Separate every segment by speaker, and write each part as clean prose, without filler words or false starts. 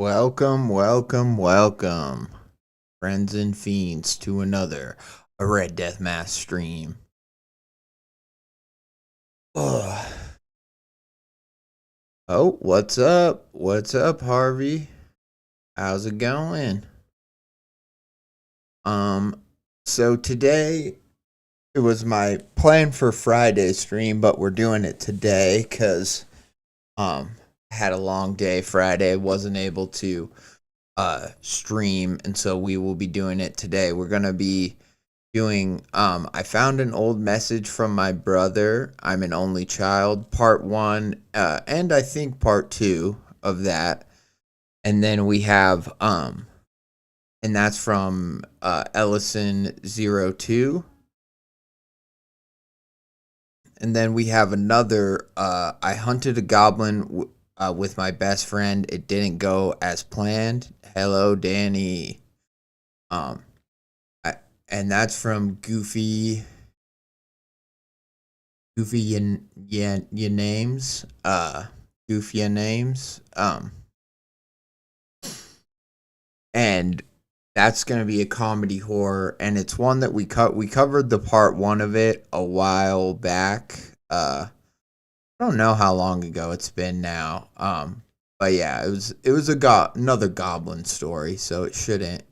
Speaker 1: Welcome, welcome, welcome, friends and fiends, to another Red Death Mask stream. Ugh. Oh, what's up? What's up, Harvey? How's it going? Um, so today it was my plan for Friday stream, but we're doing it today because um had a long day Friday, wasn't able to stream, and so we will be doing it today. We're gonna be doing I found an old message from my brother. I'm an only child, part one, and I think part two of that. And then we have and that's from Ellison02. And then we have another, I hunted a goblin with my best friend. It didn't go as planned. Hello, Danny. Um I, and that's from Goofyahnnamez. Goofyahnnamez. And that's gonna be a comedy horror, and it's one that we covered the part one of it a while back. I don't know how long ago it's been now. But yeah, it was another goblin story, so it shouldn't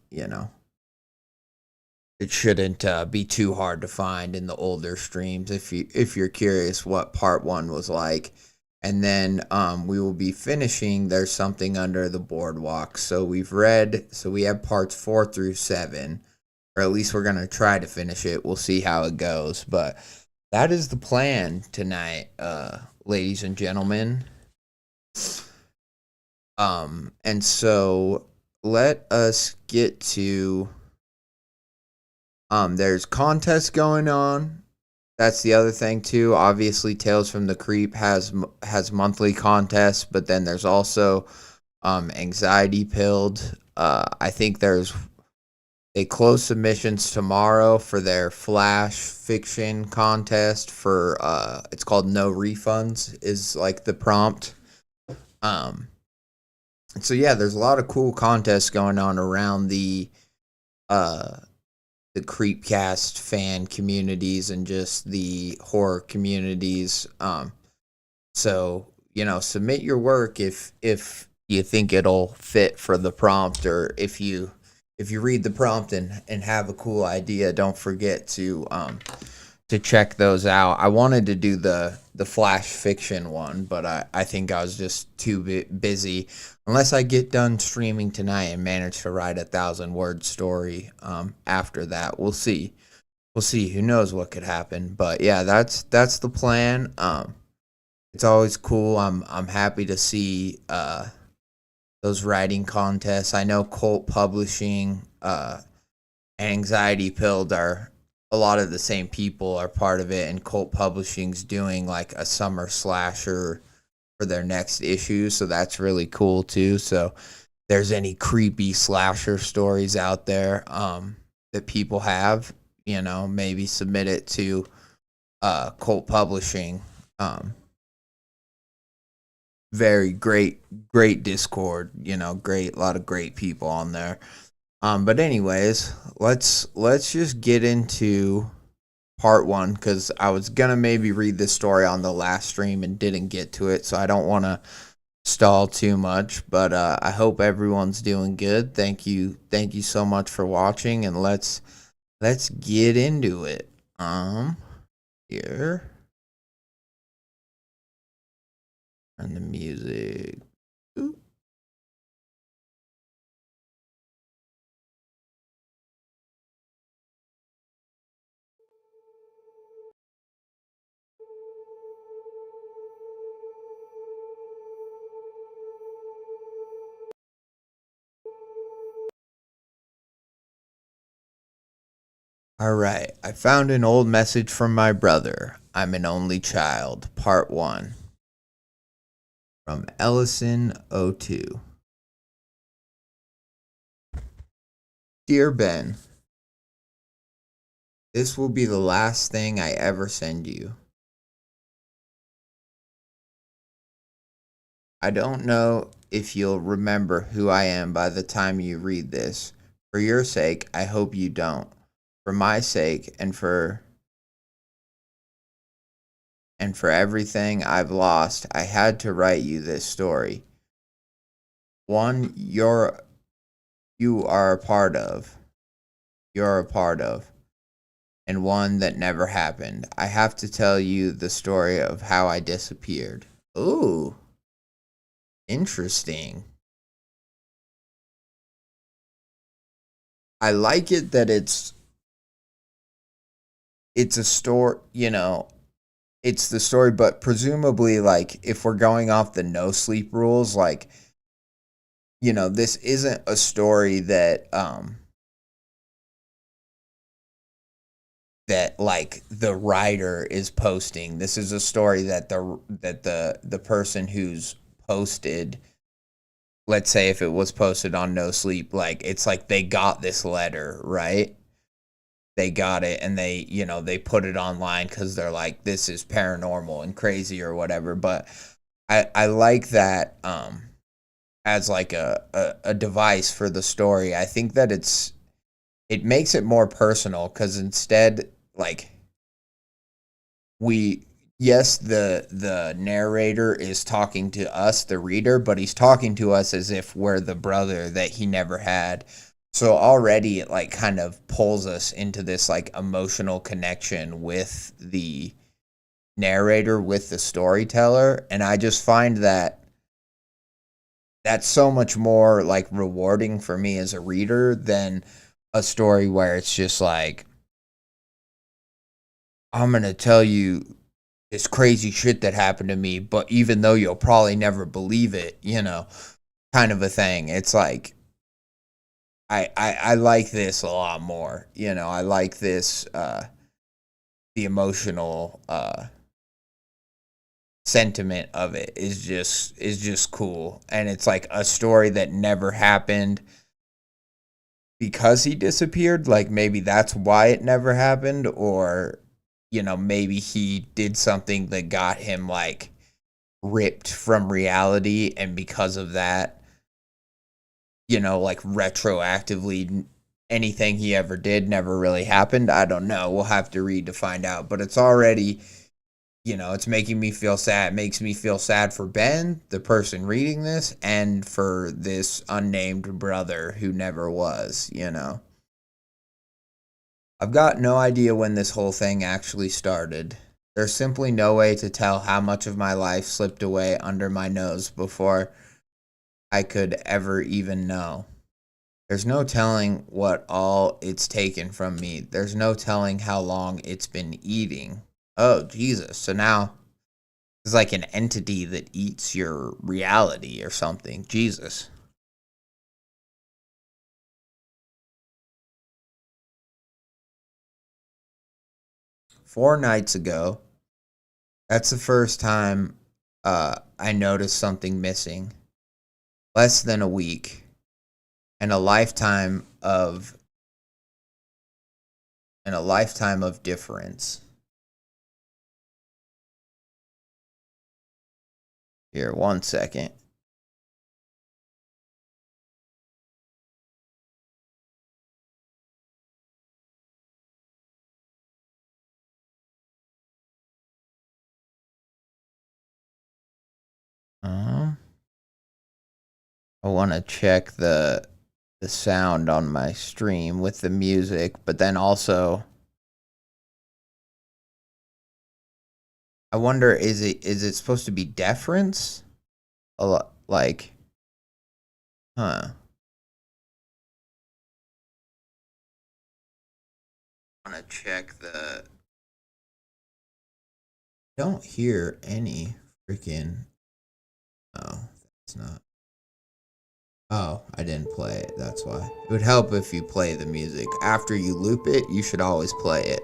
Speaker 1: be too hard to find in the older streams if you're curious what part one was like. And then we will be finishing There's Something Under the Boardwalk. So we have parts 4 through 7, or at least we're gonna try to finish it. We'll see how it goes, but that is the plan tonight, ladies and gentlemen. And so let us get to there's contests going on. That's the other thing too. Obviously, Tales from the Creep has monthly contests, but then there's also Anxiety Pilled. I think they close submissions tomorrow for their flash fiction contest for it's called No Refunds is like the prompt. Um so yeah, there's a lot of cool contests going on around uh the CREEPCAST fan communities and just the horror communities. So submit your work if you think it'll fit for the prompt, or if you read the prompt and have a cool idea, don't forget to check those out. I wanted to do the flash fiction one, but I think I was just too busy. Unless I get done streaming tonight and manage to write a 1,000-word story after that, we'll see. We'll see. Who knows what could happen? But yeah, that's the plan. It's always cool. I'm happy to see those writing contests. I know Cult Publishing and Anxiety Pilled are a lot of the same people are part of it, and Cult Publishing's doing like a summer slasher for their next issue, so that's really cool too. So if there's any creepy slasher stories out there that people have, maybe submit it to Cult Publishing. Very great Discord, great, a lot of great people on there. But anyways, let's just get into part one, because I was gonna maybe read this story on the last stream and didn't get to it, so I don't want to stall too much. But I hope everyone's doing good. Thank you so much for watching, and let's get into it. Here, and the music. Ooh. All right, I found an old message from my brother. I'm an only child, part one, from Ellison02. Dear Ben, this will be the last thing I ever send you. I don't know if you'll remember who I am by the time you read this. For your sake, I hope you don't. For my sake and for everything I've lost, I had to write you this story. One you are a part of. You're a part of. And one that never happened. I have to tell you the story of how I disappeared. Ooh, interesting. I like it that it's a story, it's the story, but presumably, like, if we're going off the no sleep rules, like, this isn't a story that like the writer is posting. This is a story that the person who's posted, let's say if it was posted on no sleep, like it's like they got this letter, right? They got it and they put it online because they're like, this is paranormal and crazy or whatever. But I like that as like a device for the story. I think that it makes it more personal because instead, like, we yes, the narrator is talking to us, the reader, but he's talking to us as if we're the brother that he never had. So already it like kind of pulls us into this like emotional connection with the narrator, with the storyteller, and I just find that that's so much more like rewarding for me as a reader than a story where it's just like, I'm going to tell you this crazy shit that happened to me, but even though you'll probably never believe it, kind of a thing. It's like I like this a lot more. I like this the emotional sentiment of it is just cool. And it's like a story that never happened because he disappeared. Like maybe that's why it never happened, or maybe he did something that got him like ripped from reality, and because of that, like retroactively anything he ever did never really happened. I don't know. We'll have to read to find out. But it's already, it's making me feel sad. It makes me feel sad for Ben, the person reading this, and for this unnamed brother who never was. I've got no idea when this whole thing actually started. There's simply no way to tell how much of my life slipped away under my nose before I could ever even know. There's no telling what all it's taken from me. There's no telling how long it's been eating. Oh, Jesus. So now it's like an entity that eats your reality or something. Jesus. 4 nights ago, that's the first time I noticed something missing. Less than a week and a lifetime of difference. Here, 1 second. Uh, I want to check the sound on my stream with the music, but then also I wonder, is it supposed to be deference? A lot like, huh? I want to check the. Don't hear any freaking. Oh, that's not. Oh, I didn't play it. That's why. It would help if you play the music after you loop it. You should always play it.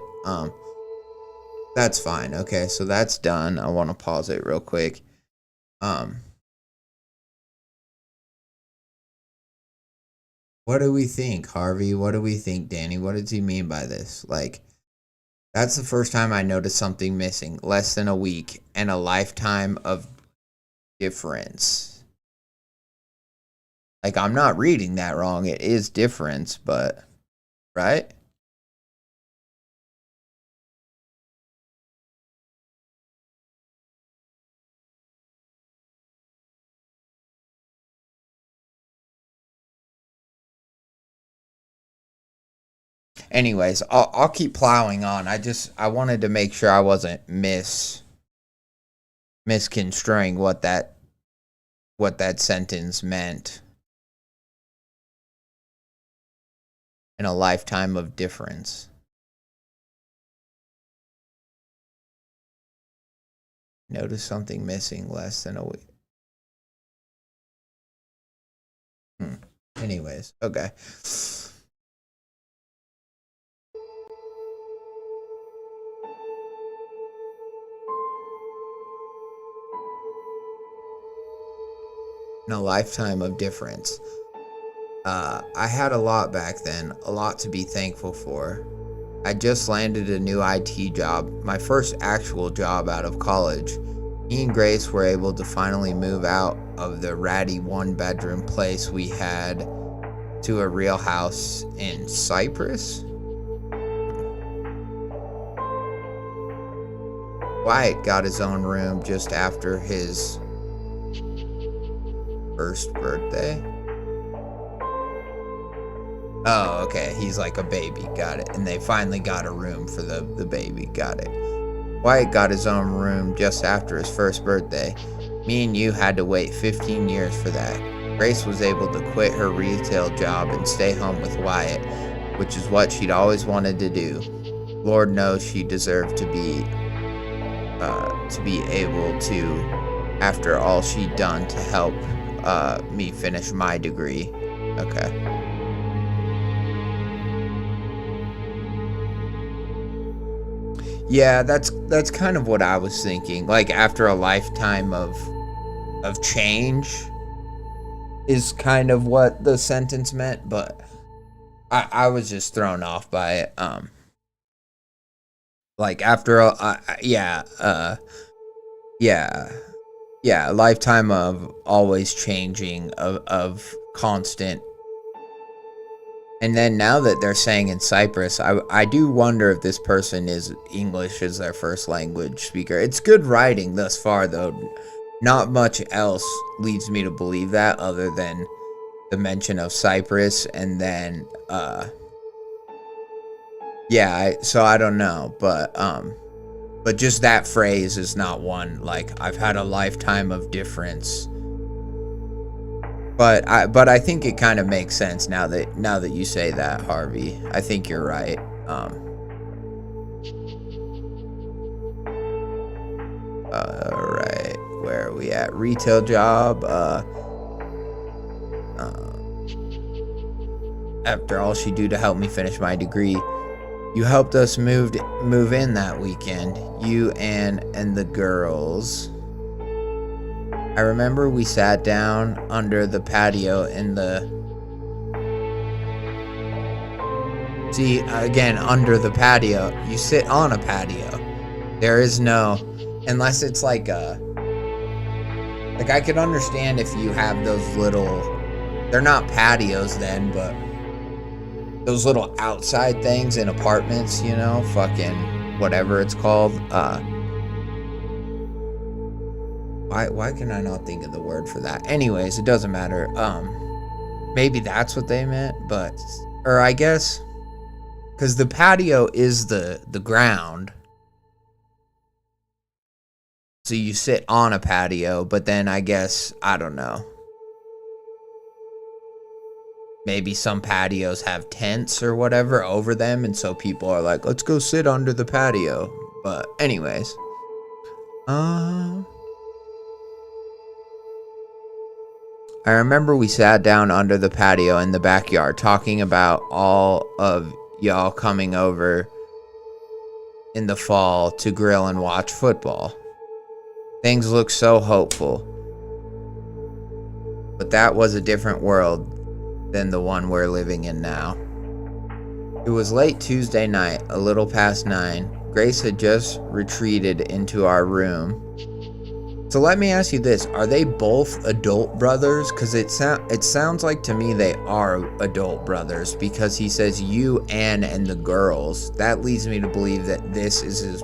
Speaker 1: That's fine. Okay, so that's done. I want to pause it real quick. Um, what do we think, Harvey? What do we think, Danny? What does he mean by this? Like, that's the first time I noticed something missing. Less than a week and a lifetime of difference. Like, I'm not reading that wrong. It is difference, but, right? Anyways, I'll keep plowing on. I wanted to make sure I wasn't misconstruing what that sentence meant. In a lifetime of difference. Notice something missing less than a week. Anyways, okay. In a lifetime of difference. I had a lot back then, a lot to be thankful for. I just landed a new IT job, my first actual job out of college. Me and Grace were able to finally move out of the ratty one-bedroom place we had to a real house in Cyprus. Wyatt got his own room just after his first birthday. Oh, okay. He's like a baby. Got it. And they finally got a room for the baby. Got it. Wyatt got his own room just after his first birthday. Me and you had to wait 15 years for that. Grace was able to quit her retail job and stay home with Wyatt, which is what she'd always wanted to do. Lord knows she deserved to be able to, after all she'd done to help me finish my degree. Okay. Yeah, that's kind of what I was thinking. Like, after a lifetime of change is kind of what the sentence meant, but I was just thrown off by it. Like, after a a lifetime of always changing, of constant. And then now that they're saying in Cyprus, I do wonder if this person is English as their first language speaker. It's good writing thus far, though. Not much else leads me to believe that other than the mention of Cyprus. And then, so I don't know. But just that phrase is not one, like, I've had a lifetime of difference. But I think it kind of makes sense now that you say that, Harvey. I think you're right. Alright, where are we at? Retail job. After all she do to help me finish my degree. You helped us move in that weekend. You and the girls. I remember we sat down under the patio in the... See, again, under the patio. You sit on a patio. There is no... Unless it's like a... Like, I could understand if you have those little... They're not patios then, but... Those little outside things in apartments, you know? Fucking... Whatever it's called. Why can I not think of the word for that? Anyways, it doesn't matter. Maybe that's what they meant, but... Or I guess... Because the patio is the ground. So you sit on a patio, but then I guess... I don't know. Maybe some patios have tents or whatever over them, and so people are like, let's go sit under the patio. But anyways. I remember we sat down under the patio in the backyard talking about all of y'all coming over in the fall to grill and watch football. Things look so hopeful. But that was a different world than the one we're living in now. It was late Tuesday night, a little past 9. Grace had just retreated into our room. So let me ask you this: are they both adult brothers? Because it sounds like to me they are adult brothers, because he says you, Anne, and the girls. That leads me to believe that this is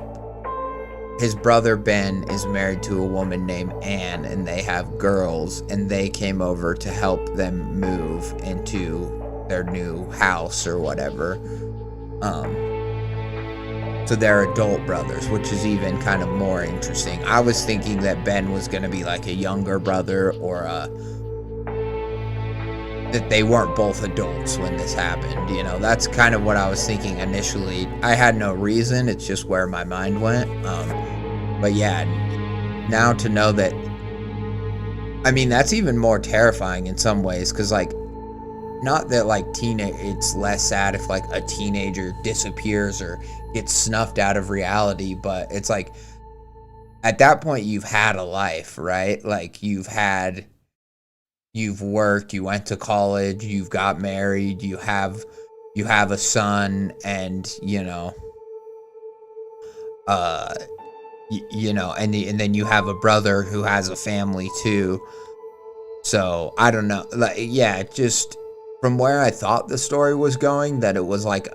Speaker 1: his brother Ben is married to a woman named Anne, and they have girls, and they came over to help them move into their new house or whatever. So they're adult brothers, which is even kind of more interesting. I was thinking that Ben was going to be like a younger brother, or that they weren't both adults when this happened. You know, that's kind of what I was thinking initially. I had no reason. It's just where my mind went. But yeah, now to know that, I mean, that's even more terrifying in some ways, because like, not that like it's less sad if like a teenager disappears or gets snuffed out of reality, but it's like at that point you've had a life, right? Like you've worked, you went to college, you've got married, you have a son, and and then you have a brother who has a family too. So I don't know, like, yeah, just from where I thought the story was going, that it was like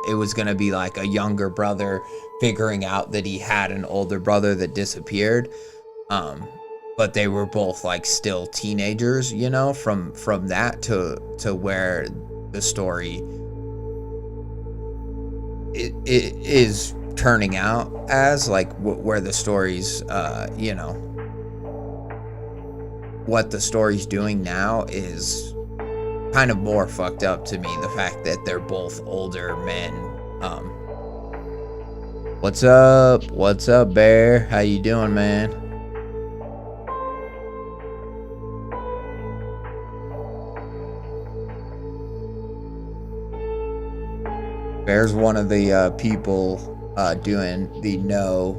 Speaker 1: it was gonna be like a younger brother figuring out that he had an older brother that disappeared, but they were both like still teenagers, from that to where the story it is turning out as, like, where the story's what the story's doing now is kind of more fucked up to me. The fact that they're both older men. What's up, Bear? How you doing, man? Bear's one of the people doing the no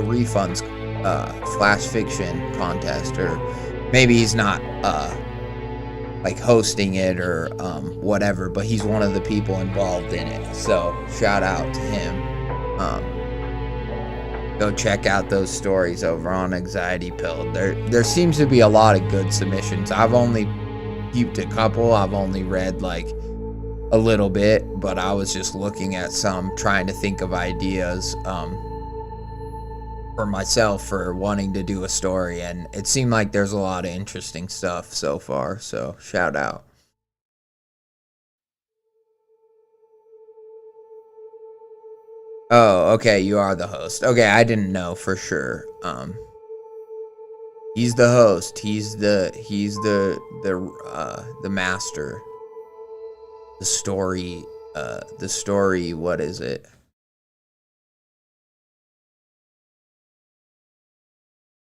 Speaker 1: refunds flash fiction contest, or maybe he's not like hosting it or whatever, but he's one of the people involved in it. So shout out to him. Go check out those stories over on Anxiety Pilled. There seems to be a lot of good submissions. I've only peeped a couple. I've only read like a little bit, but I was just looking at some, trying to think of ideas for myself for wanting to do a story, and it seemed like there's a lot of interesting stuff so far, so shout out. Oh, okay, you are the host. Okay, I didn't know for sure. He's the host. He's the master. The story, what is it?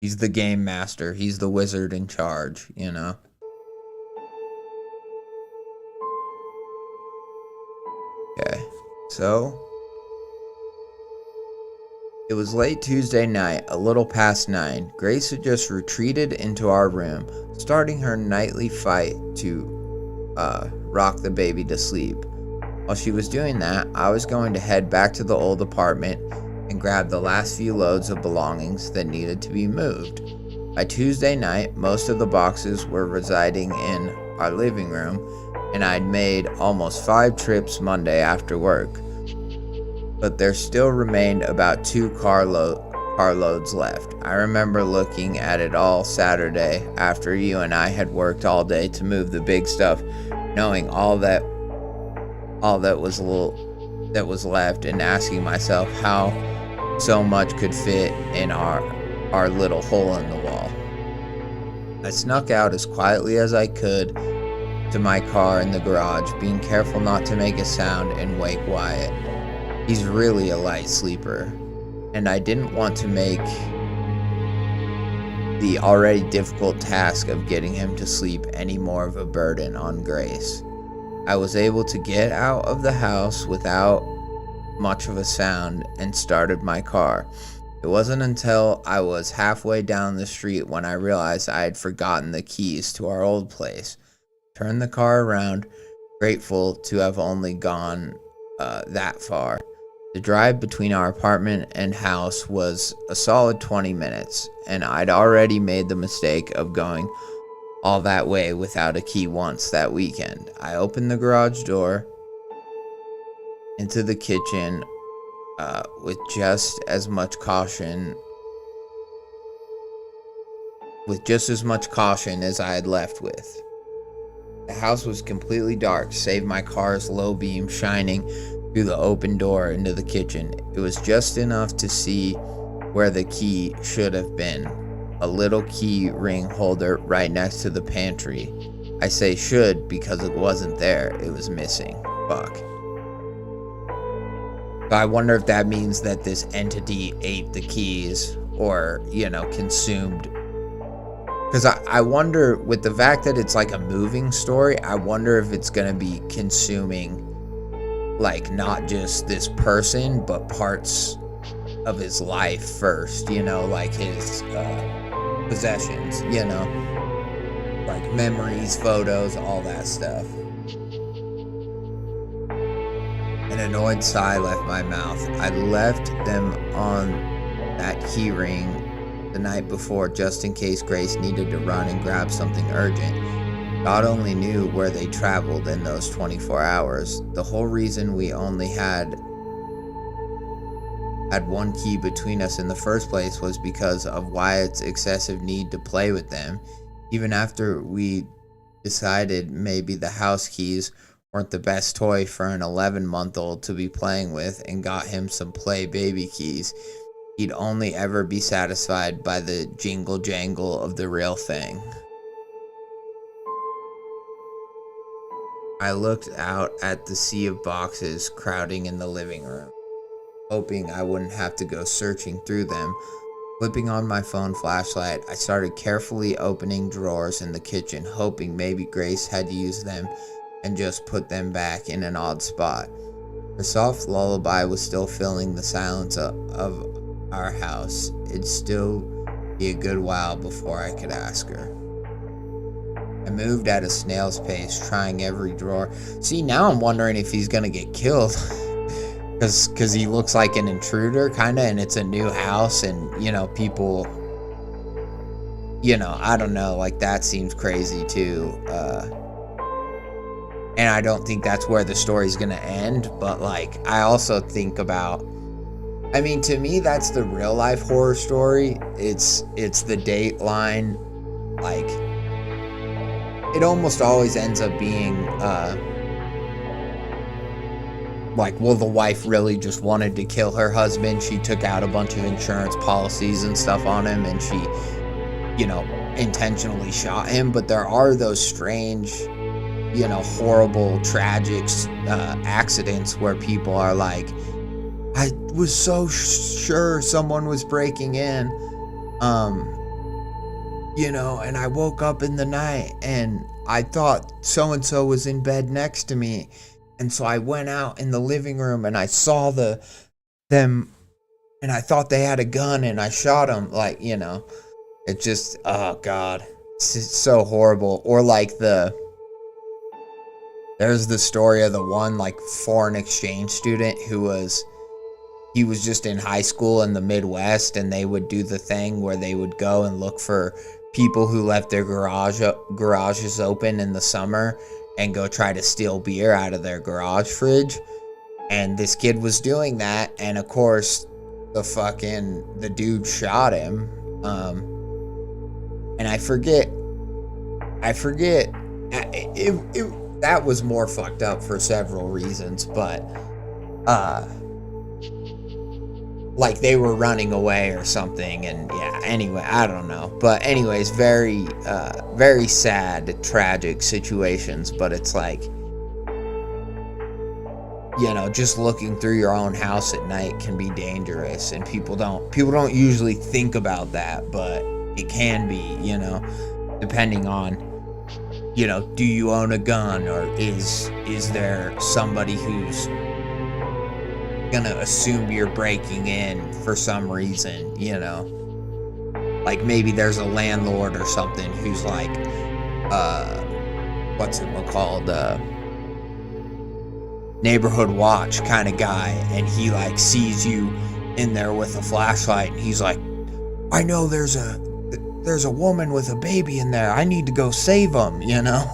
Speaker 1: He's the game master. He's the wizard in charge, Okay, so it was late Tuesday night, a little past 9. Grace had just retreated into our room, starting her nightly fight to rock the baby to sleep. While she was doing that, I was going to head back to the old apartment and grab the last few loads of belongings that needed to be moved. By Tuesday night, most of the boxes were residing in our living room, and I'd made almost 5 trips Monday after work. But there still remained about 2 carloads left. I remember looking at it all Saturday after you and I had worked all day to move the big stuff, knowing all that was left, and asking myself how so much could fit in our little hole in the wall. I snuck out as quietly as I could to my car in the garage, being careful not to make a sound and wake Wyatt. He's really a light sleeper, and I didn't want to make the already difficult task of getting him to sleep any more of a burden on Grace. I was able to get out of the house without much of a sound and started my car. It wasn't until I was halfway down the street when I realized I had forgotten the keys to our old place. Turned the car around, grateful to have only gone that far. The drive between our apartment and house was a solid 20 minutes, and I'd already made the mistake of going all that way without a key once that weekend. I opened the garage door into the kitchen with just as much caution as I had left with. The house was completely dark, save my car's low beam shining through the open door into the kitchen. It was just enough to see where the key should have been. A little key ring holder right next to the pantry. I say should because it wasn't there. It was missing. Fuck. So I wonder if that means that this entity ate the keys or, consumed. Because I wonder, with the fact that it's like a moving story, I wonder if it's going to be consuming, like, not just this person, but parts of his life first, like his possessions, like memories, photos, all that stuff. An annoyed sigh left my mouth. I left them on that key ring the night before just in case Grace needed to run and grab something urgent. God only knew where they traveled in those 24 hours. The whole reason we only had one key between us in the first place was because of Wyatt's excessive need to play with them. Even after we decided maybe the house keys weren't the best toy for an 11-month-old to be playing with and got him some play baby keys, he'd only ever be satisfied by the jingle jangle of the real thing. I looked out at the sea of boxes crowding in the living room, hoping I wouldn't have to go searching through them. Flipping on my phone flashlight, I started carefully opening drawers in the kitchen, hoping maybe Grace had used them and just put them back in an odd spot. The soft lullaby was still filling the silence of our house. It'd still be a good while before I could ask her. I moved at a snail's pace, trying every drawer. See, now I'm wondering if he's gonna get killed. Because he looks like an intruder, kind of, and it's a new house, and, people, I don't know, like, that seems crazy, too. And I don't think that's where the story's gonna end, but, like, I also think about, to me, that's the real life horror story. It's the Dateline, like, it almost always ends up being, like, well, the wife really just wanted to kill her husband. She took out a bunch of insurance policies and stuff on him, and she, intentionally shot him. But there are those strange, horrible, tragic accidents where people are like, I was so sure someone was breaking in, and I woke up in the night and I thought so-and-so was in bed next to me. And so I went out in the living room and I saw them and I thought they had a gun and I shot them. Like, it just, oh God, it's so horrible. Or like there's the story of the one like foreign exchange student he was just in high school in the Midwest, and they would do the thing where they would go and look for people who left their garages open in the summer and go try to steal beer out of their garage fridge. And this kid was doing that, and of course the dude shot him. And I forget that was more fucked up for several reasons, but like they were running away or something, and yeah, anyway, I don't know. But anyways, very sad, tragic situations, but it's like, just looking through your own house at night can be dangerous, and people don't usually think about that, but it can be, depending on, do you own a gun, or is there somebody who's gonna assume you're breaking in for some reason, like maybe there's a landlord or something who's like, neighborhood watch kind of guy, and he like sees you in there with a flashlight, and he's like, I know there's a woman with a baby in there, I need to go save them, you know.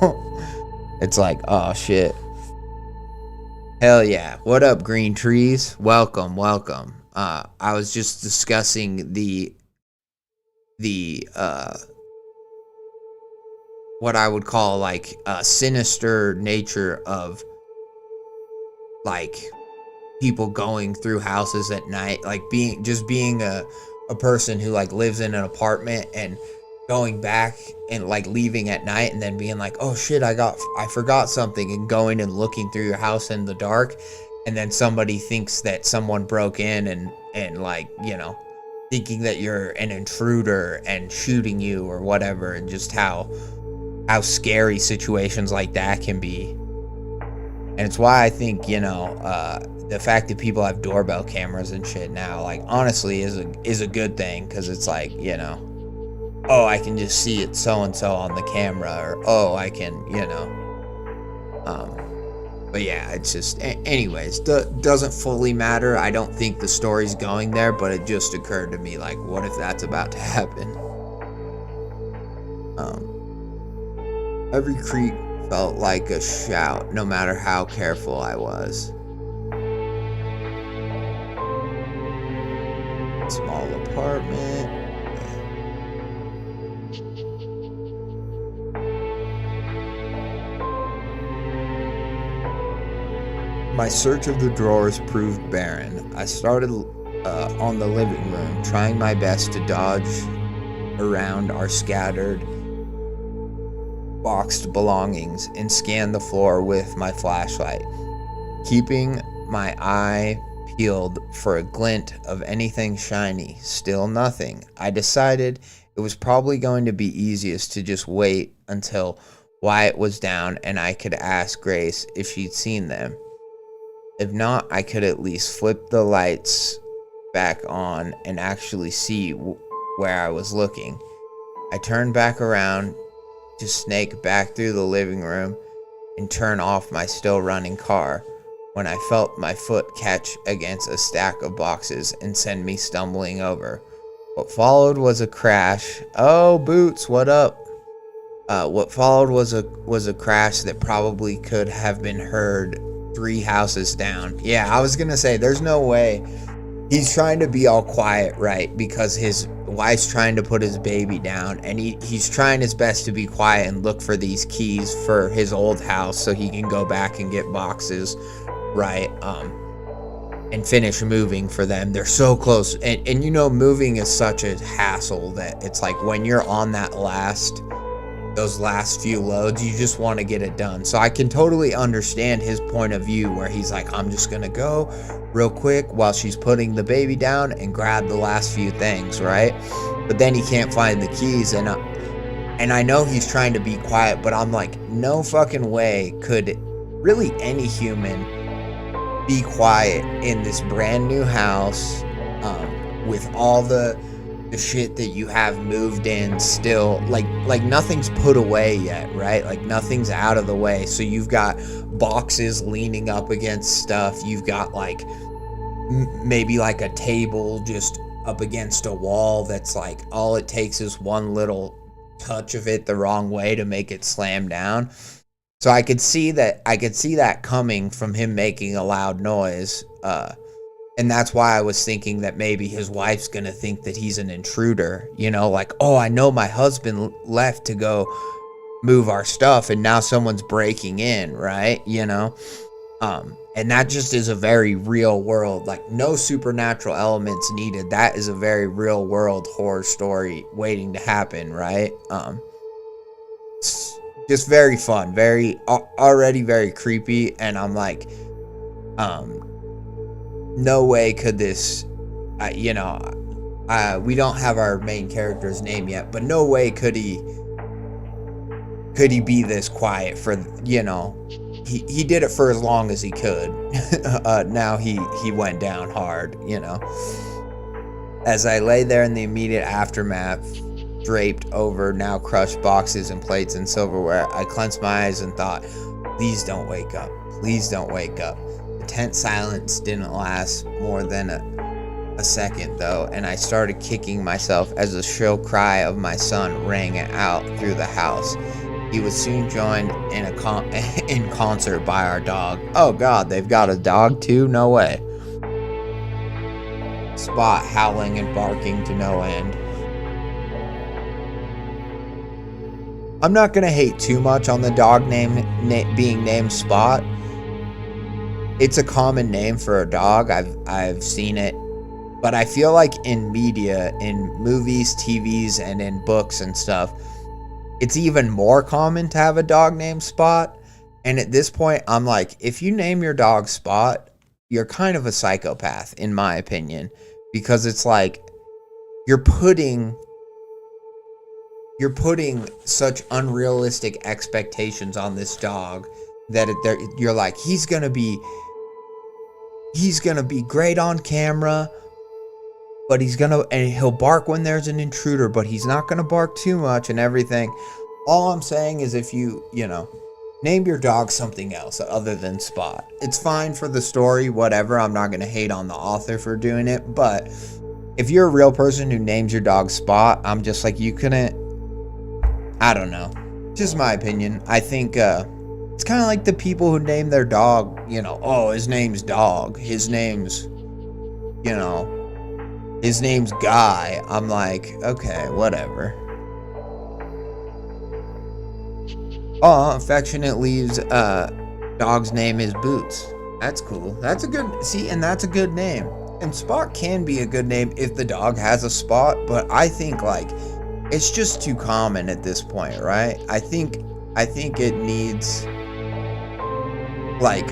Speaker 1: It's like, oh shit. Hell yeah. What up, green trees? Welcome. I was just discussing the what I would call like sinister nature of like people going through houses at night, like being a person who like lives in an apartment and going back and like leaving at night and then being like, oh shit, I forgot something, and going and looking through your house in the dark, and then somebody thinks that someone broke in and like, you know, thinking that you're an intruder and shooting you or whatever, and just how scary situations like that can be. And it's why I think, you know, the fact that people have doorbell cameras and shit now, like, honestly is a good thing, because it's like, you know, oh, I can just see it so-and-so on the camera, or oh, I can, you know. But yeah, it's just, anyways, doesn't fully matter. I don't think the story's going there, but it just occurred to me, like, what if that's about to happen? Every creep felt like a shout, no matter how careful I was. Small apartment. My search of the drawers proved barren. I started on the living room, trying my best to dodge around our scattered boxed belongings and scan the floor with my flashlight, keeping my eye peeled for a glint of anything shiny. Still nothing. I decided it was probably going to be easiest to just wait until Wyatt was down and I could ask Grace if she'd seen them. If not, I could at least flip the lights back on and actually see where I was looking. I turned back around to snake back through the living room and turn off my still running car when I felt my foot catch against a stack of boxes and send me stumbling over. What followed was a crash. Oh, Boots, what up? What followed was a crash that probably could have been heard 3 houses down. Yeah, I was gonna say, there's no way. He's trying to be all quiet, right? Because his wife's trying to put his baby down, and he's trying his best to be quiet and look for these keys for his old house so he can go back and get boxes, right? And finish moving for them. They're so close. And you know, moving is such a hassle that it's like when you're on those last few loads, you just want to get it done. So I can totally understand his point of view, where he's like, I'm just gonna go real quick while she's putting the baby down and grab the last few things, right? But then he can't find the keys, and I know he's trying to be quiet, but I'm like, no fucking way could really any human be quiet in this brand new house, with all the shit that you have moved in still, like nothing's put away yet, right? Like nothing's out of the way. So you've got boxes leaning up against stuff. You've got like maybe like a table just up against a wall that's like all it takes is one little touch of it the wrong way to make it slam down. So I could see that coming from him making a loud noise, and that's why I was thinking that maybe his wife's gonna think that he's an intruder, you know, like, oh, I know my husband left to go move our stuff and now someone's breaking in, right? You know, and that just is a very real world, like no supernatural elements needed. That is a very real world horror story waiting to happen, right? Just very fun, already very creepy, and I'm like, no way could this, we don't have our main character's name yet, but no way could he be this quiet for, you know, he did it for as long as he could. Now he went down hard, you know. As I lay there in the immediate aftermath, draped over now crushed boxes and plates and silverware, I clenched my eyes and thought, please don't wake up. Please don't wake up. The tense silence didn't last more than a second, though, and I started kicking myself as the shrill cry of my son rang out through the house. He was soon joined in concert by our dog. Oh God, they've got a dog too? No way. Spot howling and barking to no end. I'm not gonna hate too much on the dog name being named Spot. It's a common name for a dog. I've seen it. But I feel like in media, in movies, TVs, and in books and stuff, it's even more common to have a dog named Spot. And at this point, I'm like, if you name your dog Spot, you're kind of a psychopath, in my opinion. Because it's like, you're putting such unrealistic expectations on this dog that you're like, he's gonna be great on camera, but he'll bark when there's an intruder, but he's not gonna bark too much and everything. All I'm saying is, if you name your dog something else other than Spot, it's fine for the story, whatever. I'm not gonna hate on the author for doing it, but if you're a real person who names your dog Spot, I'm just like, you couldn't. I don't know. Just my opinion. I think it's kind of like the people who name their dog, oh, his name's Dog. His name's Guy. I'm like, okay, whatever. Oh, affectionate leaves dog's name is Boots. That's cool. That's a good name. And Spot can be a good name if the dog has a spot, but I think it's just too common at this point, right? I think it needs like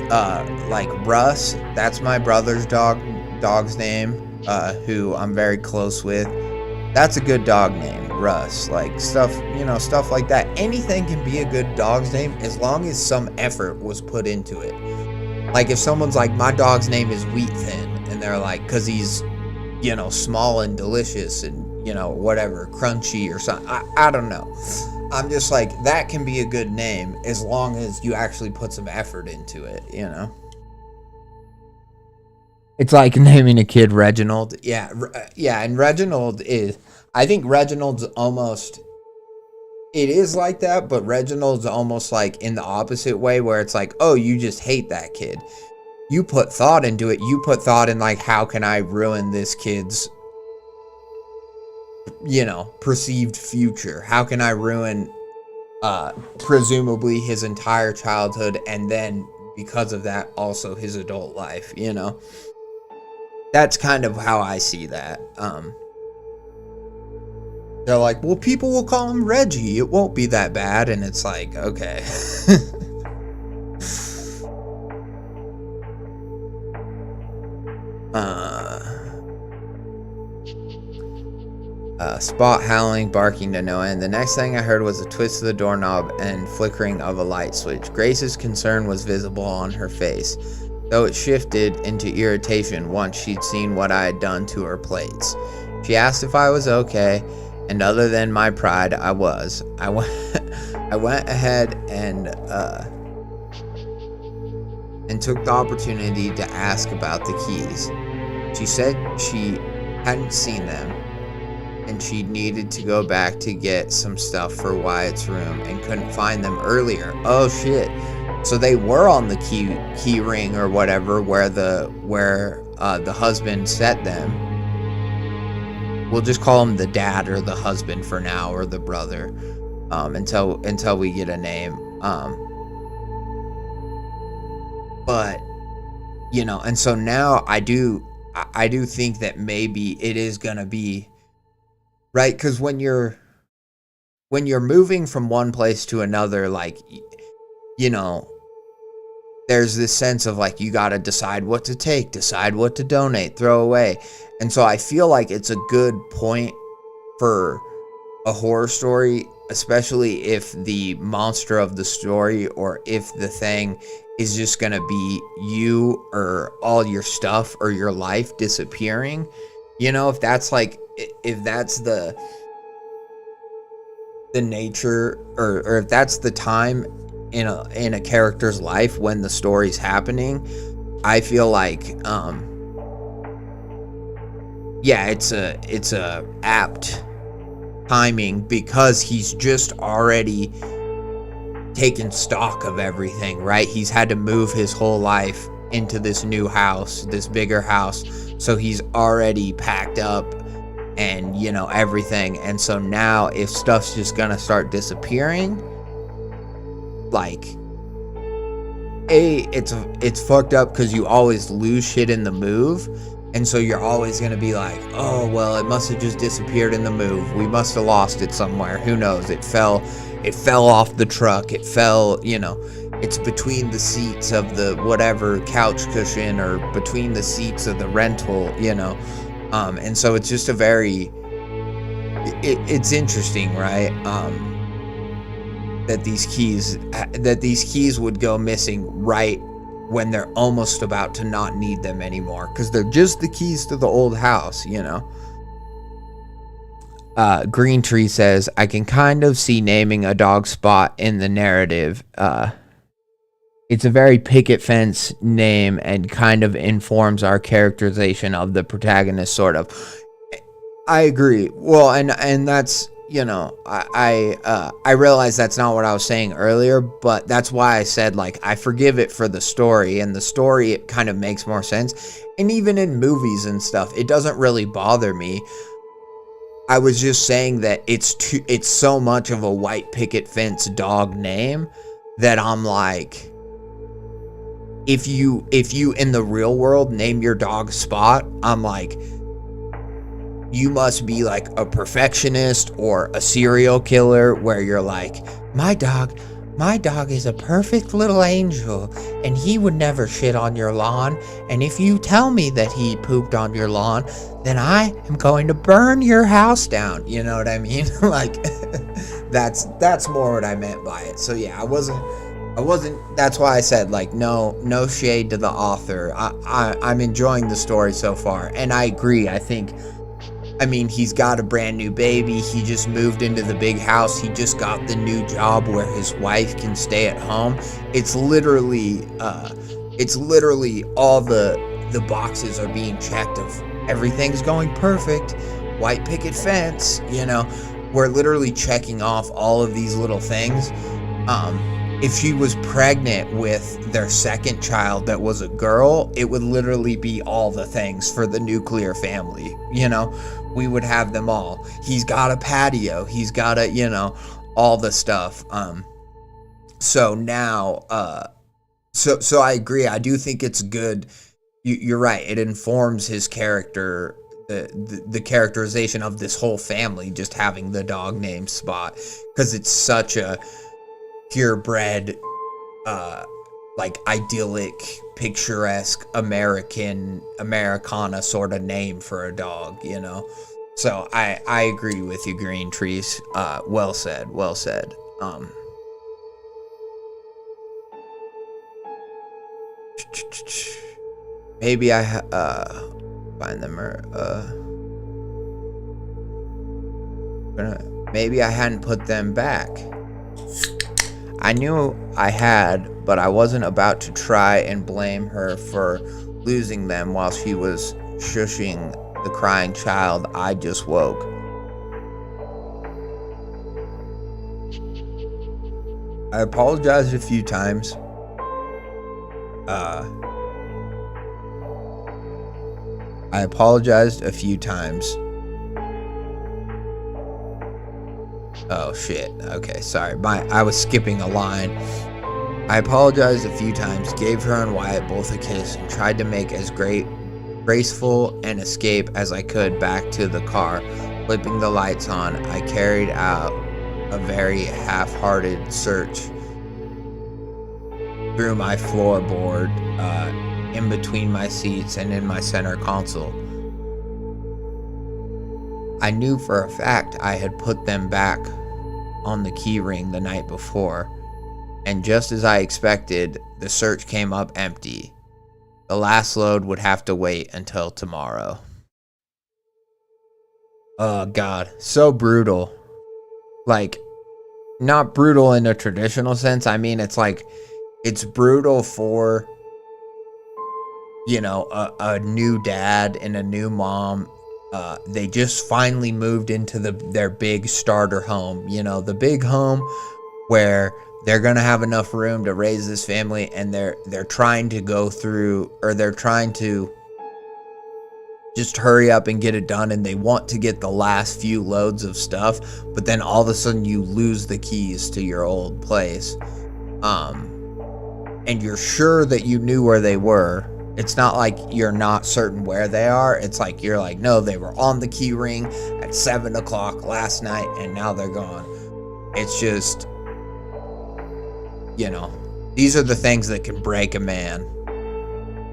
Speaker 1: Russ. That's my brother's dog's name, who I'm very close with. That's a good dog name, Russ. Stuff like that. Anything can be a good dog's name as long as some effort was put into it. Like if someone's like, my dog's name is Wheat Thin, and they're like, cause he's, small and delicious and, whatever, crunchy or something. I don't know. I'm just like, that can be a good name as long as you actually put some effort into it, It's like naming a kid Reginald. Yeah, and Reginald I think Reginald's almost, it is like that, but Reginald's almost like in the opposite way, where it's like, oh, you just hate that kid. You put thought into it. You put thought in how can I ruin this kid's, perceived future? How can I ruin, presumably his entire childhood, and then because of that, also his adult life, That's kind of how I see that. They're like, well, people will call him Reggie. It won't be that bad. And it's like, okay. Spot howling, barking to no end. The next thing I heard was a twist of the doorknob and flickering of a light switch. Grace's concern was visible on her face, though it shifted into irritation once she'd seen what I had done to her plates. She asked if I was okay, and other than my pride, I was. I went ahead and took the opportunity to ask about the keys. She said she hadn't seen them, and she needed to go back to get some stuff for Wyatt's room and couldn't find them earlier. Oh shit. So they were on the key ring or whatever where the husband set them. We'll just call him the dad or the husband for now, or the brother, until we get a name. But and so now I do think that maybe it is gonna be right, because when you're moving from one place to another, there's this sense of you got to decide what to take, decide what to donate, throw away. And so I feel like it's a good point for a horror story, especially if the monster of the story, or if the thing is just going to be you or all your stuff or your life disappearing. If that's the nature, or if that's the time in a character's life when the story's happening, I feel like, yeah, it's a apt timing because he's just already taken stock of everything, right? He's had to move his whole life into this new house, this bigger house. So he's already packed up and, you know, everything. And so now if stuff's just gonna start disappearing, like, it's fucked up because you always lose shit in the move. And so you're always going to be like, oh, well, it must have just disappeared in the move. We must have lost it somewhere. Who knows? It fell off the truck. It fell, you know, it's between the seats of the whatever couch cushion or between the seats of the rental, you know. And so it's just a very, it's interesting, right? That these keys would go missing right when they're almost about to not need them anymore, because they're just the keys to the old house, you know. Green Tree says, I can kind of see naming a dog Spot in the narrative. It's a very picket fence name and kind of informs our characterization of the protagonist, sort of. I agree. Well, and that's, you know, I realize that's not what I was saying earlier, but that's why I said, like, I forgive it for the story, and the story, it kind of makes more sense. And even in movies and stuff, it doesn't really bother me. I was just saying that it's so much of a white picket fence dog name that I'm like, if you in the real world name your dog Spot, I'm like, you must be like a perfectionist or a serial killer where you're like, my dog is a perfect little angel and he would never shit on your lawn. And if you tell me that he pooped on your lawn, then I am going to burn your house down. You know what I mean? Like, that's more what I meant by it. So yeah, I wasn't, that's why I said, like, no shade to the author. I'm enjoying the story so far. And I agree. I mean, he's got a brand new baby. He just moved into the big house. He just got the new job where his wife can stay at home. It's literally all the boxes are being checked of everything's going perfect. White picket fence, you know. We're literally checking off all of these little things. If she was pregnant with their second child that was a girl, it would literally be all the things for the nuclear family, you know. We would have them all. He's got a patio. He's got a, you know, all the stuff. So now, so I agree. I do think it's good. You're right. It informs his character, the characterization of this whole family, just having the dog named Spot, because it's such a purebred, like idyllic, picturesque Americana sort of name for a dog, you know. So I agree with you, Green Trees. Well said. Maybe I find them or maybe I hadn't put them back. I knew I had, but I wasn't about to try and blame her for losing them while she was shushing the crying child I just woke. I apologized a few times. Oh shit, okay, sorry, I was skipping a line. I apologized a few times, gave her and Wyatt both a kiss, and tried to make as graceful an escape as I could back to the car. Flipping the lights on, I carried out a very half-hearted search through my floorboard, in between my seats and in my center console. I knew for a fact I had put them back on the key ring the night before, and just as I expected, the search came up empty. The last load would have to wait until tomorrow. Oh god, so brutal. Like, not brutal in a traditional sense. I mean, it's like, it's brutal for a new dad and a new mom. They just finally moved into their big starter home, the big home where they're gonna have enough room to raise this family, and they're trying to go through, or they're trying to just hurry up and get it done, and they want to get the last few loads of stuff, but then all of a sudden you lose the keys to your old place, and you're sure that you knew where they were. It's not like you're not certain where they are. It's like you're like, no, they were on the key ring at 7 o'clock last night, and now they're gone. It's just, these are the things that can break a man.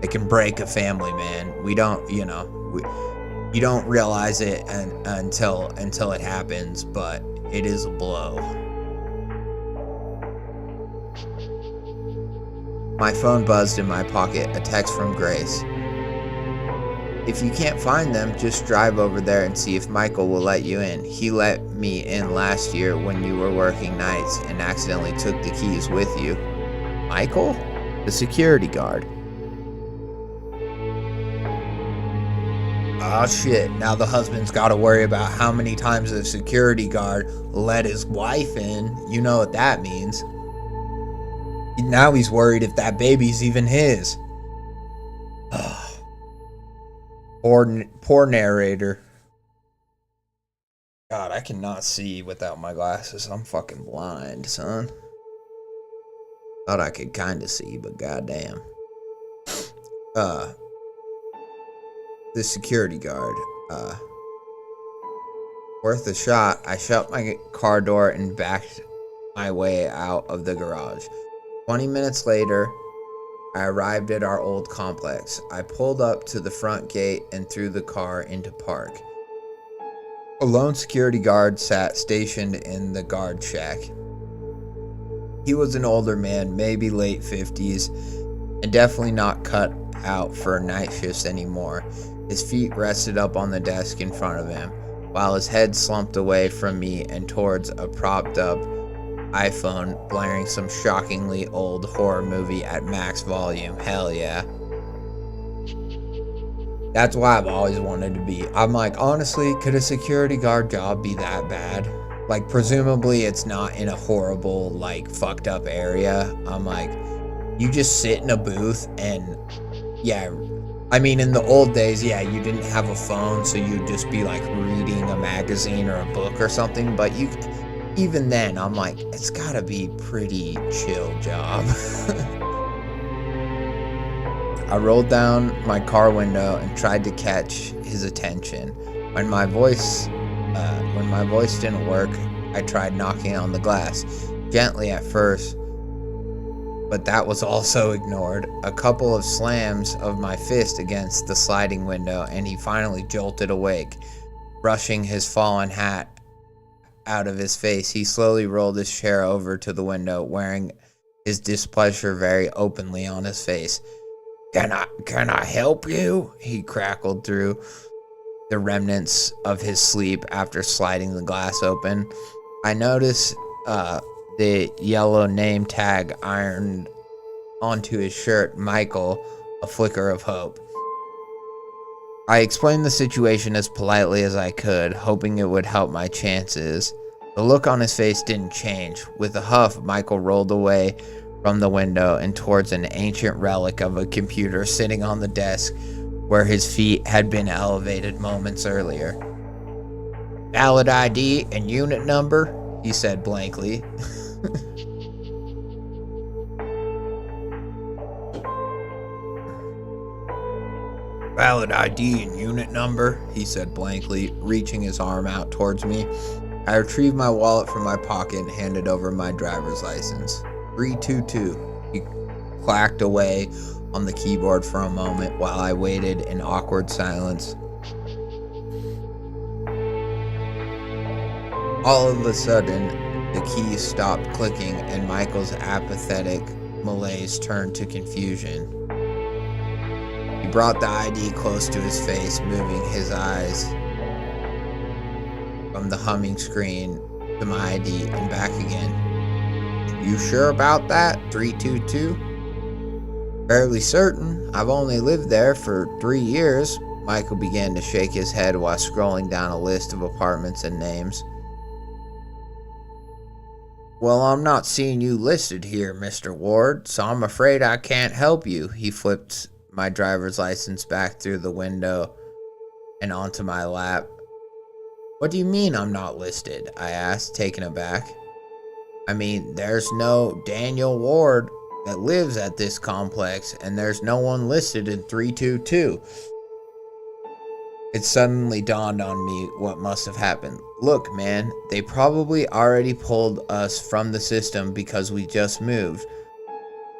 Speaker 1: They can break a family, man. We don't, you don't realize it until it happens, but it is a blow. My phone buzzed in my pocket, a text from Grace. If you can't find them, just drive over there and see if Michael will let you in. He let me in last year when you were working nights and accidentally took the keys with you. Michael? The security guard. Oh shit, now the husband's got to worry about how many times the security guard let his wife in. You know what that means. Now he's worried if that baby's even his. Poor narrator. God, I cannot see without my glasses. I'm fucking blind, son. Thought I could kind of see, but goddamn. The security guard. Worth a shot. I shut my car door and backed my way out of the garage. 20 minutes later, I arrived at our old complex. I pulled up to the front gate and threw the car into park. A lone security guard sat stationed in the guard shack. He was an older man, maybe late 50s, and definitely not cut out for night shifts anymore. His feet rested up on the desk in front of him, while his head slumped away from me and towards a propped up iPhone blaring some shockingly old horror movie at max volume. Hell yeah. That's why I've always wanted to be. I'm like, honestly, could a security guard job be that bad? Like, presumably it's not in a horrible, like, fucked up area. I'm like, you just sit in a booth and, yeah, I mean, in the old days, yeah, you didn't have a phone, so you'd just be, like, reading a magazine or a book or something, but even then, I'm like, it's gotta be pretty chill job. I rolled down my car window and tried to catch his attention. When my voice didn't work, I tried knocking on the glass, gently at first, but that was also ignored. A couple of slams of my fist against the sliding window, and he finally jolted awake, brushing his fallen hat out of his face. He slowly rolled his chair over to the window, wearing his displeasure very openly on his face. Can I help you? He crackled through the remnants of his sleep after sliding the glass open. I noticed the yellow name tag ironed onto his shirt, Michael, a flicker of hope. I explained the situation as politely as I could, hoping it would help my chances. The look on his face didn't change. With a huff, Michael rolled away from the window and towards an ancient relic of a computer sitting on the desk where his feet had been elevated moments earlier. Valid ID and unit number, he said blankly. Valid ID and unit number, he said blankly, reaching his arm out towards me. I retrieved my wallet from my pocket and handed over my driver's license. 322. He clacked away on the keyboard for a moment while I waited in awkward silence. All of a sudden, the keys stopped clicking and Michael's apathetic malaise turned to confusion. He brought the ID close to his face, moving his eyes from the humming screen to my ID and back again. You sure about that? 322? Fairly certain. I've only lived there for 3 years. Michael began to shake his head while scrolling down a list of apartments and names. Well, I'm not seeing you listed here, Mr. Ward, so I'm afraid I can't help you. He flipped my driver's license back through the window and onto my lap. What do you mean I'm not listed? I asked, taken aback. I mean, there's no Daniel Ward that lives at this complex, and there's no one listed in 322. It suddenly dawned on me what must have happened. Look, man, they probably already pulled us from the system because we just moved.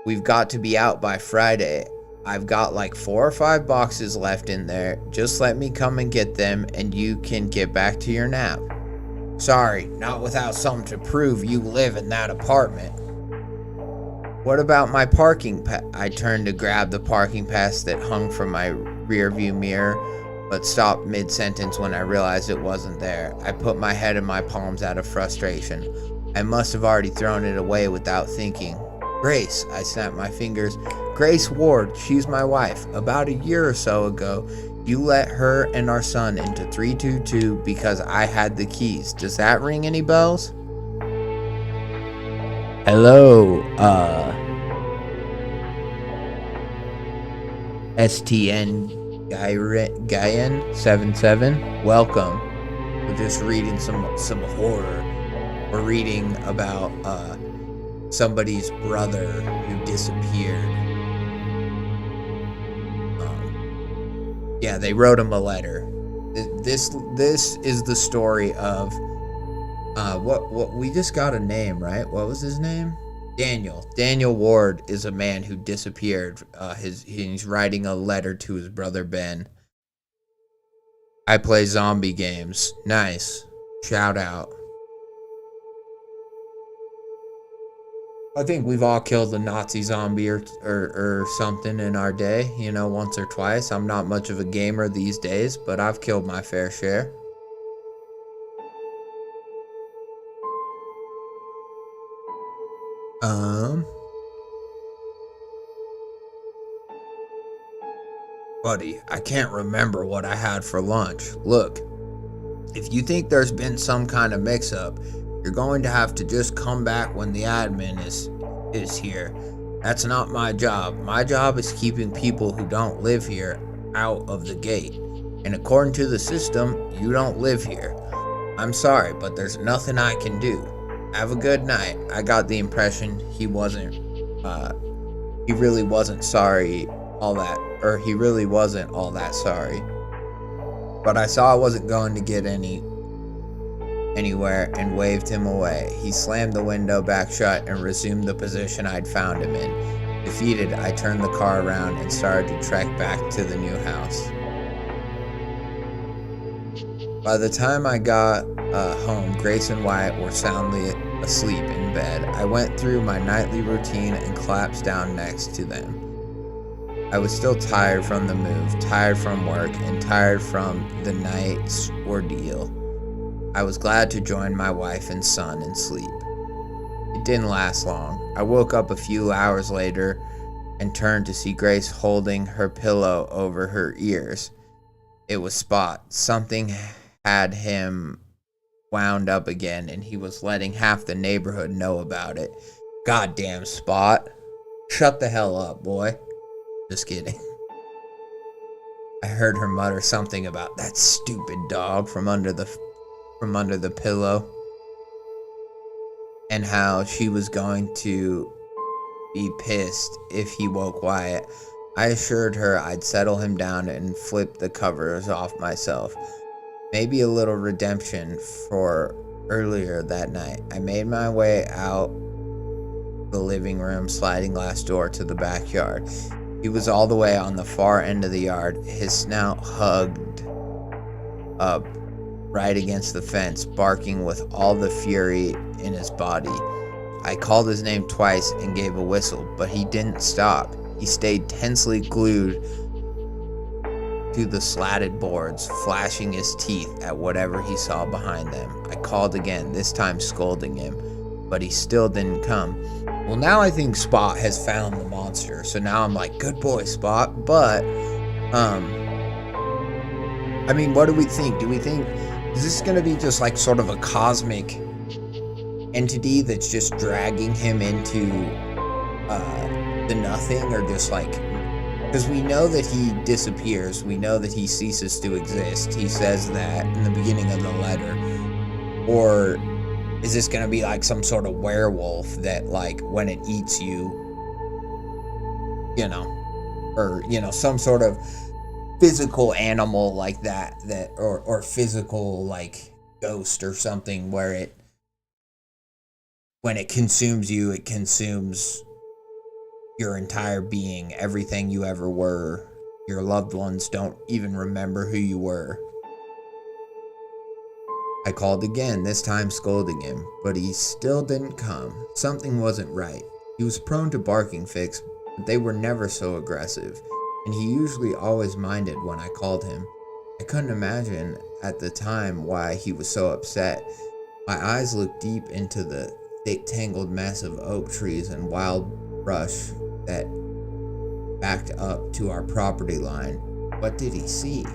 Speaker 1: We've got to be out by Friday. I've got like 4 or 5 boxes left in there. Just let me come and get them and you can get back to your nap. Sorry, not without something to prove you live in that apartment. What about my parking pass? I turned to grab the parking pass that hung from my rearview mirror, but stopped mid-sentence when I realized it wasn't there. I put my head in my palms out of frustration. I must have already thrown it away without thinking. Grace, I snapped my fingers. Grace Ward, she's my wife. About a year or so ago, you let her and our son into 322 because I had the keys. Does that ring any bells? Hello, STN Guyan77. Welcome. We're just reading some horror. We're reading about somebody's brother who disappeared. Yeah, they wrote him a letter. This is the story of what we just got a name, right? What was his name? Daniel Ward is a man who disappeared. He's writing a letter to his brother Ben. I play zombie games. Nice. Shout out. I think we've all killed a Nazi zombie or something in our day, once or twice. I'm not much of a gamer these days, but I've killed my fair share. Buddy, I can't remember what I had for lunch. Look, if you think there's been some kind of mix-up, you're going to have to just come back when the admin is here. That's not my job. My job is keeping people who don't live here out of the gate. And according to the system, you don't live here. I'm sorry, but there's nothing I can do. Have a good night. I got the impression he really wasn't all that sorry. But I saw I wasn't going to get anywhere and waved him away. He slammed the window back shut and resumed the position I'd found him in. Defeated, I turned the car around and started to trek back to the new house. By the time I got home, Grace and Wyatt were soundly asleep in bed. I went through my nightly routine and collapsed down next to them. I was still tired from the move, tired from work, and tired from the night's ordeal. I was glad to join my wife and son in sleep. It didn't last long. I woke up a few hours later and turned to see Grace holding her pillow over her ears. It was Spot. Something had him wound up again, and he was letting half the neighborhood know about it. Goddamn Spot. Shut the hell up, boy. Just kidding. I heard her mutter something about that stupid dog from under the pillow, and how she was going to be pissed if he woke Wyatt. I assured her I'd settle him down and flip the covers off myself. Maybe a little redemption for earlier that night. I made my way out the living room sliding glass door to the backyard. He was all the way on the far end of the yard, his snout hugged up right against the fence, barking with all the fury in his body. I called his name twice and gave a whistle, but he didn't stop. He stayed tensely glued to the slatted boards, flashing his teeth at whatever he saw behind them. I called again, this time scolding him, but he still didn't come. Well, now I think Spot has found the monster, so now I'm like, good boy, Spot. But I mean, what do we think? Do we think, is this going to be just like sort of a cosmic entity that's just dragging him into the nothing, or just like, because we know that he disappears, we know that he ceases to exist, he says that in the beginning of the letter, or is this going to be like some sort of werewolf that, like, when it eats you, you know, or, you know, some sort of physical animal like that, or physical, like, ghost or something, where it, when it consumes you, it consumes your entire being, everything you ever were. Your loved ones don't even remember who you were. I called again, this time scolding him, but he still didn't come. Something wasn't right. He was prone to barking fits, but they were never so aggressive, and he usually always minded when I called him. I couldn't imagine at the time why he was so upset. My eyes looked deep into the thick tangled mess of oak trees and wild brush that backed up to our property line. What did he see?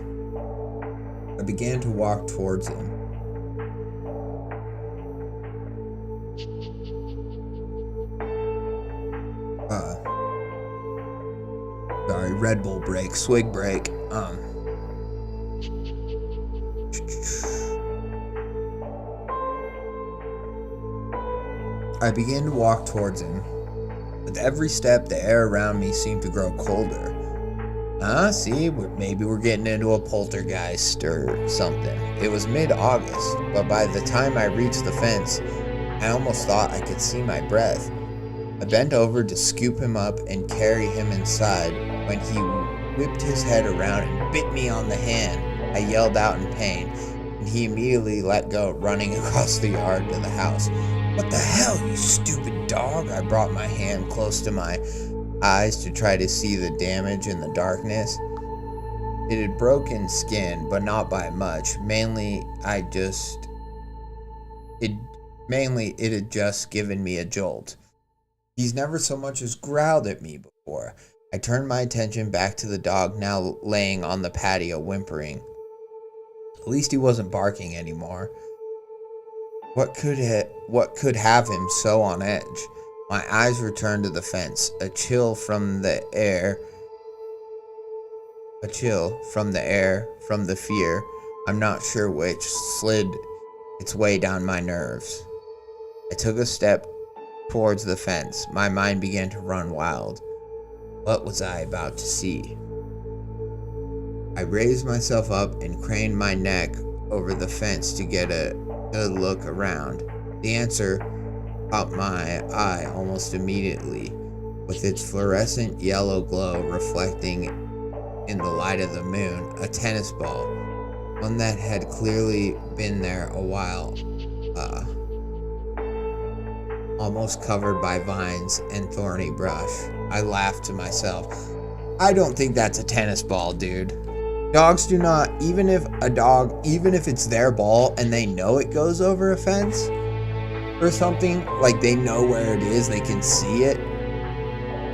Speaker 1: I began to walk towards him. Sorry, Red Bull break, swig break. I began to walk towards him. With every step, the air around me seemed to grow colder. See, maybe we're getting into a poltergeist or something. It was mid-August, but by the time I reached the fence, I almost thought I could see my breath. I bent over to scoop him up and carry him inside when he whipped his head around and bit me on the hand. I yelled out in pain, and he immediately let go, running across the yard to the house. What the hell, you stupid dog? I brought my hand close to my eyes to try to see the damage in the darkness. It had broken skin, but not by much. Mainly, it had just given me a jolt. He's never so much as growled at me before. I turned my attention back to the dog, now laying on the patio whimpering. At least he wasn't barking anymore. What could have him so on edge? My eyes returned to the fence. A chill from the air, from the fear, I'm not sure which, slid its way down my nerves. I took a step towards the fence. My mind began to run wild. What was I about to see? I raised myself up and craned my neck over the fence to get a good look around. The answer caught my eye almost immediately, with its fluorescent yellow glow reflecting in the light of the moon. A tennis ball, one that had clearly been there a while, almost covered by vines and thorny brush. I laughed to myself. I don't think that's a tennis ball, dude. Dogs do not, even if it's their ball and they know it goes over a fence or something, like they know where it is, they can see it,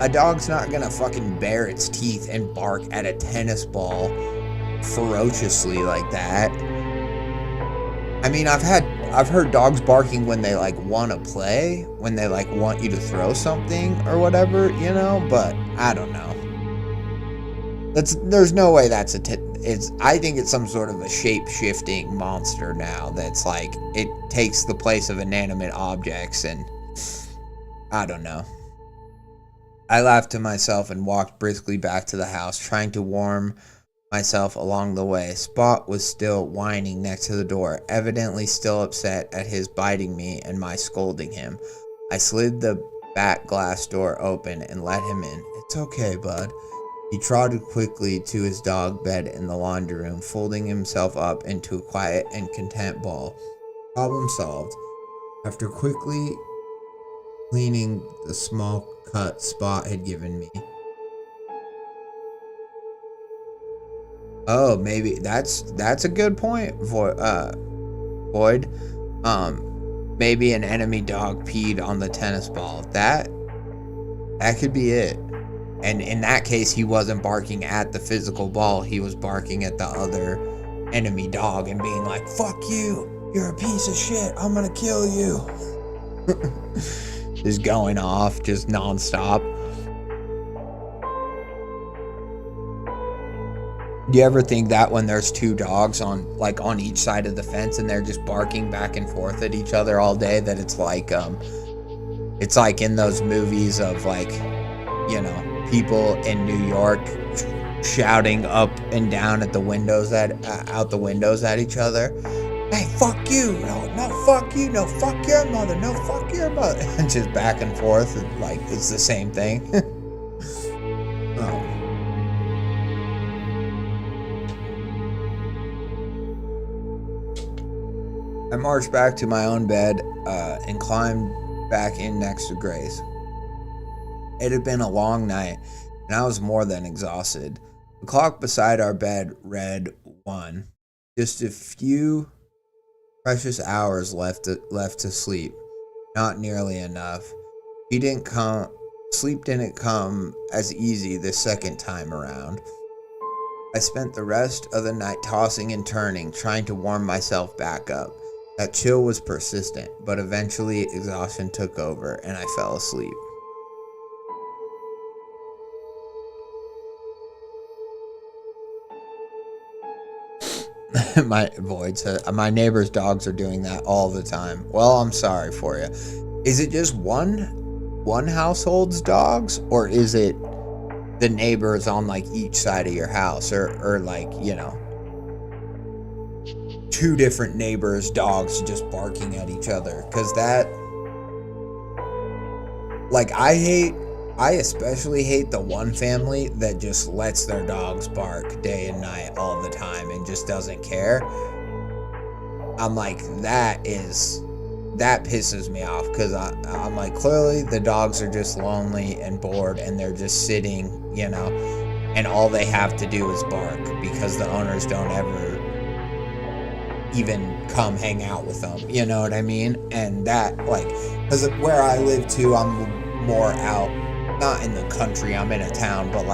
Speaker 1: a dog's not gonna fucking bare its teeth and bark at a tennis ball ferociously like that. I mean, I've heard dogs barking when they like want to play, when they like want you to throw something or whatever, you know, but I don't know. There's no way that's I think it's some sort of a shape-shifting monster now that's like, it takes the place of inanimate objects, and I don't know. I laughed to myself and walked briskly back to the house, trying to warm myself along the way. Spot was still whining next to the door, evidently still upset at his biting me and my scolding him. I slid the back glass door open and let him in. It's okay, bud. He trotted quickly to his dog bed in the laundry room, folding himself up into a quiet and content ball. Problem solved. After quickly cleaning the small cut Spot had given me. Oh, maybe that's a good point, Boyd. Maybe an enemy dog peed on the tennis ball. That That could be it. And in that case, he wasn't barking at the physical ball. He was barking at the other enemy dog and being like, fuck you. You're a piece of shit. I'm going to kill you. Just going off, just nonstop. Do you ever think that when there's two dogs on each side of the fence and they're just barking back and forth at each other all day, that it's like in those movies of people in New York shouting up and down at the windows out the windows at each other. Hey, fuck you! No, fuck you! No, fuck your mother! No, fuck your mother! And just back and forth, like it's the same thing. I marched back to my own bed and climbed back in next to Grace. It had been a long night, and I was more than exhausted. The clock beside our bed read 1. Just a few precious hours left to sleep. Not nearly enough. Sleep didn't come as easy the second time around. I spent the rest of the night tossing and turning, trying to warm myself back up. That chill was persistent, but eventually exhaustion took over and I fell asleep. My neighbor's dogs are doing that all the time. Well, I'm sorry for you. Is it just one household's dogs, or is it the neighbors on each side of your house, or two different neighbors' dogs just barking at each other? Because that, I especially hate the one family that just lets their dogs bark day and night all the time and just doesn't care. I'm like, that pisses me off, because I'm like, clearly the dogs are just lonely and bored and they're just sitting, and all they have to do is bark because the owners don't ever even come hang out with them, you know what I mean? And that, because where I live too, I'm more out, not in the country, I'm in a town, but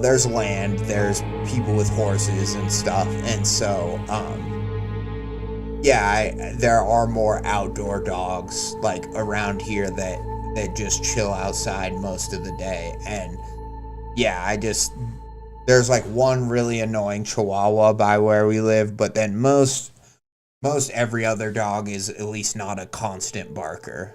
Speaker 1: there's land, there's people with horses and stuff, and so there are more outdoor dogs around here that just chill outside most of the day. And there's one really annoying Chihuahua by where we live, but then most every other dog is at least not a constant barker.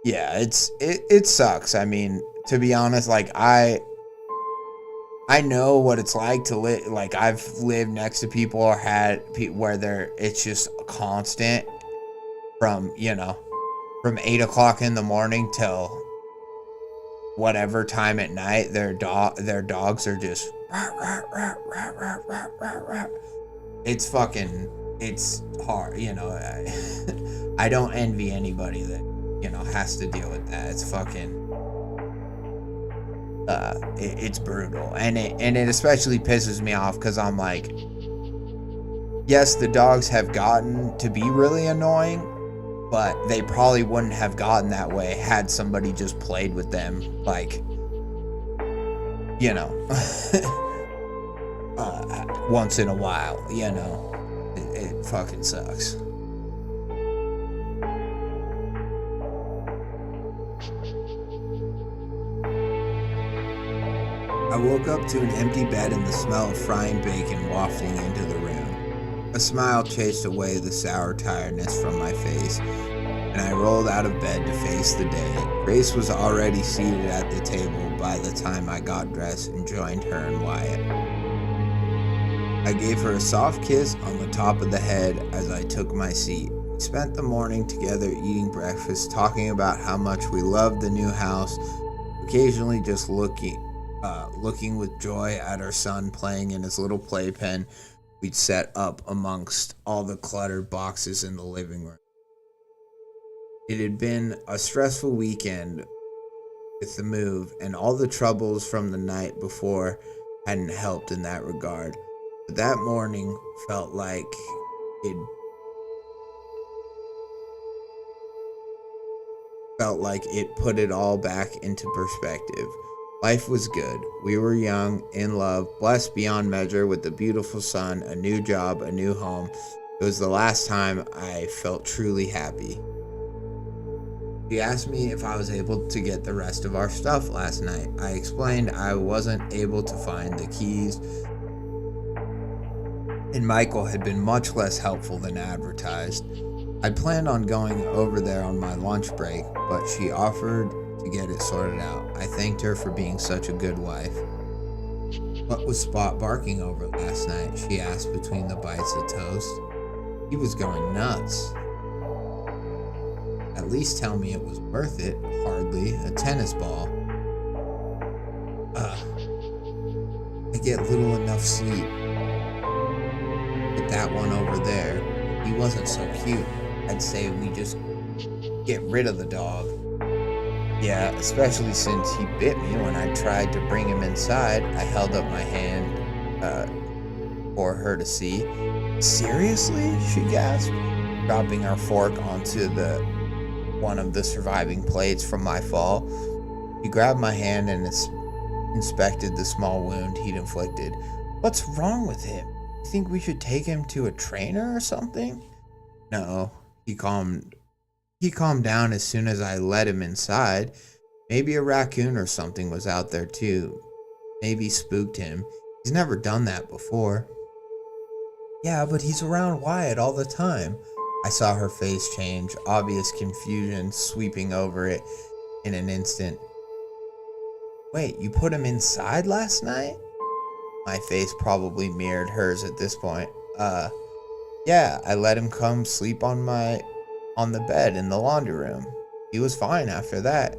Speaker 1: Yeah, it sucks. I mean, to be honest, I know what it's like to live. I've lived next to people or had where it's just constant from 8 o'clock in the morning till whatever time at night. Their dogs are just it's hard. I don't envy anybody that has to deal with that. It's fucking it's brutal, and it especially pisses me off because I'm like, yes, the dogs have gotten to be really annoying, but they probably wouldn't have gotten that way had somebody just played with them once in a while. It fucking sucks. I woke up to an empty bed and the smell of frying bacon wafting into the room. A smile chased away the sour tiredness from my face, and I rolled out of bed to face the day. Grace was already seated at the table by the time I got dressed and joined her and Wyatt. I gave her a soft kiss on the top of the head as I took my seat. We spent the morning together eating breakfast, talking about how much we loved the new house, occasionally just looking with joy at our son playing in his little playpen we'd set up amongst all the cluttered boxes in the living room. It had been a stressful weekend with the move, and all the troubles from the night before hadn't helped in that regard. But that morning felt like felt like it put it all back into perspective. Life was good. We were young, in love, blessed beyond measure with a beautiful son, a new job, a new home. It was the last time I felt truly happy. She asked me if I was able to get the rest of our stuff last night. I explained I wasn't able to find the keys, and Michael had been much less helpful than advertised. I planned on going over there on my lunch break, but she offered to get it sorted out. I thanked her for being such a good wife. What was Spot barking over last night? She asked between the bites of toast. He was going nuts. At least tell me it was worth it. Hardly. A tennis ball. I get little enough sleep. But that one over there, he wasn't so cute. I'd say we just get rid of the dog. Yeah, especially since he bit me when I tried to bring him inside. I held up my hand for her to see. Seriously? She gasped, dropping her fork onto one of the surviving plates from my fall. He grabbed my hand and inspected the small wound he'd inflicted. What's wrong with him? You think we should take him to a trainer or something? No, he calmed down as soon as I let him inside. Maybe a raccoon or something was out there too. Maybe spooked him. He's never done that before. Yeah, but he's around Wyatt all the time. I saw her face change, obvious confusion sweeping over it in an instant. Wait, you put him inside last night? My face probably mirrored hers at this point. Yeah, I let him come sleep on the bed in the laundry room. He was fine after that.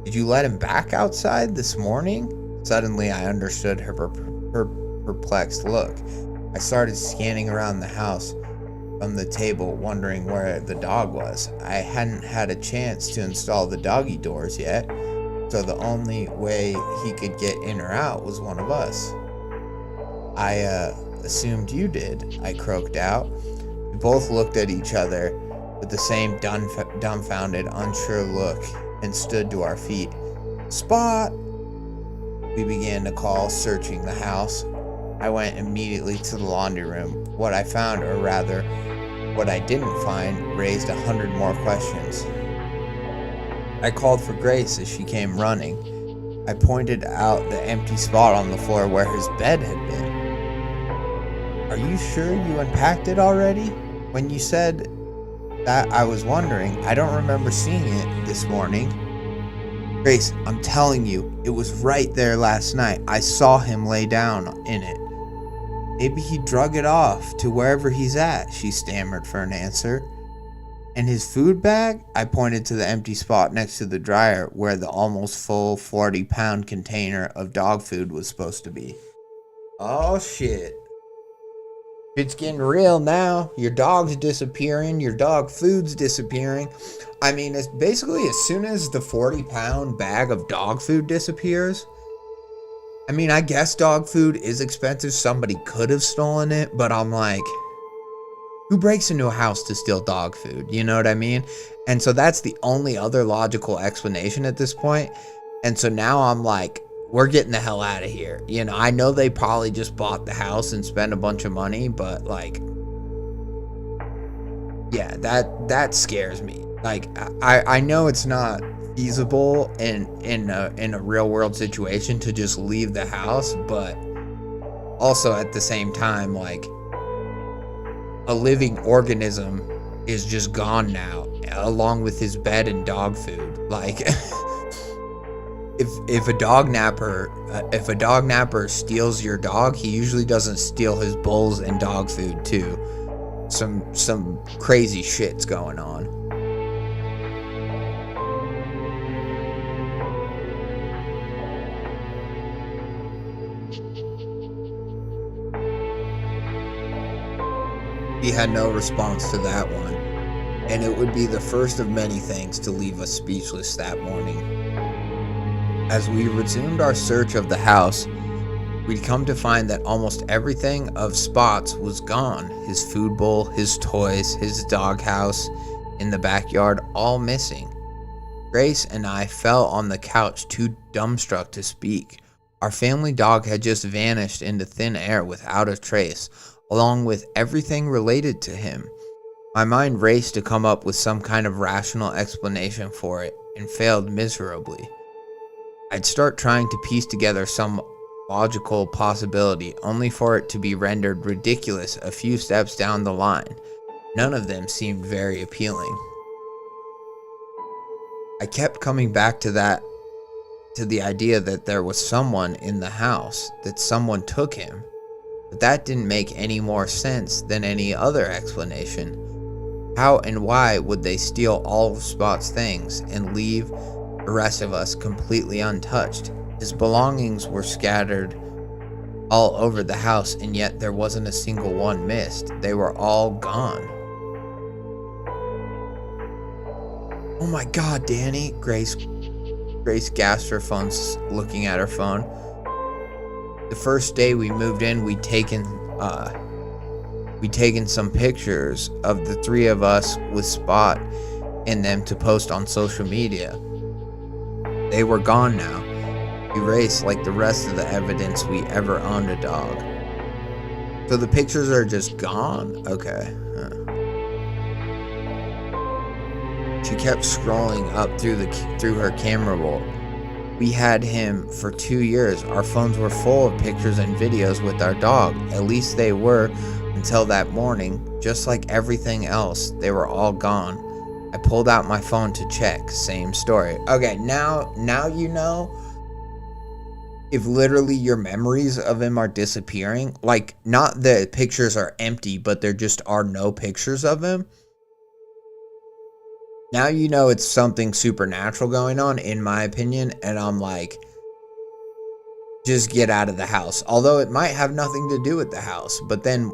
Speaker 1: Did you let him back outside this morning? Suddenly I understood her perplexed look. I started scanning around the house from the table, wondering where the dog was. I hadn't had a chance to install the doggy doors yet, so the only way he could get in or out was one of us. I assumed you did, I croaked out. We both looked at each other with the same dumbfounded, unsure look and stood to our feet. Spot! We began to call, searching the house. I went immediately to the laundry room. What I found, or rather, what I didn't find, raised 100 more questions. I called for Grace as she came running. I pointed out the empty spot on the floor where his bed had been. Are you sure you unpacked it already? When you said that, I was wondering. I don't remember seeing it this morning. Grace, I'm telling you, it was right there last night. I saw him lay down in it. Maybe he drug it off to wherever he's at, she stammered for an answer. And his food bag? I pointed to the empty spot next to the dryer where the almost full 40-pound container of dog food was supposed to be. Oh shit. It's getting real now. Your dog's disappearing. Your dog food's disappearing. I mean, it's basically as soon as the 40-pound bag of dog food disappears. I mean, I guess dog food is expensive. Somebody could have stolen it, but I'm like, who breaks into a house to steal dog food? You know what I mean? And so that's the only other logical explanation at this point. And so now I'm like, we're getting the hell out of here. You know, I know they probably just bought the house and spent a bunch of money, but like, yeah, that scares me. Like, I know it's not feasible in a real world situation to just leave the house, but also at the same time, like, a living organism is just gone now, along with his bed and dog food. Like, if a dog napper steals your dog, he usually doesn't steal his bowls and dog food too. Some crazy shit's going on. He had no response to that one, and it would be the first of many things to leave us speechless that morning. As we resumed our search of the house, we'd come to find that almost everything of Spot's was gone. His food bowl, his toys, his doghouse in the backyard, all missing. Grace and I fell on the couch, too dumbstruck to speak. Our family dog had just vanished into thin air without a trace, along with everything related to him. My mind raced to come up with some kind of rational explanation for it, and failed miserably. I'd start trying to piece together some logical possibility, only for it to be rendered ridiculous a few steps down the line. None of them seemed very appealing. I kept coming back to the idea that there was someone in the house, that someone took him. But that didn't make any more sense than any other explanation. How and why would they steal all of Spot's things and leave the rest of us completely untouched? His belongings were scattered all over the house, and yet there wasn't a single one missed. They were all gone. "Oh my God, Danny," Grace gasped, her phone looking at her phone. The first day we moved in, we'd taken some pictures of the three of us with Spot in them to post on social media. They were gone now, erased like the rest of the evidence we ever owned a dog. So the pictures are just gone? Okay. She kept scrolling up through her camera roll. We had him for 2 years. Our phones were full of pictures and videos with our dog. At least they were until that morning. Just like everything else, they were all gone. I pulled out my phone to check. Same story. Okay, now you know. If literally your memories of him are disappearing, like not the pictures are empty, but there just are no pictures of him. Now you know it's something supernatural going on, in my opinion, and I'm like, just get out of the house. Although it might have nothing to do with the house, but then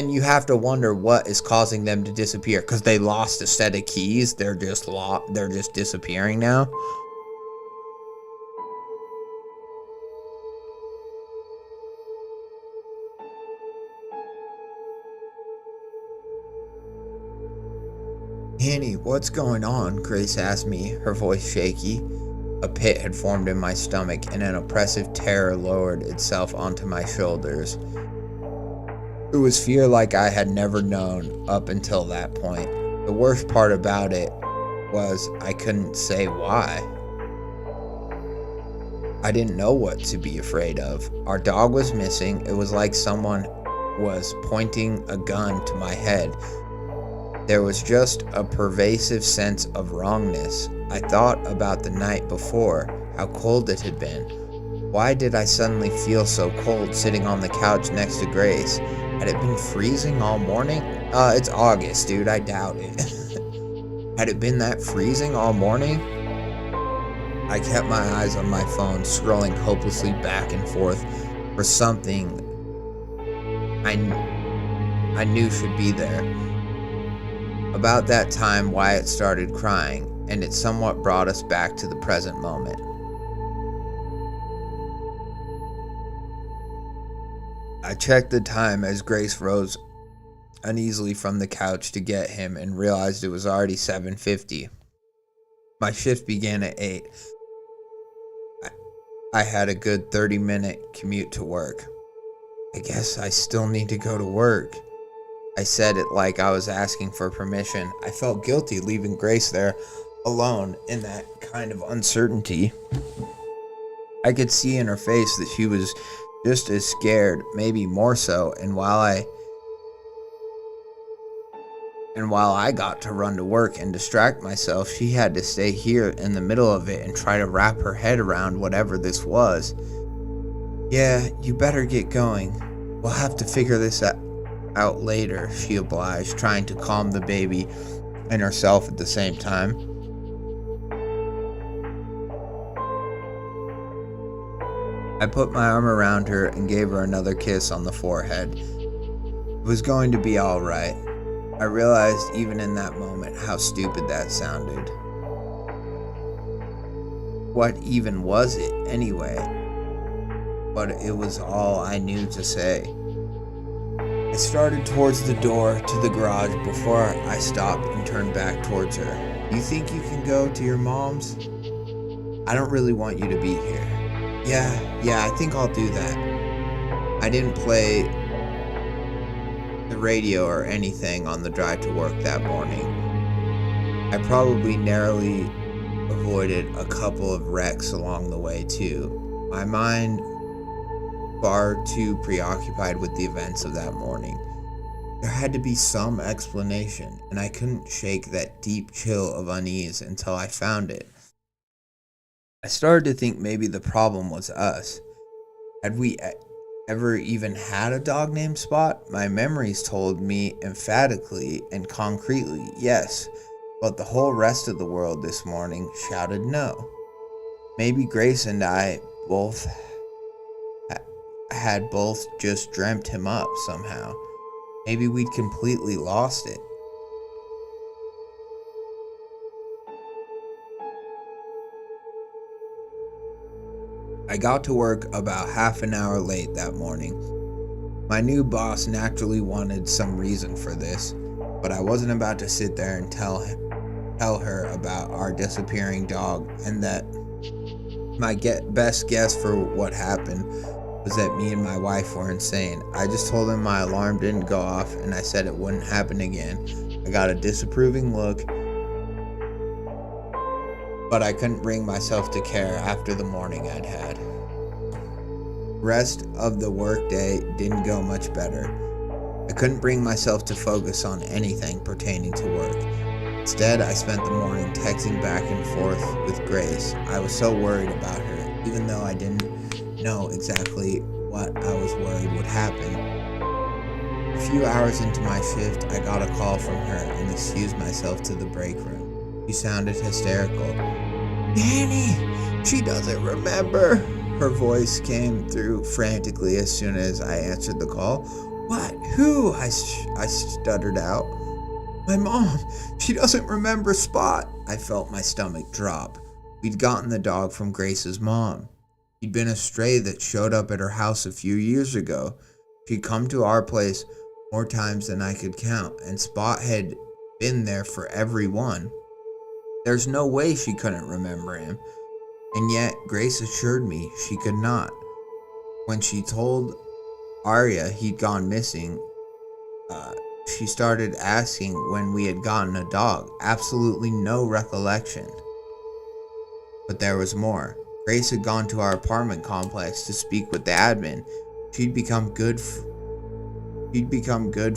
Speaker 1: you have to wonder what is causing them to disappear, because they lost a set of keys. They're just disappearing now. "Annie, what's going on?" Grace asked me, her voice shaky. A pit had formed in my stomach, and an oppressive terror lowered itself onto my shoulders. It was fear like I had never known up until that point. The worst part about it was I couldn't say why. I didn't know what to be afraid of. Our dog was missing. It was like someone was pointing a gun to my head. There was just a pervasive sense of wrongness. I thought about the night before, how cold it had been. Why did I suddenly feel so cold sitting on the couch next to Grace? Had it been freezing all morning? It's August, dude, I doubt it. Had it been that freezing all morning? I kept my eyes on my phone, scrolling hopelessly back and forth for something I knew should be there. About that time, Wyatt started crying, and it somewhat brought us back to the present moment. I checked the time as Grace rose uneasily from the couch to get him and realized it was already 7:50. My shift began at 8. I had a good 30-minute commute to work. I guess I still need to go to work. I said it like I was asking for permission. I felt guilty leaving Grace there alone in that kind of uncertainty. I could see in her face that she was just as scared, maybe more so, and while I got to run to work and distract myself, she had to stay here in the middle of it and try to wrap her head around whatever this was. "Yeah, you better get going. We'll have to figure this out later," she obliged, trying to calm the baby and herself at the same time. I put my arm around her and gave her another kiss on the forehead. It was going to be all right. I realized even in that moment how stupid that sounded. What even was it anyway? But it was all I knew to say. I started towards the door to the garage before I stopped and turned back towards her. You think you can go to your mom's? I don't really want you to be here. Yeah, I think I'll do that. I didn't play the radio or anything on the drive to work that morning. I probably narrowly avoided a couple of wrecks along the way too. My mind far too preoccupied with the events of that morning. There had to be some explanation, and I couldn't shake that deep chill of unease until I found it. I started to think maybe the problem was us. Had we ever even had a dog named Spot? My memories told me emphatically and concretely yes, but the whole rest of the world this morning shouted no. Maybe Grace and I had both just dreamt him up somehow. Maybe we'd completely lost it. I got to work about half an hour late that morning. My new boss naturally wanted some reason for this, but I wasn't about to sit there and tell her about our disappearing dog, and that my best guess for what happened was that me and my wife were insane. I just told him my alarm didn't go off, and I said it wouldn't happen again. I got a disapproving look, but I couldn't bring myself to care after the morning I'd had. Rest of the workday didn't go much better. I couldn't bring myself to focus on anything pertaining to work. Instead, I spent the morning texting back and forth with Grace. I was so worried about her, even though I didn't know exactly what I was worried would happen. A few hours into my shift, I got a call from her and excused myself to the break room. She sounded hysterical. Danny, she doesn't remember. Her voice came through frantically as soon as I answered the call. What? Who? I stuttered out. My mom. She doesn't remember Spot. I felt my stomach drop. We'd gotten the dog from Grace's mom. He'd been a stray that showed up at her house a few years ago. She'd come to our place more times than I could count, and Spot had been there for every one. There's no way she couldn't remember him, and yet Grace assured me she could not. When she told Arya he'd gone missing, she started asking when we had gotten a dog. Absolutely no recollection. But there was more. Grace had gone to our apartment complex to speak with the admin. She'd become good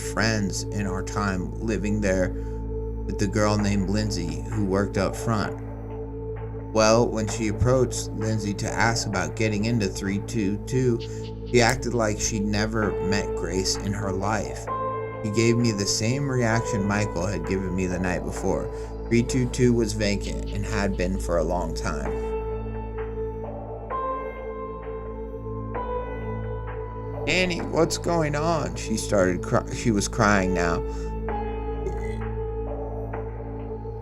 Speaker 1: friends in our time living there with the girl named Lindsay who worked up front. Well, when she approached Lindsay to ask about getting into 322, she acted like she'd never met Grace in her life. He gave me the same reaction Michael had given me the night before. 322 was vacant and had been for a long time. Annie, what's going on? She was crying now.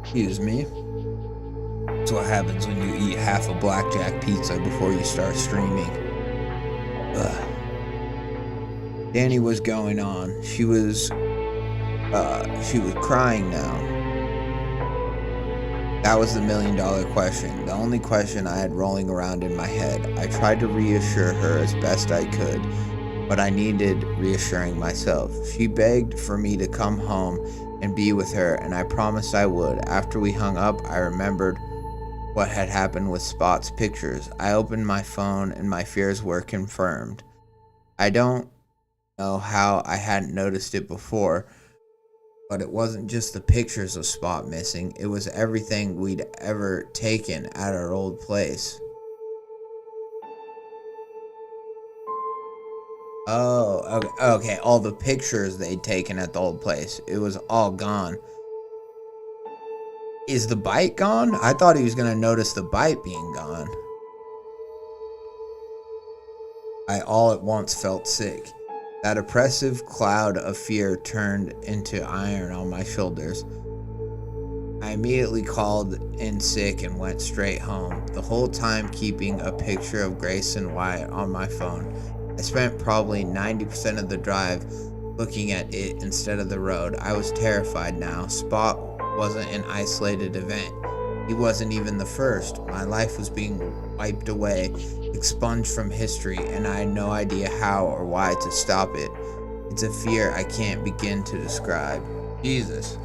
Speaker 1: Excuse me. That's what happens when you eat half a blackjack pizza before you start streaming. Ugh. Danny was going on. She was crying now. That was the $1 million question. The only question I had rolling around in my head. I tried to reassure her as best I could, but I needed reassuring myself. She begged for me to come home and be with her, and I promised I would. After we hung up, I remembered what had happened with Spot's pictures. I opened my phone and my fears were confirmed. I don't know how I hadn't noticed it before, but it wasn't just the pictures of Spot missing. It was everything we'd ever taken at our old place. Oh, okay. All the pictures they'd taken at the old place. It was all gone. Is the bite gone? I thought he was going to notice the bite being gone. I all at once felt sick. That oppressive cloud of fear turned into iron on my shoulders. I immediately called in sick and went straight home, the whole time keeping a picture of Grace and Wyatt on my phone. I spent probably 90% of the drive looking at it instead of the road. I was terrified now. Spot wasn't an isolated event. He wasn't even the first. My life was being wiped away, expunged from history, and I had no idea how or why to stop it. It's a fear I can't begin to describe. Jesus.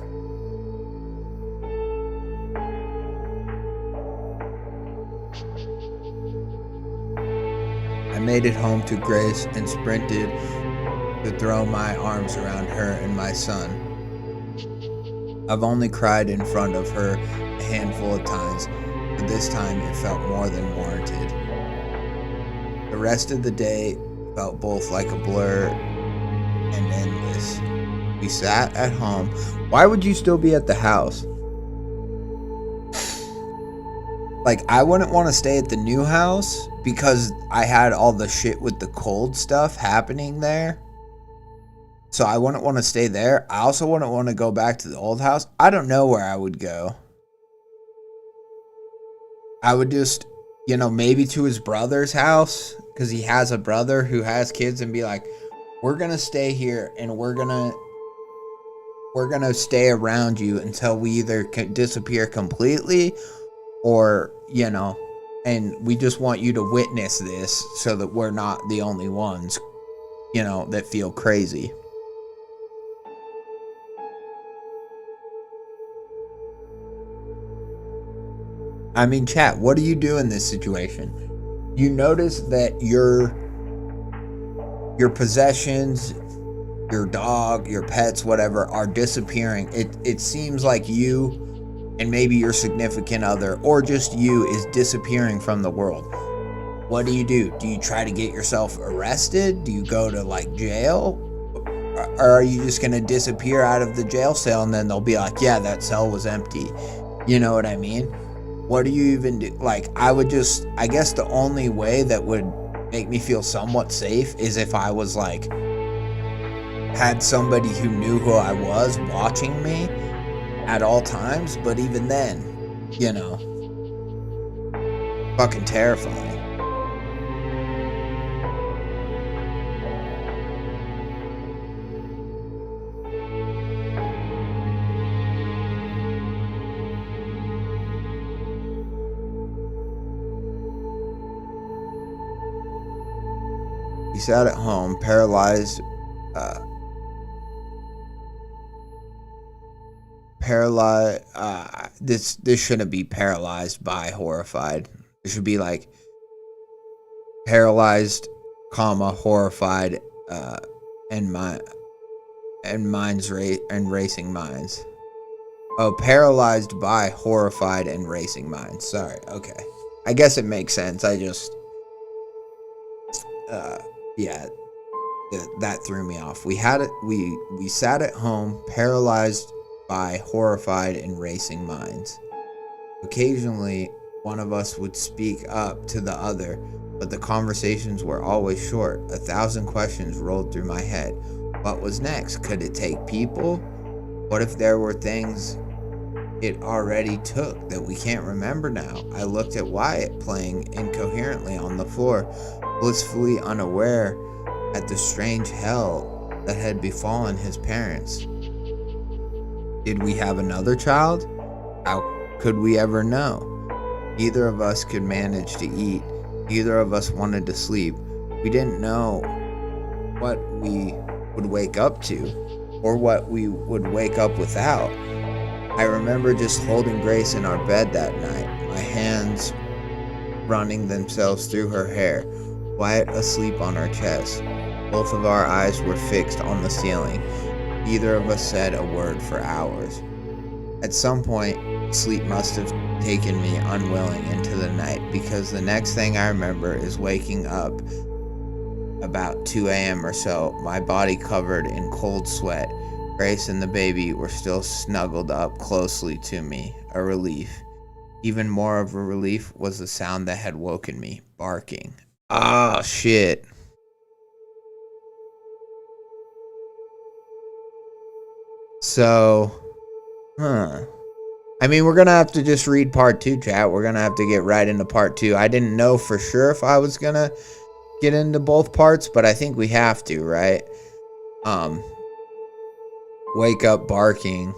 Speaker 1: I made it home to Grace and sprinted to throw my arms around her and my son. I've only cried in front of her a handful of times, but this time it felt more than warranted. The rest of the day felt both like a blur and endless. We sat at home. Why would you still be at the house? Like, I wouldn't want to stay at the new house because I had all the shit with the cold stuff happening there. So I wouldn't want to stay there. I also wouldn't want to go back to the old house. I don't know where I would go. I would just, maybe to his brother's house, because he has a brother who has kids, and be like, we're going to stay here and we're going to stay around you until we either disappear completely or, and we just want you to witness this so that we're not the only ones, that feel crazy. I mean, chat, what do you do in this situation? You notice that your possessions, your dog, your pets, whatever, are disappearing. It seems like you and maybe your significant other, or just you, is disappearing from the world. What do? Do you try to get yourself arrested? Do you go to jail? Or are you just going to disappear out of the jail cell and then they'll be like, yeah, that cell was empty? You know what I mean? What do you even do? I guess the only way that would make me feel somewhat safe is if I was had somebody who knew who I was watching me at all times. But even then, fucking terrifying. He sat at home, paralyzed. This shouldn't be paralyzed by horrified. It should be paralyzed, horrified, and racing minds. Oh, paralyzed by horrified and racing minds. Sorry. Okay. I guess it makes sense. Yeah, that threw me off. We sat at home, paralyzed by horrified and racing minds. Occasionally, one of us would speak up to the other, but the conversations were always short. 1,000 questions rolled through my head. What was next? Could it take people? What if there were things it already took that we can't remember now? I looked at Wyatt playing incoherently on the floor, blissfully unaware at the strange hell that had befallen his parents. Did we have another child? How could we ever know? Neither of us could manage to eat. Neither of us wanted to sleep. We didn't know what we would wake up to or what we would wake up without. I remember just holding Grace in our bed that night, my hands running themselves through her hair, Wyatt asleep on our chest. Both of our eyes were fixed on the ceiling. Neither of us said a word for hours. At some point, sleep must have taken me unwilling into the night, because the next thing I remember is waking up about 2 a.m. or so, my body covered in cold sweat. Grace and the baby were still snuggled up closely to me, a relief. Even more of a relief was the sound that had woken me, barking. Oh, shit. So, I mean, we're going to have to just read part 2, chat. We're going to have to get right into part 2. I didn't know for sure if I was going to get into both parts, but I think we have to, right? Wake up barking.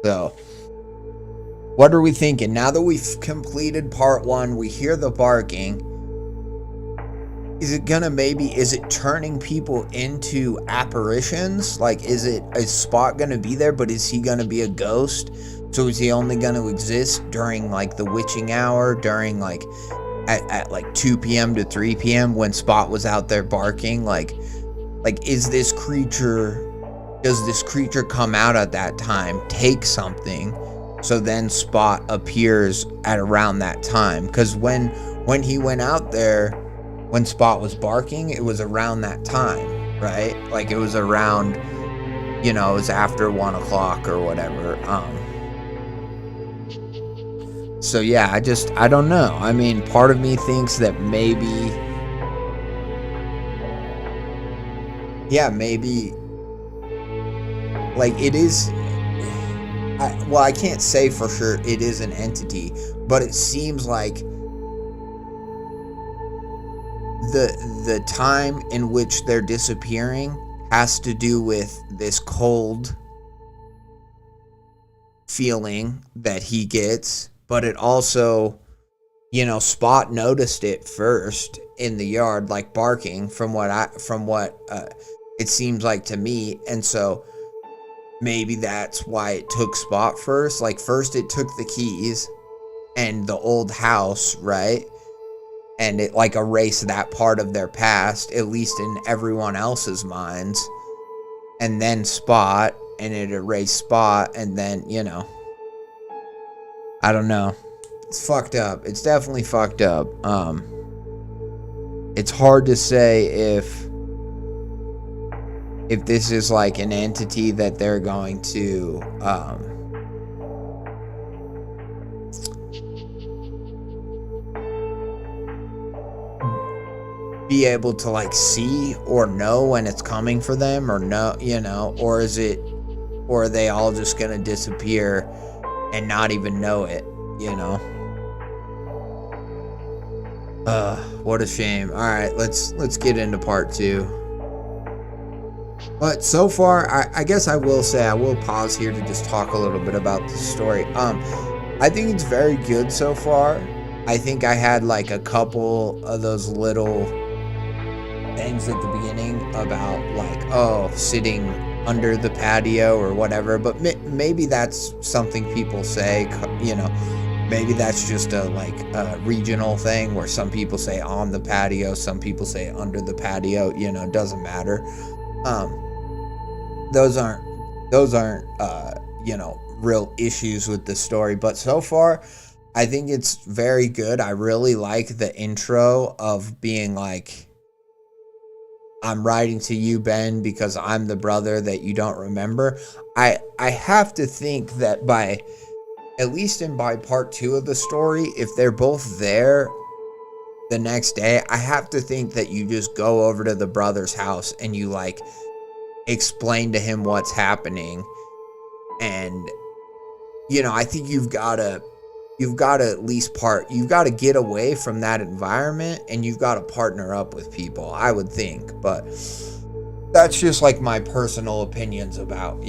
Speaker 1: So, what are we thinking? Now that we've completed part 1, we hear the barking. Is it turning people into apparitions? Like, is Spot gonna be there, but is he gonna be a ghost? So is he only gonna exist during, like, the witching hour, during, like, at like 2 p.m. to 3 p.m. when Spot was out there barking? Like, does this creature come out at that time, take something, so then Spot appears at around that time? Because when he went out there, when Spot was barking, it was around that time, right? Like, it was around, it was after 1 o'clock or whatever. So yeah, I don't know. I mean, part of me thinks that maybe, like, it is, I can't say for sure it is an entity, but it seems like the time in which they're disappearing has to do with this cold feeling that he gets, but it also, Spot noticed it first in the yard, like barking, from what it seems like to me. And so maybe that's why it took Spot first. Like, first it took the keys and the old house, right? And it, like, erased that part of their past, at least in everyone else's minds. And then Spot, and it erased Spot, and then, I don't know. It's fucked up. It's definitely fucked up. It's hard to say if this is, like, an entity that they're going to, be able to, like, see or know when it's coming for them, or no, or are they all just gonna disappear and not even know it, what a shame. All right, let's get into part 2. But so far, I guess I will pause here to just talk a little bit about the story. I think it's very good so far. I think I had, like, a couple of those little things at the beginning about, like, sitting under the patio or whatever, but maybe that's something people say, maybe that's just a regional thing where some people say on the patio, some people say under the patio, it doesn't matter. Those aren't real issues with the story, but so far I think it's very good. I really like the intro of being like, I'm writing to you, Ben, because I'm the brother that you don't remember. I have to think that by part 2 of the story, if they're both there the next day, I have to think that you just go over to the brother's house and you, like, explain to him what's happening. And, I think you've got to get away from that environment, and you've got to partner up with people, I would think. But that's just, like, my personal opinions about,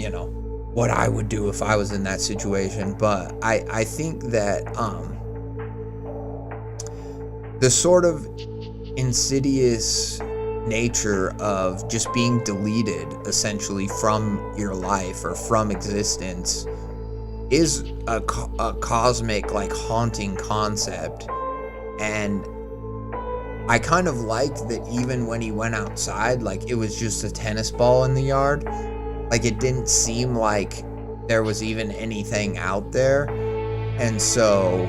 Speaker 1: what I would do if I was in that situation. But I think that the sort of insidious nature of just being deleted essentially from your life or from existence is a cosmic, like, haunting concept. And I kind of liked that even when he went outside, like, it was just a tennis ball in the yard. Like, it didn't seem like there was even anything out there. And so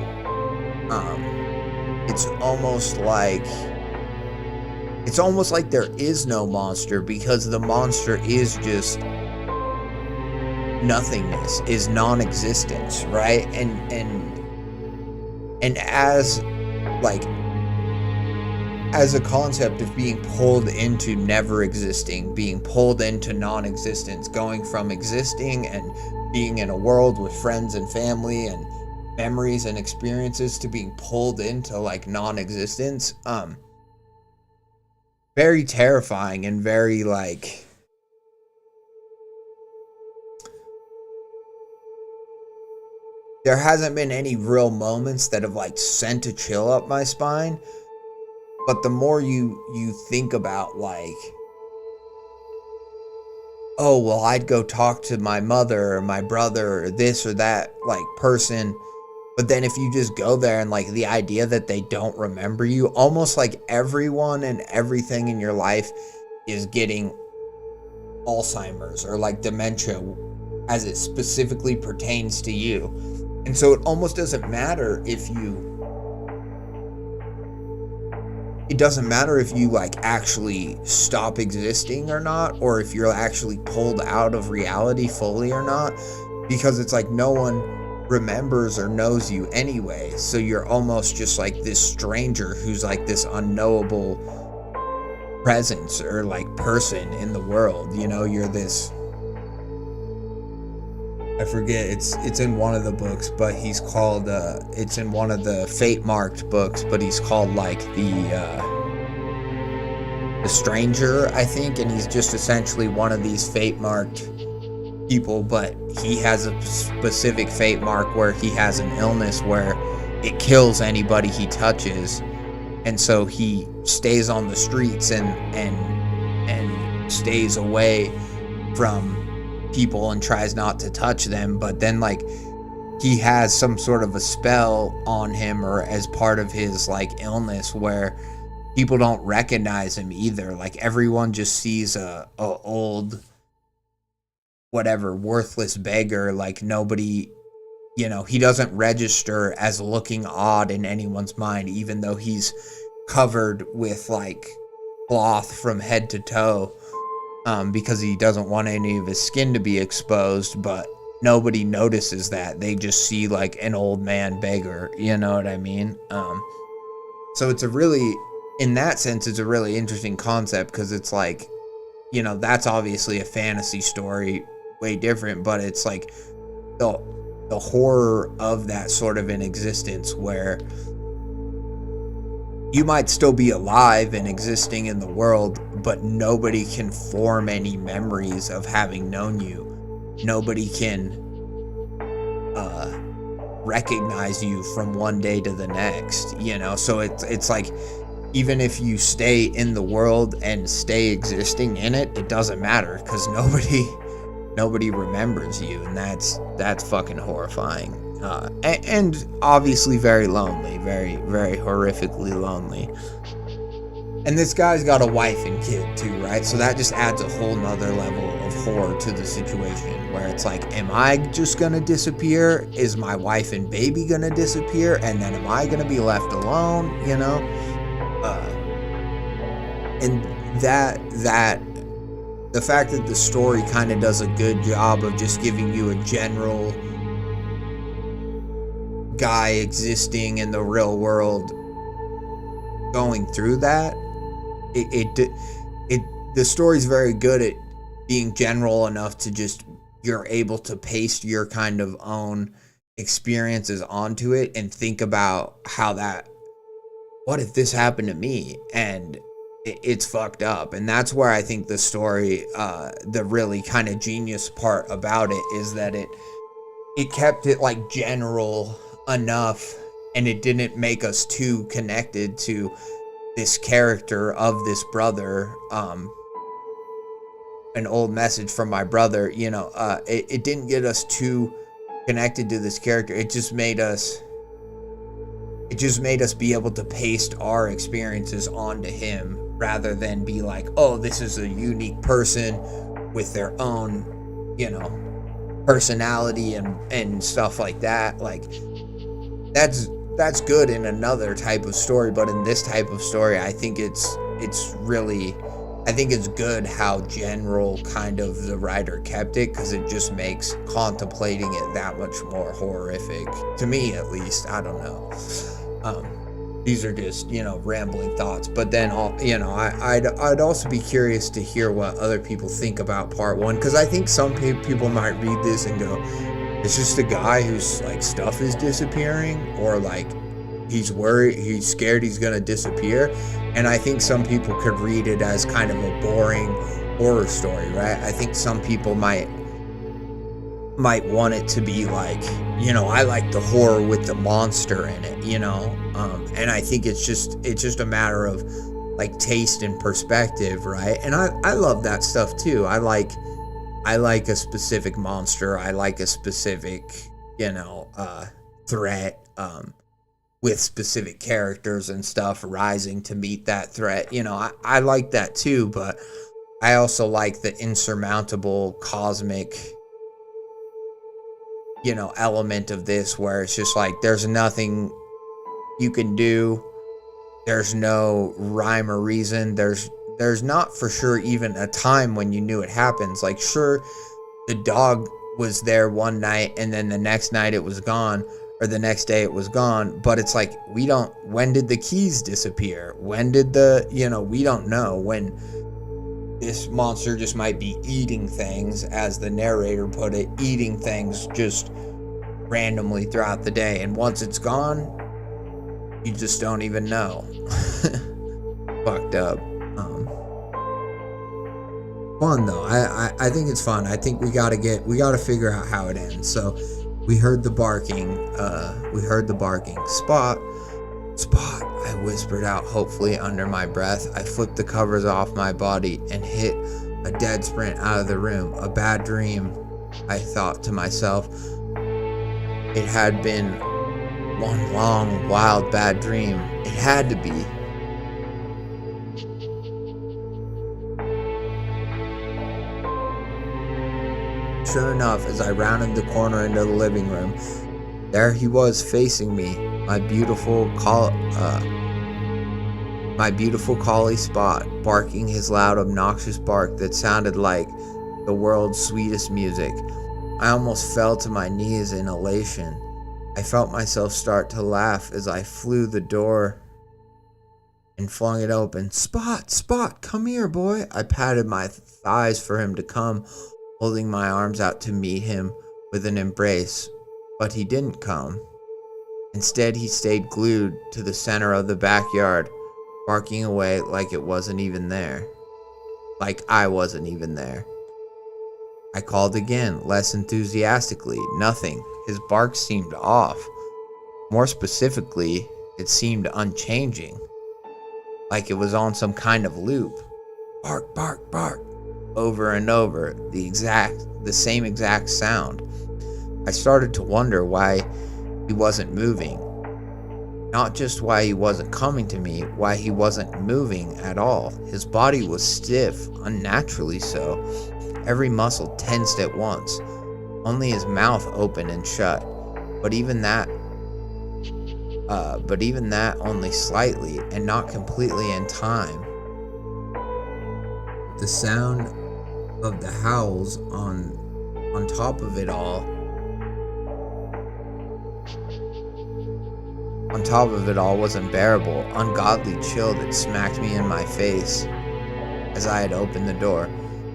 Speaker 1: it's almost like there is no monster, because the monster is just nothingness, is non-existence, right? And as, like, as a concept of being pulled into never existing, being pulled into non-existence, going from existing and being in a world with friends and family and memories and experiences to being pulled into, like, non-existence, very terrifying and very, like, there hasn't been any real moments that have like sent a chill up my spine. But the more you think about like, oh, well, I'd go talk to my mother or my brother or this or that like person. But then if you just go there and like the idea that they don't remember you, almost like everyone and everything in your life is getting Alzheimer's or like dementia as it specifically pertains to you. And so it almost doesn't matter if you like actually stop existing or not, or if you're actually pulled out of reality fully or not, because it's like no one remembers or knows you anyway. So you're almost just like this stranger who's like this unknowable presence or like person in the world. You know, you're this, I forget, it's in one of the books, but he's called it's in one of the fate marked books, but he's called like the stranger, I think, and he's just essentially one of these fate marked people, but he has a specific fate mark where he has an illness where it kills anybody he touches, and so he stays on the streets and stays away from people and tries not to touch them. But then like he has some sort of a spell on him or as part of his like illness where people don't recognize him either. Like everyone just sees a old whatever worthless beggar. Like nobody, you know, he doesn't register as looking odd in anyone's mind, even though he's covered with like cloth from head to toe, because he doesn't want any of his skin to be exposed. But nobody notices that. They just see like an old man beggar, you know what I mean? So it's a really, in that sense, it's a really interesting concept, because it's like, you know, that's obviously a fantasy story, way different, but it's like the horror of that sort of an existence where you might still be alive and existing in the world, but nobody can form any memories of having known you. Nobody can recognize you from one day to the next, you know? So it's like, even if you stay in the world and stay existing in it, it doesn't matter, because nobody remembers you, and that's fucking horrifying. And obviously very lonely, very, very horrifically lonely. And this guy's got a wife and kid too, right? So that just adds a whole nother level of horror to the situation, where it's like, am I just gonna disappear? Is my wife and baby gonna disappear? And then am I gonna be left alone, you know? And the fact that the story kind of does a good job of just giving you a general guy existing in the real world going through that, the story's very good at being general enough to just, you're able to paste your kind of own experiences onto it and think about how that, what if this happened to me? And it's fucked up. And that's where I think the story, the really kind of genius part about it is that it kept it like general enough, and it didn't make us too connected to this character of this brother. An old message from my brother, you know, it didn't get us too connected to this character. It just made us be able to paste our experiences onto him, rather than be like, oh, this is a unique person with their own, you know, personality and stuff like that. Like that's good in another type of story, but in this type of story, I think it's good how general kind of the writer kept it, because it just makes contemplating it that much more horrific, to me at least. I don't know. These are just, you know, rambling thoughts. But then, you know, I'd also be curious to hear what other people think about part one, because I think some people might read this and go, it's just a guy whose like stuff is disappearing, or like he's worried, he's scared he's gonna disappear. And I think some people could read it as kind of a boring horror story, right? I think some people might might want it to be like, I like the horror with the monster in it, and I think it's just a matter of like taste and perspective, right? And I love that stuff too. I like a specific monster. I like a specific, threat, with specific characters and stuff rising to meet that threat. I like that too, but I also like the insurmountable cosmic, element of this, where it's just like there's nothing you can do. There's no rhyme or reason. There's not for sure even a time when you knew it happens. Like, sure, the dog was there one night and then the next night it was gone, or the next day it was gone, but it's like when did the keys disappear? When did we don't know. When this monster just might be eating things, as the narrator put it, eating things just randomly throughout the day, and once it's gone, you just don't even know. Fucked up. Fun though. I think it's fun. I think we gotta figure out how it ends. So we heard the barking. Spot, I whispered out hopefully under my breath. I flipped the covers off my body and hit a dead sprint out of the room. A bad dream, I thought to myself. It had been one long, wild, bad dream. It had to be. Sure enough, as I rounded the corner into the living room, there he was facing me, my beautiful collie Spot, barking his loud, obnoxious bark that sounded like the world's sweetest music. I almost fell to my knees in elation. I felt myself start to laugh as I flew the door and flung it open. Spot, come here, boy. I patted my thighs for him to come, holding my arms out to meet him with an embrace. But he didn't come. Instead, he stayed glued to the center of the backyard, barking away like it wasn't even there. Like I wasn't even there. I called again, less enthusiastically. Nothing. His bark seemed off. More specifically, it seemed unchanging. Like it was on some kind of loop. Bark, bark, bark. Over and over, the same exact sound. I started to wonder why he wasn't moving. Not just why he wasn't coming to me, why he wasn't moving at all. His body was stiff, unnaturally so. Every muscle tensed at once. Only his mouth open and shut. But even that only slightly, and not completely in time. The sound of the howls on top of it all was unbearable, ungodly chill that smacked me in my face as I had opened the door.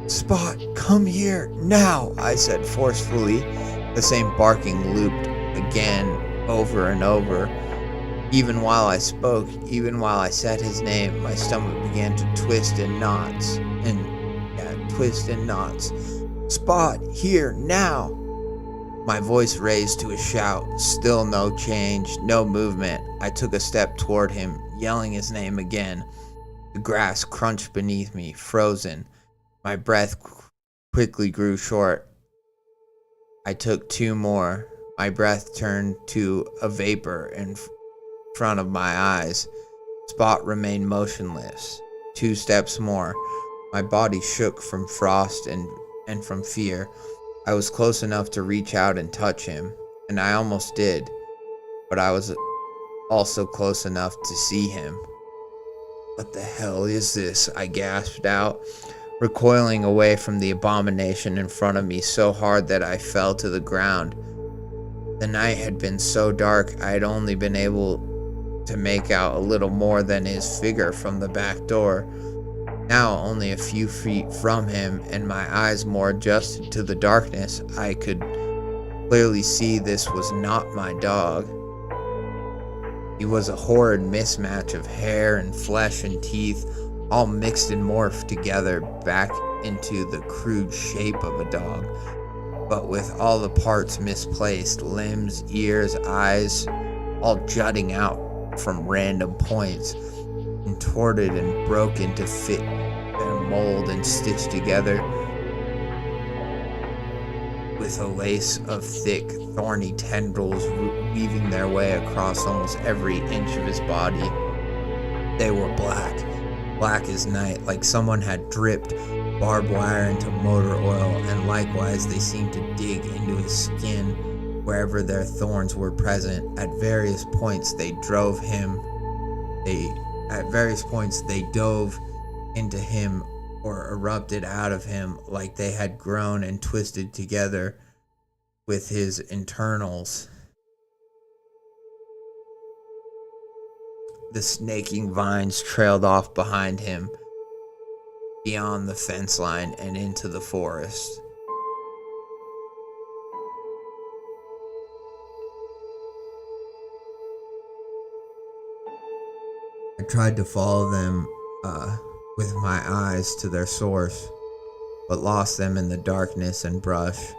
Speaker 1: Spot, come here, now, I said forcefully. The same barking looped again, over and over. Even while I spoke, even while I said his name, my stomach began to twist in knots. Spot, here, now. My voice raised to a shout. Still no change, no movement. I took a step toward him, yelling his name again. The grass crunched beneath me, frozen. My breath quickly grew short. I took two more. My breath turned to a vapor in front of my eyes. Spot remained motionless. 2 steps more. My body shook from frost and from fear. I was close enough to reach out and touch him, and I almost did, but I was also close enough to see him. What the hell is this? I gasped out, recoiling away from the abomination in front of me so hard that I fell to the ground. The night had been so dark I had only been able to make out a little more than his figure from the back door. Now, only a few feet from him, and my eyes more adjusted to the darkness, I could clearly see this was not my dog. He was a horrid mismatch of hair and flesh and teeth, all mixed and morphed together back into the crude shape of a dog. but with all the parts misplaced, limbs, ears, eyes, all jutting out from random points, contorted and broken to fit their mold and stitched together with a lace of thick, thorny tendrils weaving their way across almost every inch of his body. They were black as night, like someone had dripped barbed wire into motor oil, and likewise they seemed to dig into his skin wherever their thorns were present. At various points they dove into him or erupted out of him like they had grown and twisted together with his internals. The snaking vines trailed off behind him, beyond the fence line and into the forest. I tried to follow them with my eyes to their source, but lost them in the darkness and brush.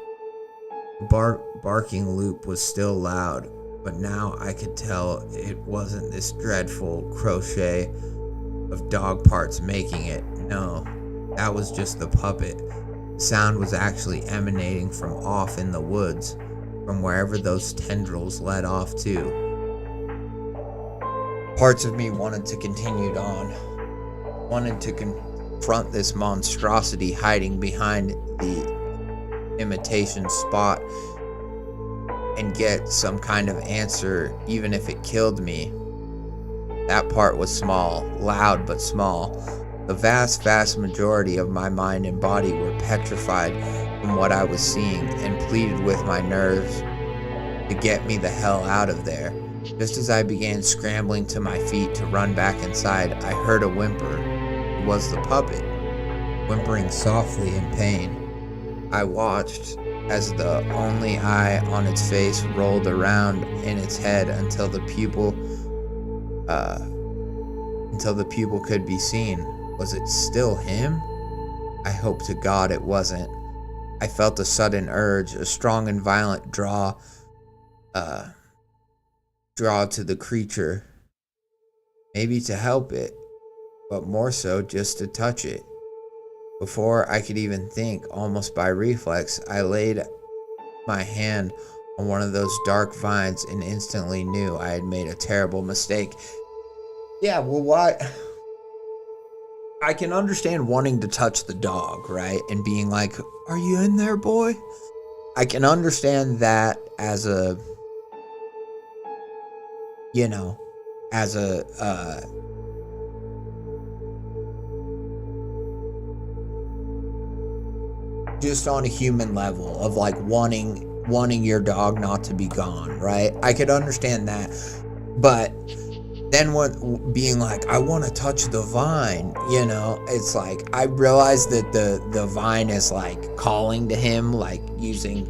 Speaker 1: The barking loop was still loud, but now I could tell it wasn't this dreadful crochet of dog parts making it. No, that was just the puppet. The sound was actually emanating from off in the woods, from wherever those tendrils led off to. Parts of me wanted to continue on, wanted to confront this monstrosity hiding behind the imitation Spot and get some kind of answer, even if it killed me. That part was small, loud but small. The vast majority of my mind and body were petrified from what I was seeing and pleaded with my nerves to get me the hell out of there. Just as I began scrambling to my feet to run back inside, I heard a whimper. It was the puppet, whimpering softly in pain. I watched as the only eye on its face rolled around in its head until the pupil could be seen. Was it still him? I hope to God it wasn't. I felt a sudden urge, a strong and violent draw to the creature. Maybe to help it, but more so just to touch it. Before I could even think, almost by reflex, I laid my hand on one of those dark vines and instantly knew I had made a terrible mistake. Yeah, well, what? I can understand wanting to touch the dog, right? And being like, are you in there, boy? I can understand that as a, just on a human level of like wanting your dog not to be gone, right? I could understand that. But then when being like, I want to touch the vine, it's like I realized that the vine is like calling to him, like using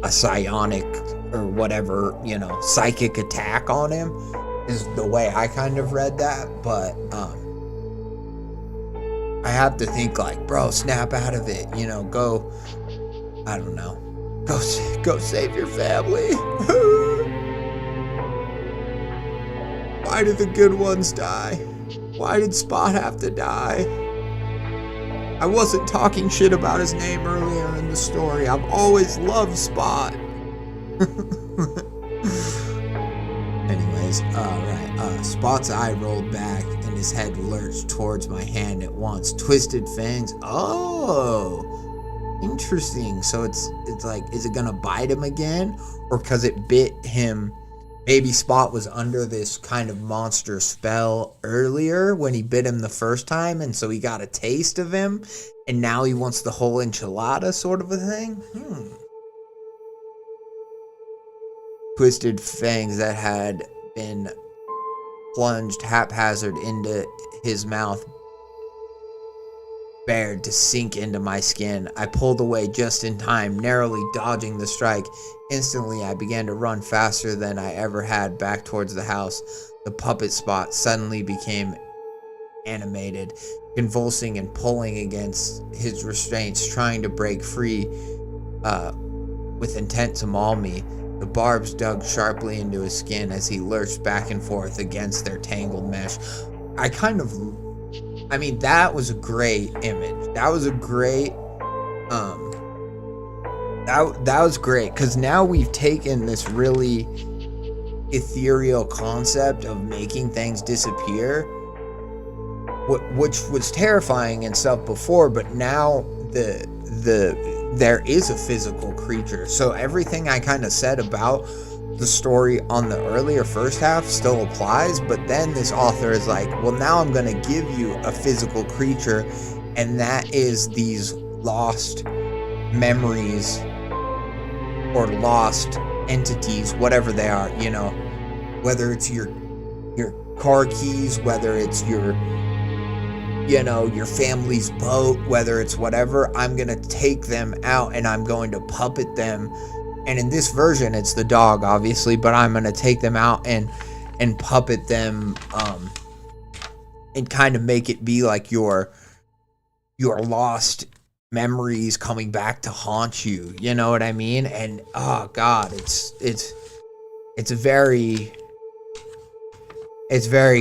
Speaker 1: a psionic or whatever, psychic attack on him is the way I kind of read that. But I have to think like, bro, snap out of it, go, I don't know, go save your family. Why did the good ones die? Why did Spot have to die? I wasn't talking shit about his name earlier in the story. I've always loved Spot. Anyways, right. Spot's eye rolled back and his head lurched towards my hand at once. Twisted fangs. Oh, interesting. So it's like, is it gonna bite him again, or because it bit him? Maybe Spot was under this kind of monster spell earlier when he bit him the first time, and so he got a taste of him, and now he wants the whole enchilada sort of a thing? Twisted fangs that had been plunged haphazard into his mouth bared to sink into my skin. I pulled away just in time, narrowly dodging the strike. Instantly, I began to run faster than I ever had back towards the house. The puppet Spot suddenly became animated, convulsing and pulling against his restraints, trying to break free with intent to maul me. The barbs dug sharply into his skin as he lurched back and forth against their tangled mesh. I mean, that was a great image. That was a great, that was great, because now we've taken this really ethereal concept of making things disappear, which was terrifying and stuff before, but now there is a physical creature. So everything I kind of said about the story on the earlier first half still applies, but then this author is like, well, now I'm going to give you a physical creature, and that is these lost memories or lost entities, whatever they are, you know, whether it's your car keys, whether it's your, you know, your family's boat, whether it's whatever. I'm gonna take them out and I'm going to puppet them, and in this version it's the dog, obviously, but I'm gonna take them out and puppet them, and kind of make it be like your lost memories coming back to haunt you, you know what I mean? And oh god, it's very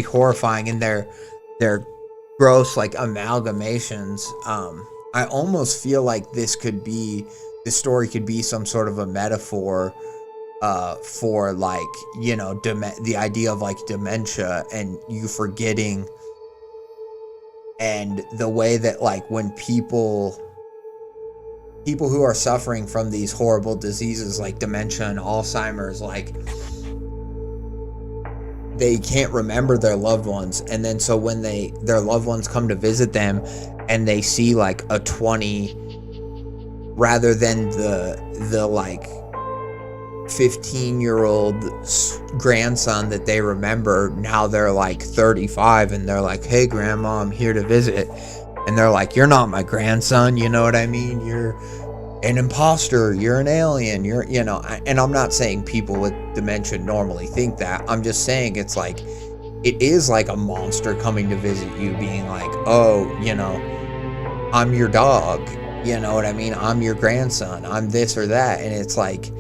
Speaker 1: horrifying, and they're gross, like, amalgamations. I almost feel like this story could be some sort of a metaphor for, like, you know, the idea of, like, dementia and you forgetting, and the way that, like, when people who are suffering from these horrible diseases like dementia and Alzheimer's, like, they can't remember their loved ones, and then so when their loved ones come to visit them and they see like a 20 rather than the like 15-year-old grandson that they remember, now they're like 35 and they're like, hey grandma, I'm here to visit. And they're like, you're not my grandson, you know what I mean? You're an imposter, you're an alien, you know. And I'm not saying people with dementia normally think that. I'm just saying it's like, it is like a monster coming to visit you, being like, oh, you know, I'm your dog, you know what I mean? I'm your grandson, I'm this or that. And it's like,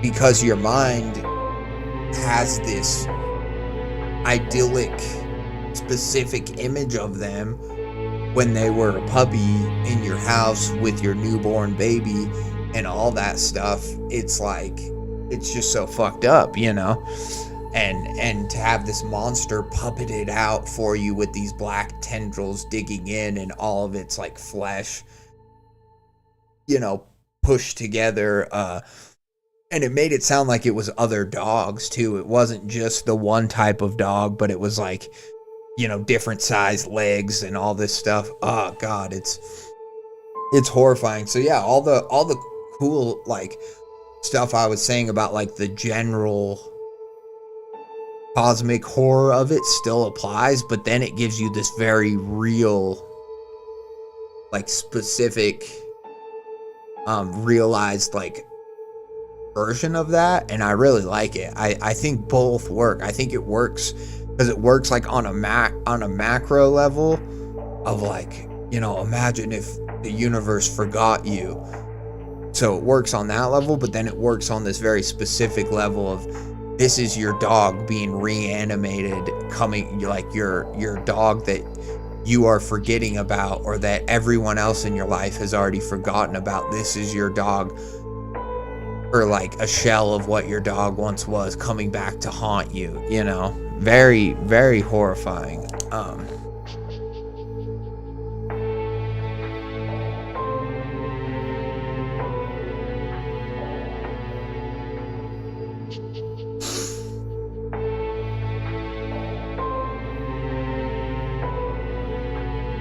Speaker 1: because your mind has this idyllic, specific image of them when they were a puppy in your house with your newborn baby and all that stuff, it's like, it's just so fucked up, you know? And to have this monster puppeted out for you with these black tendrils digging in and all of its, like, flesh, you know, pushed together, and it made it sound like it was other dogs too. It wasn't just the one type of dog, but it was like, you know, different sized legs and all this stuff. Oh god, it's horrifying. So yeah, all the cool, like, stuff I was saying about, like, the general cosmic horror of it still applies, but then it gives you this very real, like, specific, realized, like, version of that, and I really like it. I think both work. I think it works because it works, like, on a macro level of, like, you know, imagine if the universe forgot you. So it works on that level, but then it works on this very specific level of, this is your dog being reanimated, coming, like, your dog that you are forgetting about, or that everyone else in your life has already forgotten about. This is your dog, or like a shell of what your dog once was, coming back to haunt you, you know? Very, very horrifying.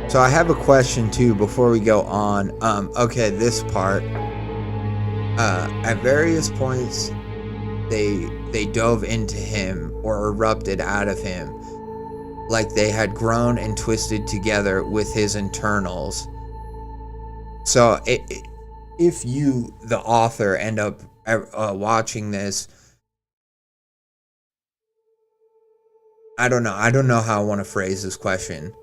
Speaker 1: So I have a question too before we go on. Okay, this part. At various points, they dove into him or erupted out of him, like they had grown and twisted together with his internals. So if you, the author, end up watching this, I don't know how I want to phrase this question.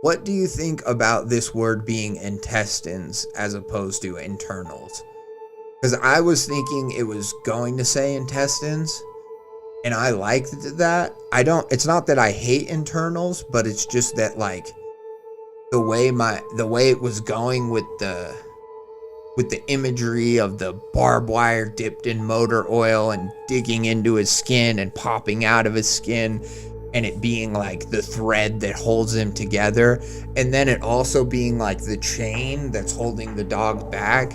Speaker 1: What do you think about this word being intestines as opposed to internals? Because I was thinking it was going to say intestines, and I liked that. It's not that I hate internals, but it's just that, like, the way it was going with the imagery of the barbed wire dipped in motor oil and digging into his skin and popping out of his skin, and it being like the thread that holds him together, and then it also being like the chain that's holding the dog back.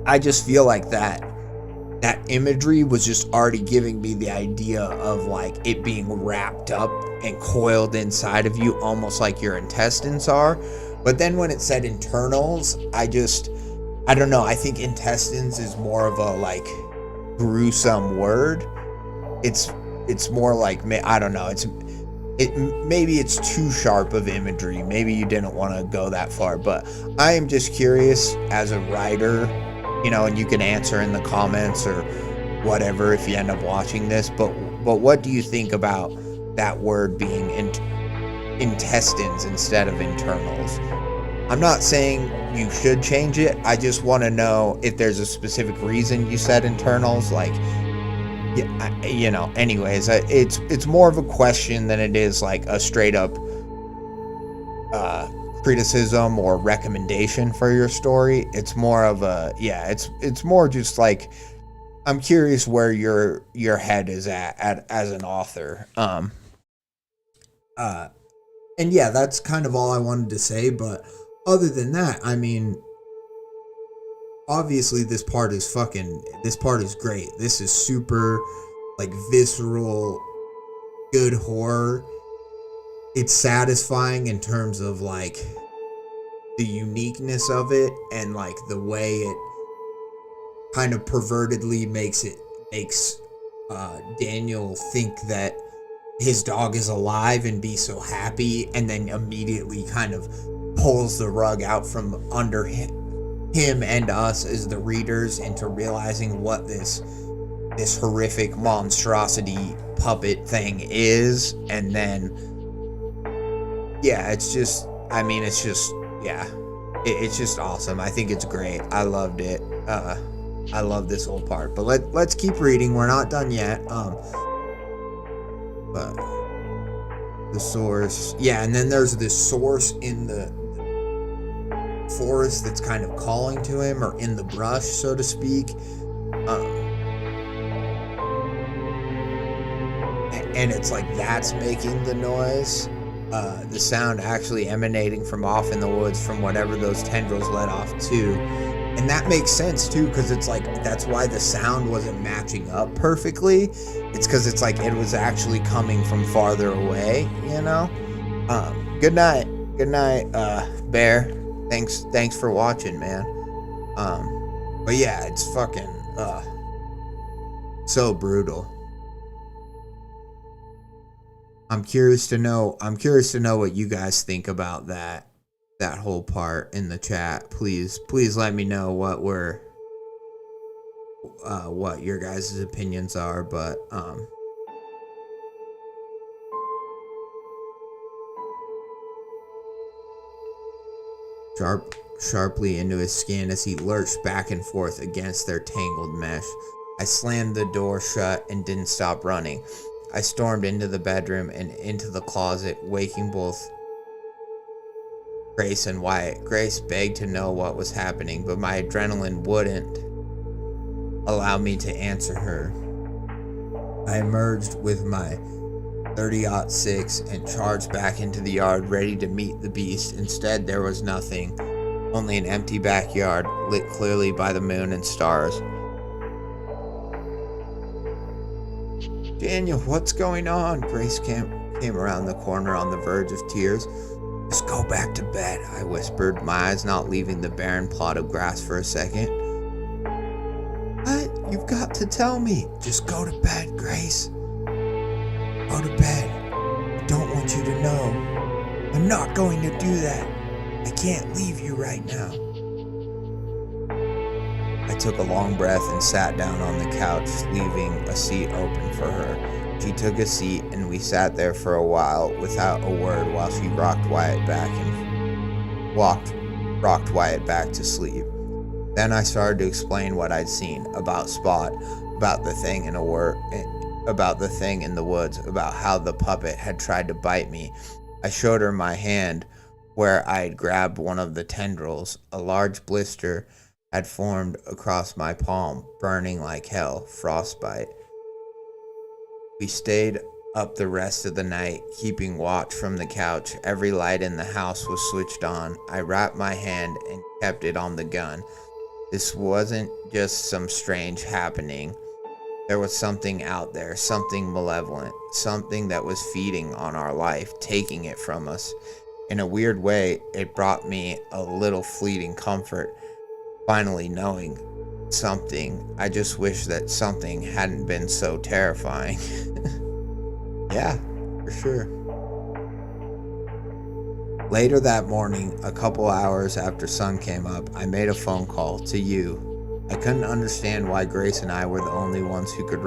Speaker 1: I just feel like that imagery was just already giving me the idea of like it being wrapped up and coiled inside of you, almost like your intestines are. But then when it said internals, I don't know. I think intestines is more of a like gruesome word. It's more like, I don't know. Maybe it's too sharp of imagery. Maybe you didn't want to go that far, but I am just curious as a writer, and you can answer in the comments or whatever if you end up watching this. But what do you think about that word being intestines instead of internals? I'm not saying you should change it. I just want to know if there's a specific reason you said internals. Like, anyways, it's more of a question than it is like a straight up criticism or recommendation for your story. It's more of it's more just like, I'm curious where your head is at as an author. And yeah, that's kind of all I wanted to say. But other than that, I mean, obviously this part is great. This is super like visceral, good horror. It's satisfying in terms of like the uniqueness of it, and like the way it kind of pervertedly makes Daniel think that his dog is alive and be so happy, and then immediately kind of pulls the rug out from under him and us as the readers into realizing what this horrific monstrosity puppet thing is. And then it's just awesome. I think it's great. I loved it. I love this whole part. But let's keep reading. We're not done yet. But the source, and then there's this source in the forest that's kind of calling to him, or in the brush, so to speak. And it's like that's making the noise. The sound actually emanating from off in the woods from whatever those tendrils let off to. And that makes sense too, because it's like that's why the sound wasn't matching up perfectly. It's because it's like it was actually coming from farther away, Good night, Bear. Thanks for watching, man. But yeah, it's fucking so brutal. I'm curious to know what you guys think about that whole part in the chat. Please let me know what your guys' opinions are. But sharply into his skin as he lurched back and forth against their tangled mesh. I slammed the door shut and didn't stop running. I stormed into the bedroom and into the closet, waking both Grace and Wyatt. Grace begged to know what was happening, but my adrenaline wouldn't allow me to answer her. I emerged with my 30-06 and charged back into the yard, ready to meet the beast. Instead, there was nothing, only an empty backyard, lit clearly by the moon and stars. Daniel, what's going on? Grace came around the corner on the verge of tears. Just go back to bed, I whispered, my eyes not leaving the barren plot of grass for a second. What? You've got to tell me. Just go to bed, Grace. Go to bed. I don't want you to know. I'm not going to do that. I can't leave you right now. I took a long breath and sat down on the couch, leaving a seat open for her. She took a seat and we sat there for a while without a word while she rocked Wyatt back to sleep. Then I started to explain what I'd seen about Spot, about the thing in the woods, about how the puppet had tried to bite me. I showed her my hand where I had grabbed one of the tendrils. A large blister had formed across my palm, burning like hell, frostbite. We stayed up the rest of the night, keeping watch from the couch. Every light in the house was switched on. I wrapped my hand and kept it on the gun. This wasn't just some strange happening. There was something out there, something malevolent, something that was feeding on our life, taking it from us. In a weird way, it brought me a little fleeting comfort, finally knowing something. I just wish that something hadn't been so terrifying. Yeah, for sure. Later that morning, a couple hours after sun came up, I made a phone call to you. I couldn't understand why Grace and I were the only ones who could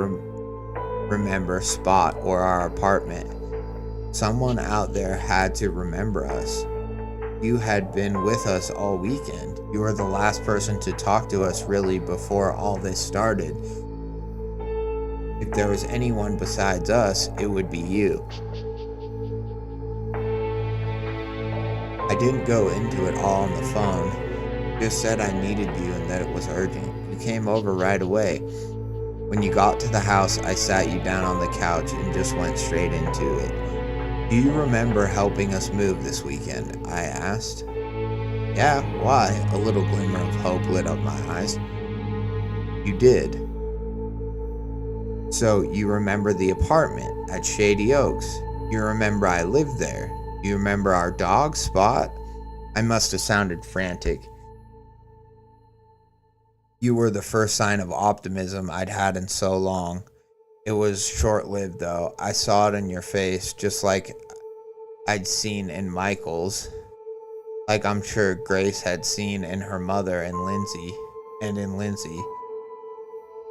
Speaker 1: remember Spot or our apartment. Someone out there had to remember us. You had been with us all weekend. You were the last person to talk to us really before all this started. If there was anyone besides us, it would be you. I didn't go into it all on the phone. Just said I needed you and that it was urgent. You came over right away. When you got to the house, I sat you down on the couch and just went straight into it. Do you remember helping us move this weekend? I asked. Yeah, why? A little glimmer of hope lit up my eyes. You did. So you remember the apartment at Shady Oaks. You remember I lived there. You remember our dog, Spot? I must have sounded frantic. You were the first sign of optimism I'd had in so long. It was short-lived, though. I saw it in your face, just like I'd seen in Michael's. Like I'm sure Grace had seen in her mother and in Lindsay.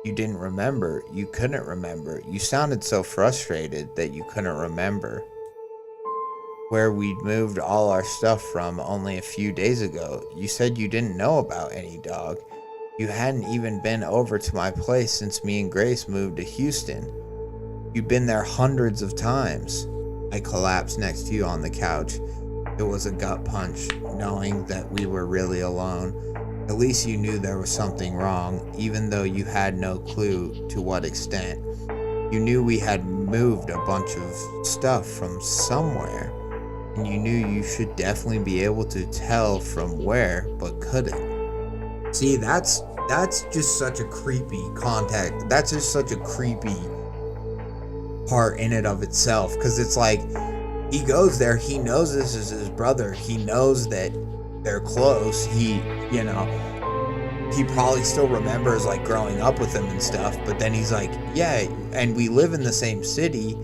Speaker 1: You didn't remember. You couldn't remember. You sounded so frustrated that you couldn't remember. Where we'd moved all our stuff from only a few days ago. You said you didn't know about any dog. You hadn't even been over to my place since me and Grace moved to Houston. You'd been there hundreds of times. I collapsed next to you on the couch. It was a gut punch, knowing that we were really alone. At least you knew there was something wrong, even though you had no clue to what extent. You knew we had moved a bunch of stuff from somewhere, and you knew you should definitely be able to tell from where, but couldn't. See, that's just such a creepy contact. That's just such a creepy part in and of itself, because it's like he goes there, he knows this is his brother, he knows that they're close, he probably still remembers like growing up with him and stuff, but then he's like, yeah, and we live in the same city,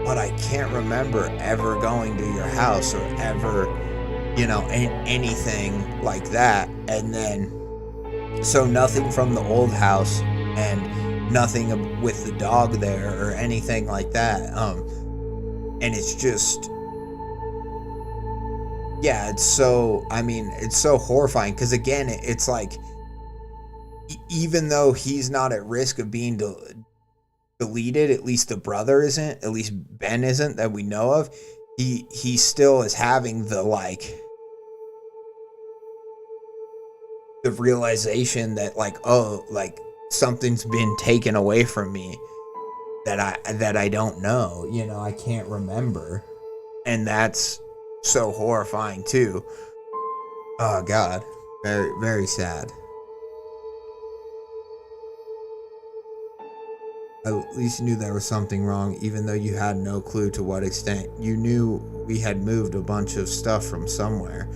Speaker 1: but I can't remember ever going to your house or ever, anything like that. And then so nothing from the old house and nothing with the dog there or anything like that. And it's just, yeah, it's so horrifying, because again, it's like, even though he's not at risk of being deleted, at least the brother isn't, at least Ben isn't that we know of, he still is having the realization that something's been taken away from me that I don't know, I can't remember. And that's so horrifying too. Oh God, very, very sad. At least you knew there was something wrong, even though you had no clue to what extent. You knew we had moved a bunch of stuff from somewhere,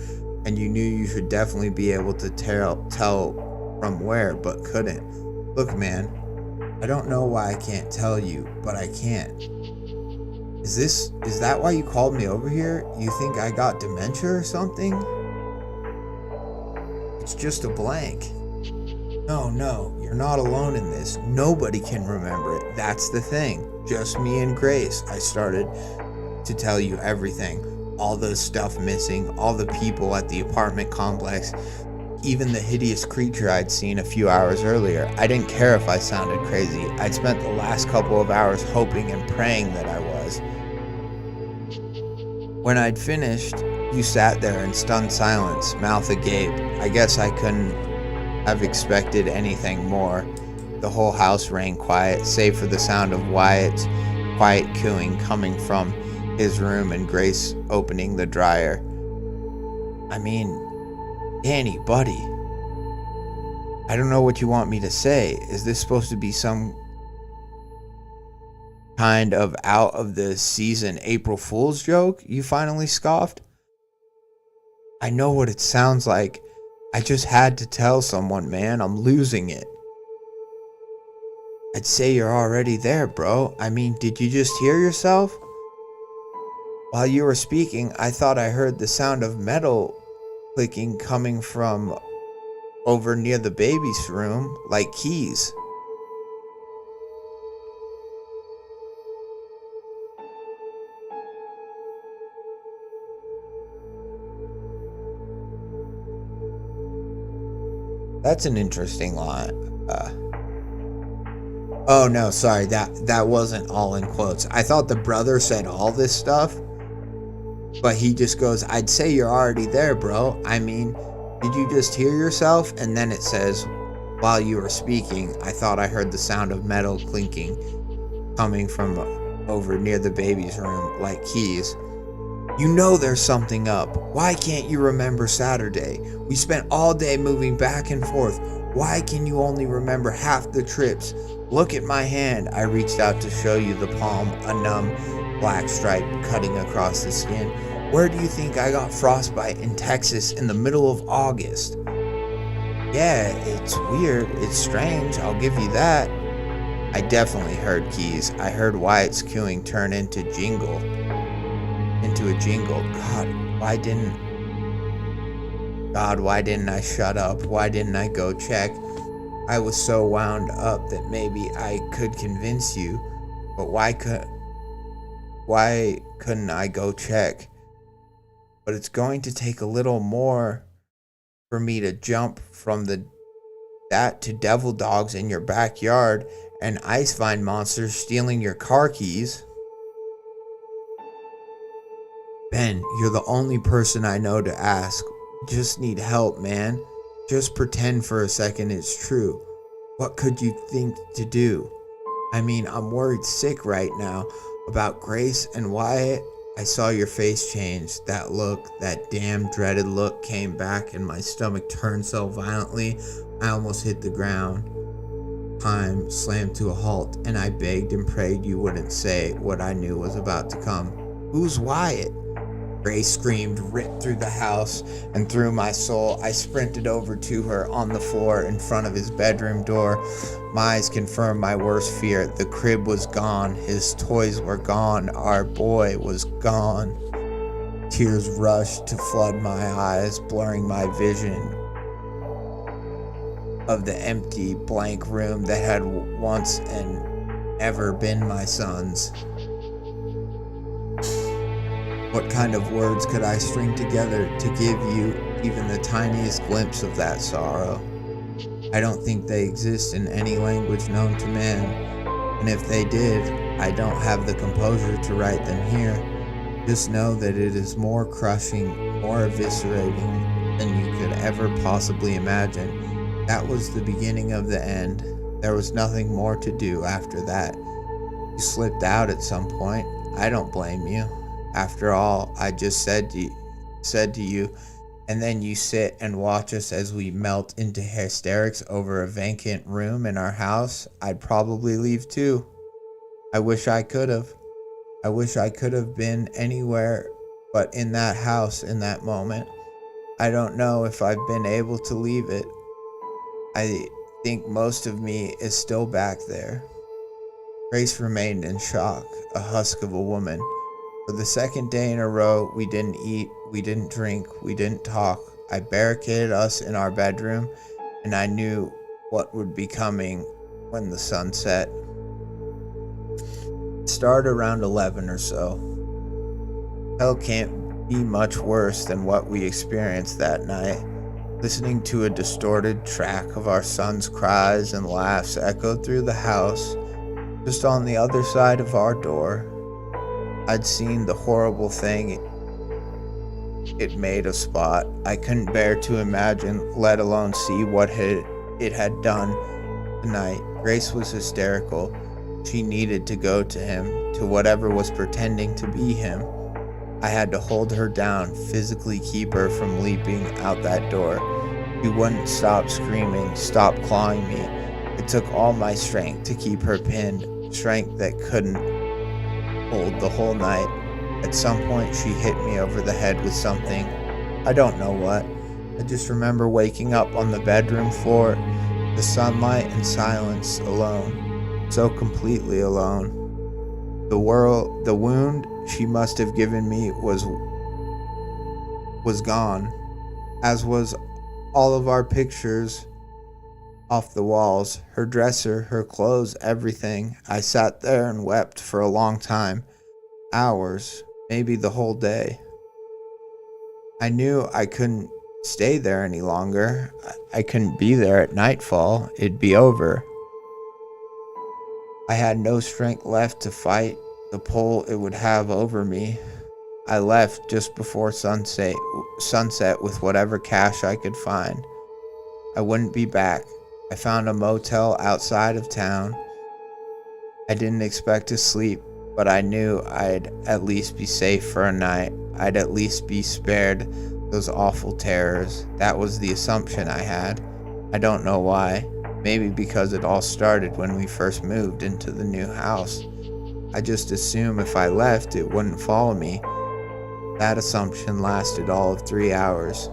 Speaker 1: and you knew you should definitely be able to tell from where, but couldn't. Look, man, I don't know why I can't tell you, but I can't. Is that why you called me over here? You think I got dementia or something? It's just a blank. No, you're not alone in this. Nobody can remember it. That's the thing. Just me and Grace. I started to tell you everything. All the stuff missing, all the people at the apartment complex. even the hideous creature I'd seen a few hours earlier. I didn't care if I sounded crazy. I'd spent the last couple of hours hoping and praying that I was. When I'd finished, you sat there in stunned silence, mouth agape. I guess I couldn't have expected anything more. The whole house rang quiet, save for the sound of Wyatt's quiet cooing coming from his room and Grace opening the dryer. I mean, Danny, buddy, I don't know what you want me to say. Is this supposed to be some kind of out of the season April Fool's joke? You finally scoffed. I know what it sounds like. I just had to tell someone, man. I'm losing it. I'd say you're already there, bro. I mean, did you just hear yourself? While you were speaking, I thought I heard the sound of metal clicking coming from over near the baby's room, like keys. That's an interesting line. Oh no, sorry, that wasn't all in quotes. I thought the brother said all this stuff, but he just goes, I'd say you're already there, bro. I mean, did you just hear yourself? And then it says, while you were speaking, I thought I heard the sound of metal clinking coming from over near the baby's room, like keys. You know there's something up. Why can't you remember Saturday? We spent all day moving back and forth. Why can you only remember half the trips? Look at my hand. I reached out to show you the palm, a numb black stripe cutting across the skin. Where do you think I got frostbite in Texas in the middle of August? Yeah, it's weird. It's strange. I'll give you that. I definitely heard keys. I heard Wyatt's cooing turn into a jingle. God, why didn't I shut up? Why didn't I go check? I was so wound up that maybe I could convince you, but why couldn't I go check? But it's going to take a little more for me to jump from that to devil dogs in your backyard and ice vine monsters stealing your car keys. Ben, you're the only person I know to ask. Just need help, man. Just pretend for a second it's true. What could you think to do? I mean, I'm worried sick right now about Grace and Wyatt. I saw your face change. That look, that damn dreaded look came back and my stomach turned so violently I almost hit the ground. Time slammed to a halt and I begged and prayed you wouldn't say what I knew was about to come. Who's Wyatt? Grace screamed, ripped through the house and through my soul. I sprinted over to her on the floor in front of his bedroom door. My eyes confirmed my worst fear. The crib was gone. His toys were gone. Our boy was gone. Tears rushed to flood my eyes, blurring my vision of the empty, blank room that had once and ever been my son's. What kind of words could I string together to give you even the tiniest glimpse of that sorrow? I don't think they exist in any language known to man, and if they did, I don't have the composure to write them here. Just know that it is more crushing, more eviscerating than you could ever possibly imagine. That was the beginning of the end. There was nothing more to do after that. You slipped out at some point. I don't blame you. After all, I just said to you, and then you sit and watch us as we melt into hysterics over a vacant room in our house. I'd probably leave too. I wish I could have. I wish I could have been anywhere but in that house in that moment. I don't know if I've been able to leave it. I think most of me is still back there. Grace remained in shock, a husk of a woman. For the second day in a row, we didn't eat, we didn't drink, we didn't talk. I barricaded us in our bedroom, and I knew what would be coming when the sun set. It started around 11 or so. Hell can't be much worse than what we experienced that night. Listening to a distorted track of our son's cries and laughs echoed through the house, just on the other side of our door. I'd seen the horrible thing it made of Spot. I couldn't bear to imagine, let alone see what it had done tonight. Grace was hysterical. She needed to go to him, to whatever was pretending to be him. I had to hold her down, physically keep her from leaping out that door. She wouldn't stop screaming, stop clawing me. It took all my strength to keep her pinned, strength that couldn't hold the whole night. At some point, she hit me over the head with something. I don't know what. I just remember waking up on the bedroom floor, the sunlight and silence, alone. So completely alone. The wound she must have given me was gone, as was all of our pictures off the walls, her dresser, her clothes, everything. I sat there and wept for a long time, hours, maybe the whole day. I knew I couldn't stay there any longer. I couldn't be there at nightfall. It'd be over. I had no strength left to fight the pull it would have over me. I left just before sunset with whatever cash I could find. I wouldn't be back. I found a motel outside of town. I didn't expect to sleep, but I knew I'd at least be safe for a night. I'd at least be spared those awful terrors. That was the assumption I had. I don't know why. Maybe because it all started when we first moved into the new house. I just assumed if I left, it wouldn't follow me. That assumption lasted all of 3 hours.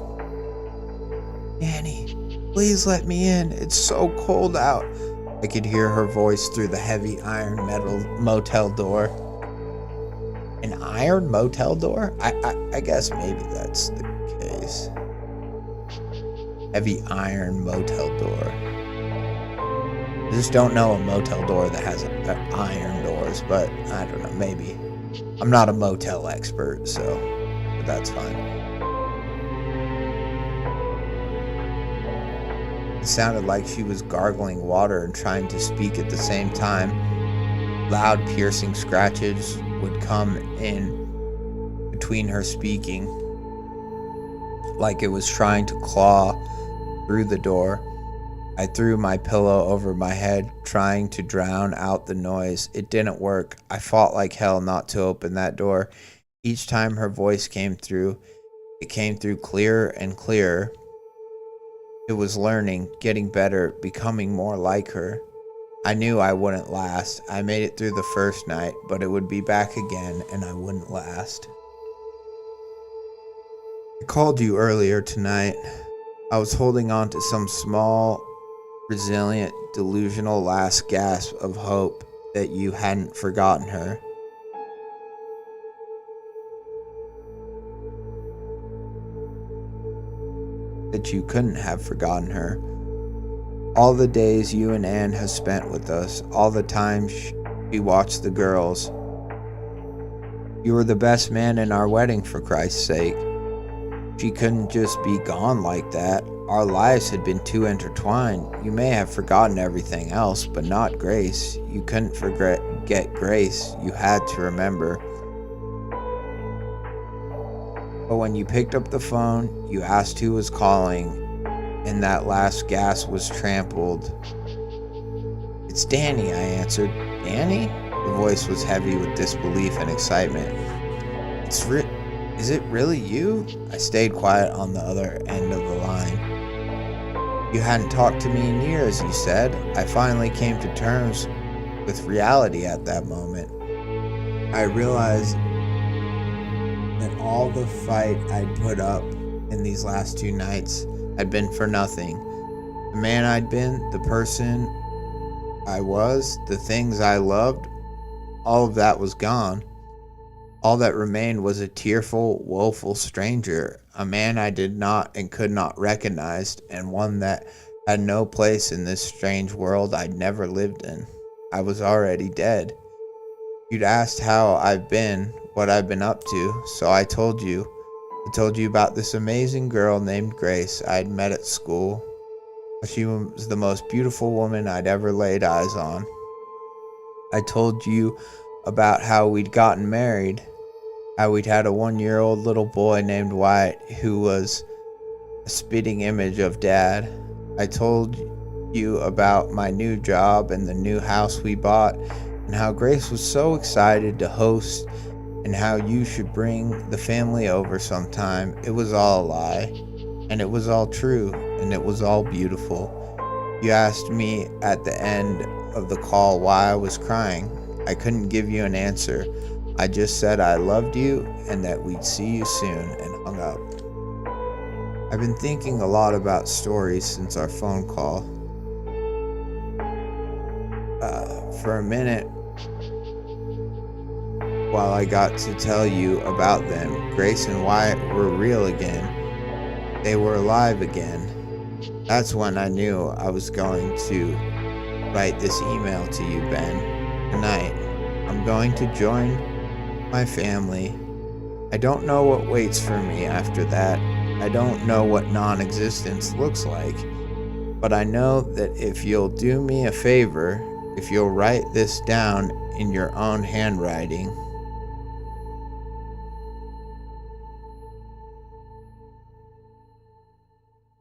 Speaker 1: Danny, please let me in. It's so cold out. I could hear her voice through the heavy iron metal motel door. An iron motel door? I guess maybe that's the case. Heavy iron motel door. I just don't know a motel door that has iron doors, but I don't know, maybe. I'm not a motel expert, so but that's fine. It sounded like she was gargling water and trying to speak at the same time. Loud, piercing scratches would come in between her speaking, like it was trying to claw through the door. I threw my pillow over my head, trying to drown out the noise. It didn't work. I fought like hell not to open that door. Each time her voice came through, it came through clearer and clearer. It was learning, getting better, becoming more like her. I knew I wouldn't last. I made it through the first night, but it would be back again, and I wouldn't last. I called you earlier tonight. I was holding on to some small, resilient, delusional last gasp of hope that you hadn't forgotten her. That you couldn't have forgotten her. All the days you and Anne have spent with us, all the times we watched the girls. You were the best man in our wedding, for Christ's sake. She couldn't just be gone like that. Our lives had been too intertwined. You may have forgotten everything else, but not Grace. You couldn't forget Grace. You had to remember. But when you picked up the phone, you asked who was calling, and that last gasp was trampled. It's Danny, I answered. Danny? The voice was heavy with disbelief and excitement. Is it really you? I stayed quiet on the other end of the line. You hadn't talked to me in years, you said. I finally came to terms with reality at that moment. I realized that all the fight I'd put up in these last 2 nights had been for nothing. The man I'd been, the person I was, the things I loved, all of that was gone. All that remained was a tearful, woeful stranger, a man I did not and could not recognize, and one that had no place in this strange world I'd never lived in. I was already dead. You'd asked how I've been, what I've been up to, so I told you. I told you about this amazing girl named Grace I'd met at school. She was the most beautiful woman I'd ever laid eyes on. I told you about how we'd gotten married, how we'd had a 1-year-old little boy named Wyatt who was a spitting image of Dad. I told you about my new job and the new house we bought, and how Grace was so excited to host, and how you should bring the family over sometime. It was all a lie, and it was all true, and it was all beautiful. You asked me at the end of the call why I was crying. I couldn't give you an answer. I just said I loved you and that we'd see you soon, and hung up. I've been thinking a lot about stories since our phone call. For a minute, while I got to tell you about them, Grace and Wyatt were real again. They were alive again. That's when I knew I was going to write this email to you, Ben. Tonight, I'm going to join my family. I don't know what waits for me after that. I don't know what non-existence looks like. But I know that if you'll do me a favor, if you'll write this down in your own handwriting,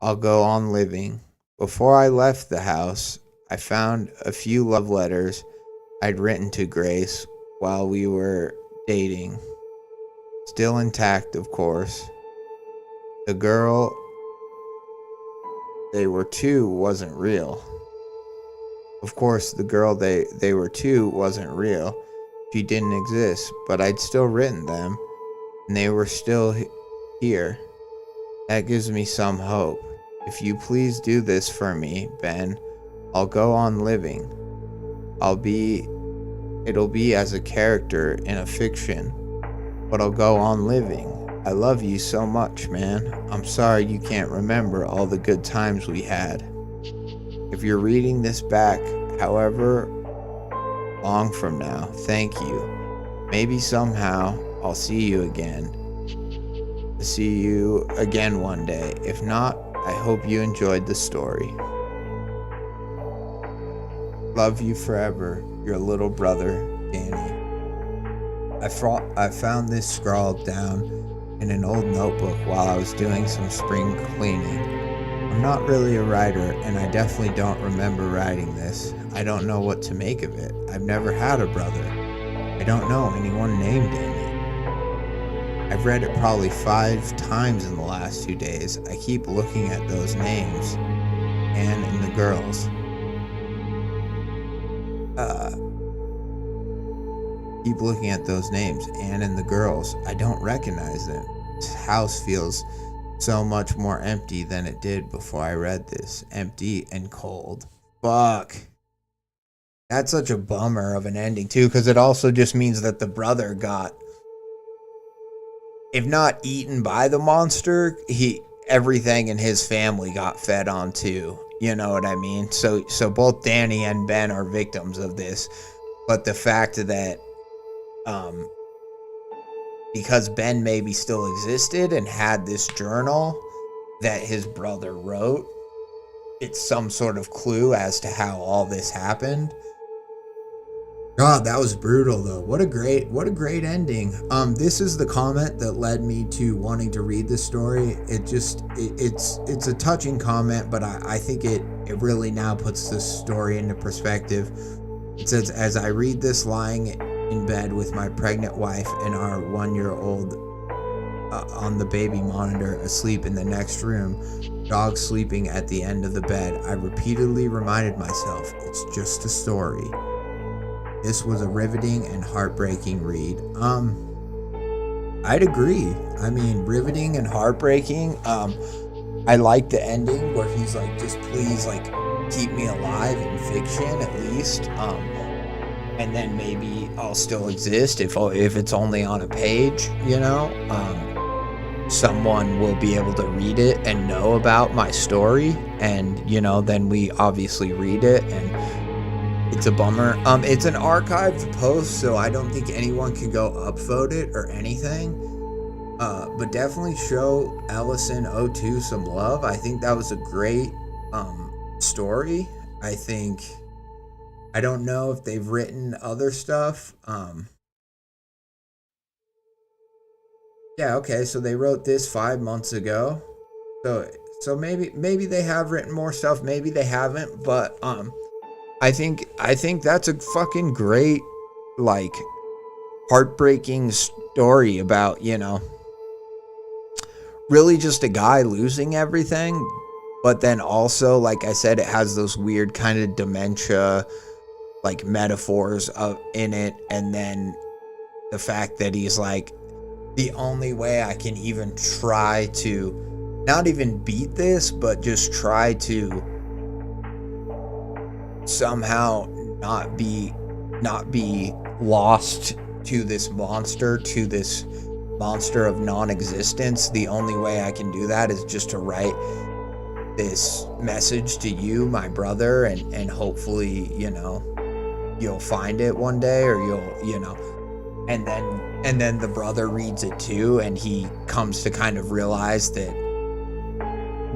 Speaker 1: I'll go on living. Before I left the house, I found a few love letters I'd written to Grace while we were dating. Still intact, of course. The girl they were to wasn't real. Of course, the girl they were to wasn't real. She didn't exist, but I'd still written them, and they were still here. That gives me some hope. If you please do this for me, Ben, I'll go on living. It'll be as a character in a fiction, but I'll go on living. I love you so much, man. I'm sorry you can't remember all the good times we had. If you're reading this back, however long from now, thank you. Maybe somehow I'll see you again. See you again one day. If not, I hope you enjoyed the story. Love you forever, your little brother, Danny. I found this scrawled down in an old notebook while I was doing some spring cleaning. I'm not really a writer, and I definitely don't remember writing this. I don't know what to make of it. I've never had a brother. I don't know anyone named Danny. I've read it probably 5 times in the last 2 days. I keep looking at those names. Anne and the girls. Keep looking at those names. Anne and the girls. I don't recognize them. This house feels so much more empty than it did before I read this. Empty and cold. Fuck. That's such a bummer of an ending too, because it also just means that the brother got, if not eaten by the monster, everything in his family got fed on too. You know what I mean? So both Danny and Ben are victims of this. But the fact that because Ben maybe still existed and had this journal that his brother wrote, it's some sort of clue as to how all this happened. God, that was brutal though. What a great ending. This is the comment that led me to wanting to read this story. It's a touching comment, but I think it really now puts this story into perspective. It says, as I read this lying in bed with my pregnant wife and our 1-year-old on the baby monitor asleep in the next room, dog sleeping at the end of the bed, I repeatedly reminded myself, it's just a story. This was a riveting and heartbreaking read. I'd agree. I mean, riveting and heartbreaking. I like the ending where he's like, just please, like, keep me alive in fiction at least. And then maybe I'll still exist if it's only on a page, you know. Someone will be able to read it and know about my story, and you know, then we obviously read it, and it's a bummer. It's an archived post, so I don't think anyone can go upvote it or anything. But definitely show Ellison O2 some love. I think that was a great story. I don't know if they've written other stuff. Yeah, okay, so they wrote this 5 months ago. So maybe they have written more stuff, maybe they haven't, but I think that's a fucking great, like, heartbreaking story about, really just a guy losing everything, but then also, like I said, it has those weird kind of dementia, like, metaphors in it, and then the fact that he's like, the only way I can even try to not even beat this, but just try to somehow not be lost to this monster of non-existence. The only way I can do that is just to write this message to you, my brother, and hopefully, you'll find it one day, or and then the brother reads it too, and he comes to kind of realize that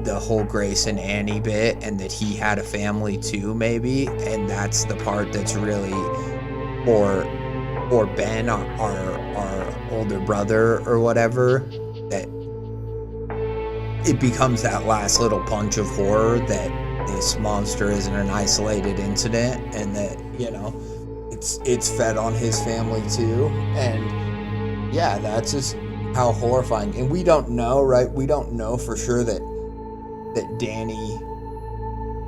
Speaker 1: the whole Grace and Annie bit, and that he had a family too, maybe, and that's the part that's really for Ben, our older brother or whatever, that it becomes that last little punch of horror that this monster isn't an isolated incident, and that it's fed on his family too. And yeah, that's just how horrifying. And we don't know, right? We don't know for sure that Danny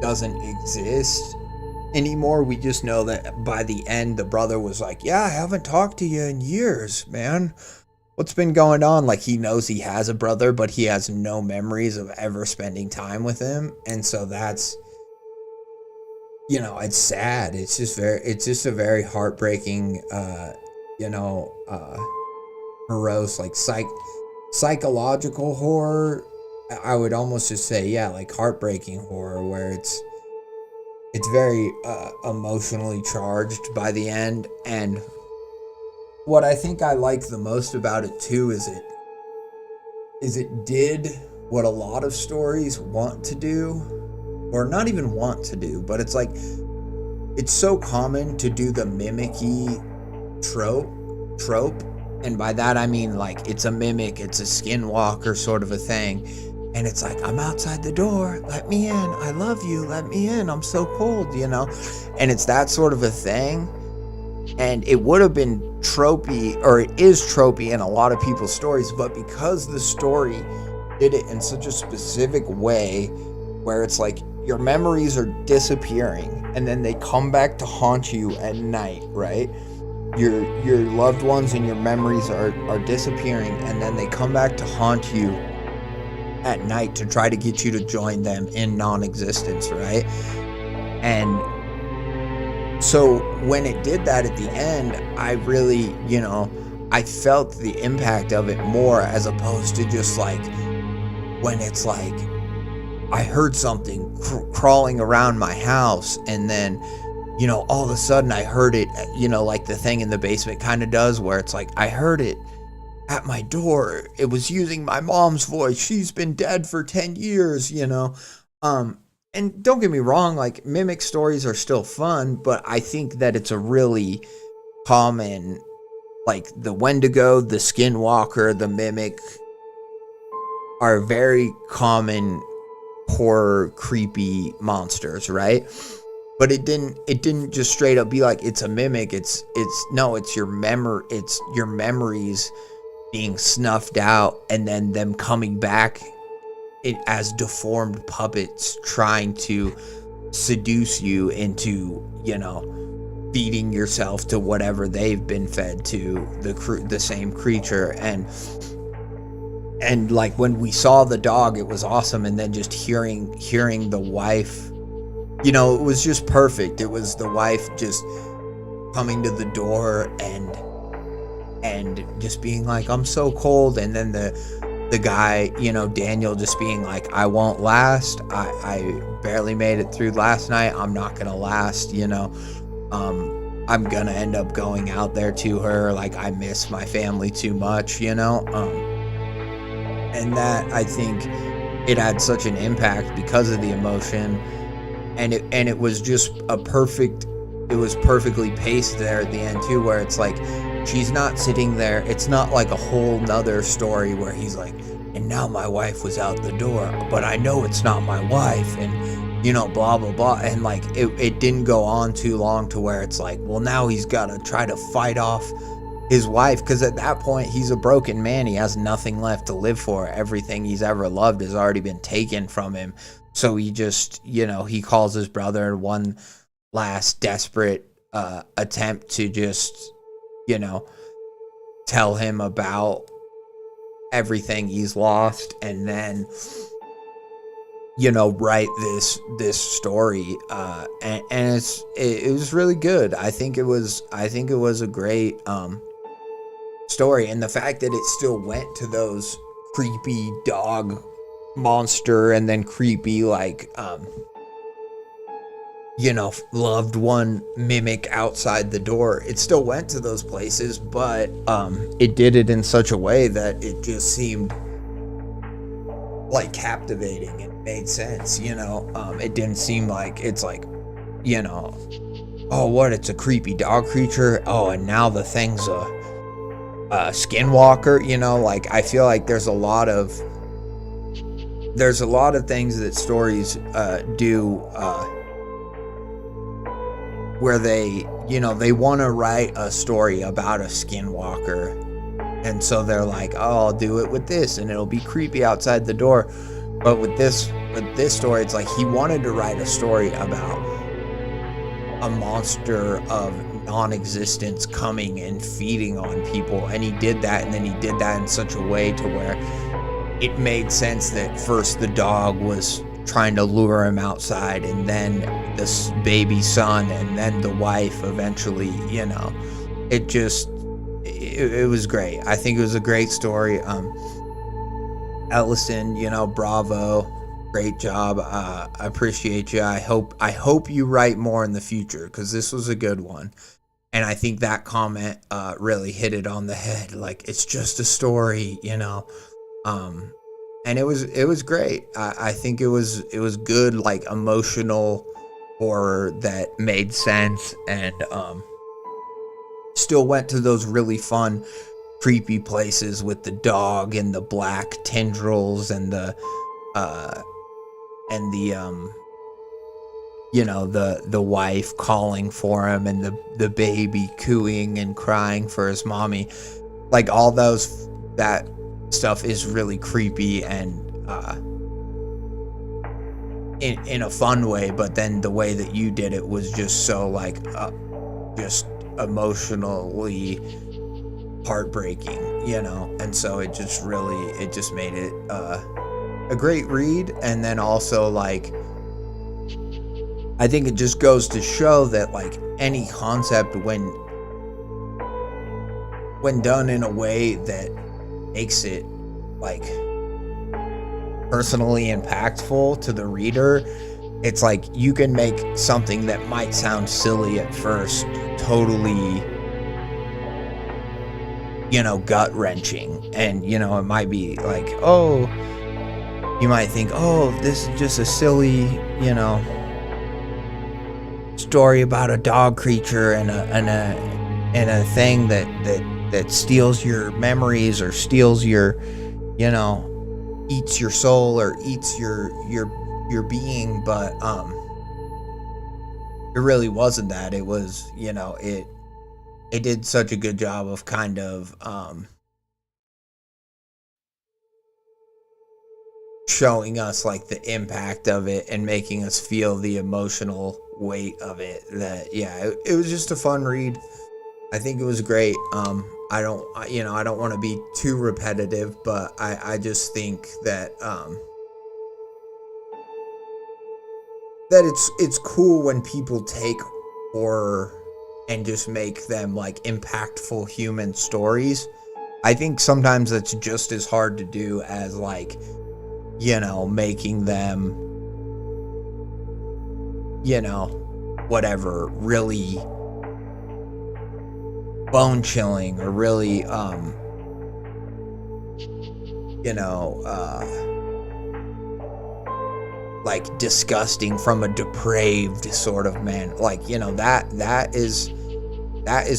Speaker 1: doesn't exist anymore. We just know that by the end, the brother was like, yeah, I haven't talked to you in years, man. What's been going on? Like, he knows he has a brother, but he has no memories of ever spending time with him. And so that's, it's sad. It's just a very heartbreaking, morose, like psychological horror. I would almost just say, yeah, like heartbreaking horror, where it's very emotionally charged by the end. And what I think I like the most about it too is it did what a lot of stories want to do, or not even want to do, but it's like, it's so common to do the mimicky trope. And by that I mean, like, it's a mimic, it's a skinwalker sort of a thing. And it's like, I'm outside the door, let me in, I love you, let me in, I'm so cold, And it's that sort of a thing. And it would have been tropey, or it is tropey in a lot of people's stories, but because the story did it in such a specific way, where it's like, your memories are disappearing, and then they come back to haunt you at night, right? Your loved ones and your memories are disappearing, and then they come back to haunt you at night to try to get you to join them in non-existence, right? And so when it did that at the end, I really, I felt the impact of it more, as opposed to just like, when it's like, I heard something crawling around my house, and then, all of a sudden I heard it, like the thing in the basement kind of does, where it's like, I heard it at my door. It was using my mom's voice. She's been dead for 10 years, and don't get me wrong, like, mimic stories are still fun, but I think that it's a really common, like, the Wendigo, the Skinwalker, the mimic are very common horror, creepy monsters, right? But it didn't just straight up be like, it's a mimic. It's your memories being snuffed out, and then them coming back as deformed puppets, trying to seduce you into, feeding yourself to whatever they've been fed to, the same creature. And like, when we saw the dog, it was awesome. And then just hearing the wife, it was just perfect. It was the wife just coming to the door and just being like, I'm so cold. And then the guy, Daniel, just being like, I won't last. I barely made it through last night. I'm not going to last, I'm going to end up going out there to her. Like, I miss my family too much, And that, I think, it had such an impact because of the emotion, and it was just it was perfectly paced there at the end too, where it's like she's not sitting there, it's not like a whole nother story where he's like, and now my wife was out the door, but I know it's not my wife, and blah blah blah, and like it didn't go on too long to where it's like, well, now he's got to try to fight off his wife, because at that point he's a broken man. He has nothing left to live for. Everything he's ever loved has already been taken from him. So he just, he calls his brother in one last desperate attempt to just, tell him about everything he's lost, and then write this story, and it was really good. I think it was a great story, and the fact that it still went to those creepy dog monster and then creepy loved one mimic outside the door, it still went to those places, but it did it in such a way that it just seemed like captivating and made sense. It didn't seem like it's like, oh, what, it's a creepy dog creature, oh, and now the thing's a skinwalker. Like, I feel like there's a lot of things that stories do where they want to write a story about a skinwalker, and so they're like, oh, I'll do it with this and it'll be creepy outside the door. But with this story, it's like he wanted to write a story about a monster of non-existence coming and feeding on people, and he did that, and then he did that in such a way to where it made sense that first the dog was trying to lure him outside, and then this baby son, and then the wife eventually. It was great. I think it was a great story. Ellison, bravo, great job. I appreciate you. I hope you write more in the future, because this was a good one. And I think that comment really hit it on the head. Like, it's just a story, and it was great. I think it was good, like, emotional horror that made sense, and still went to those really fun, creepy places with the dog and the black tendrils and the wife calling for him, and the baby cooing and crying for his mommy. Like, all that stuff is really creepy and in a fun way, but then the way that you did it was just so, like, just emotionally heartbreaking, and so it just made it a great read. And then also, like, I think it just goes to show that, like, any concept, when done in a way that makes it, like, personally impactful to the reader, it's like you can make something that might sound silly at first totally, gut-wrenching. And, it might be like, oh, you might think, oh, this is just a silly, story about a dog creature and a thing that steals your memories, or steals your, eats your soul, or eats your being. But it really wasn't that. It was, it did such a good job of kind of showing us, like, the impact of it and making us feel the emotional weight of it, that it was just a fun read. I think it was great. I don't want to be too repetitive, but I just think that that it's cool when people take horror and just make them, like, impactful human stories. I think sometimes that's just as hard to do as, like, making them, whatever, really bone chilling, or really you know, like disgusting from a depraved sort of man. Like, you know, that is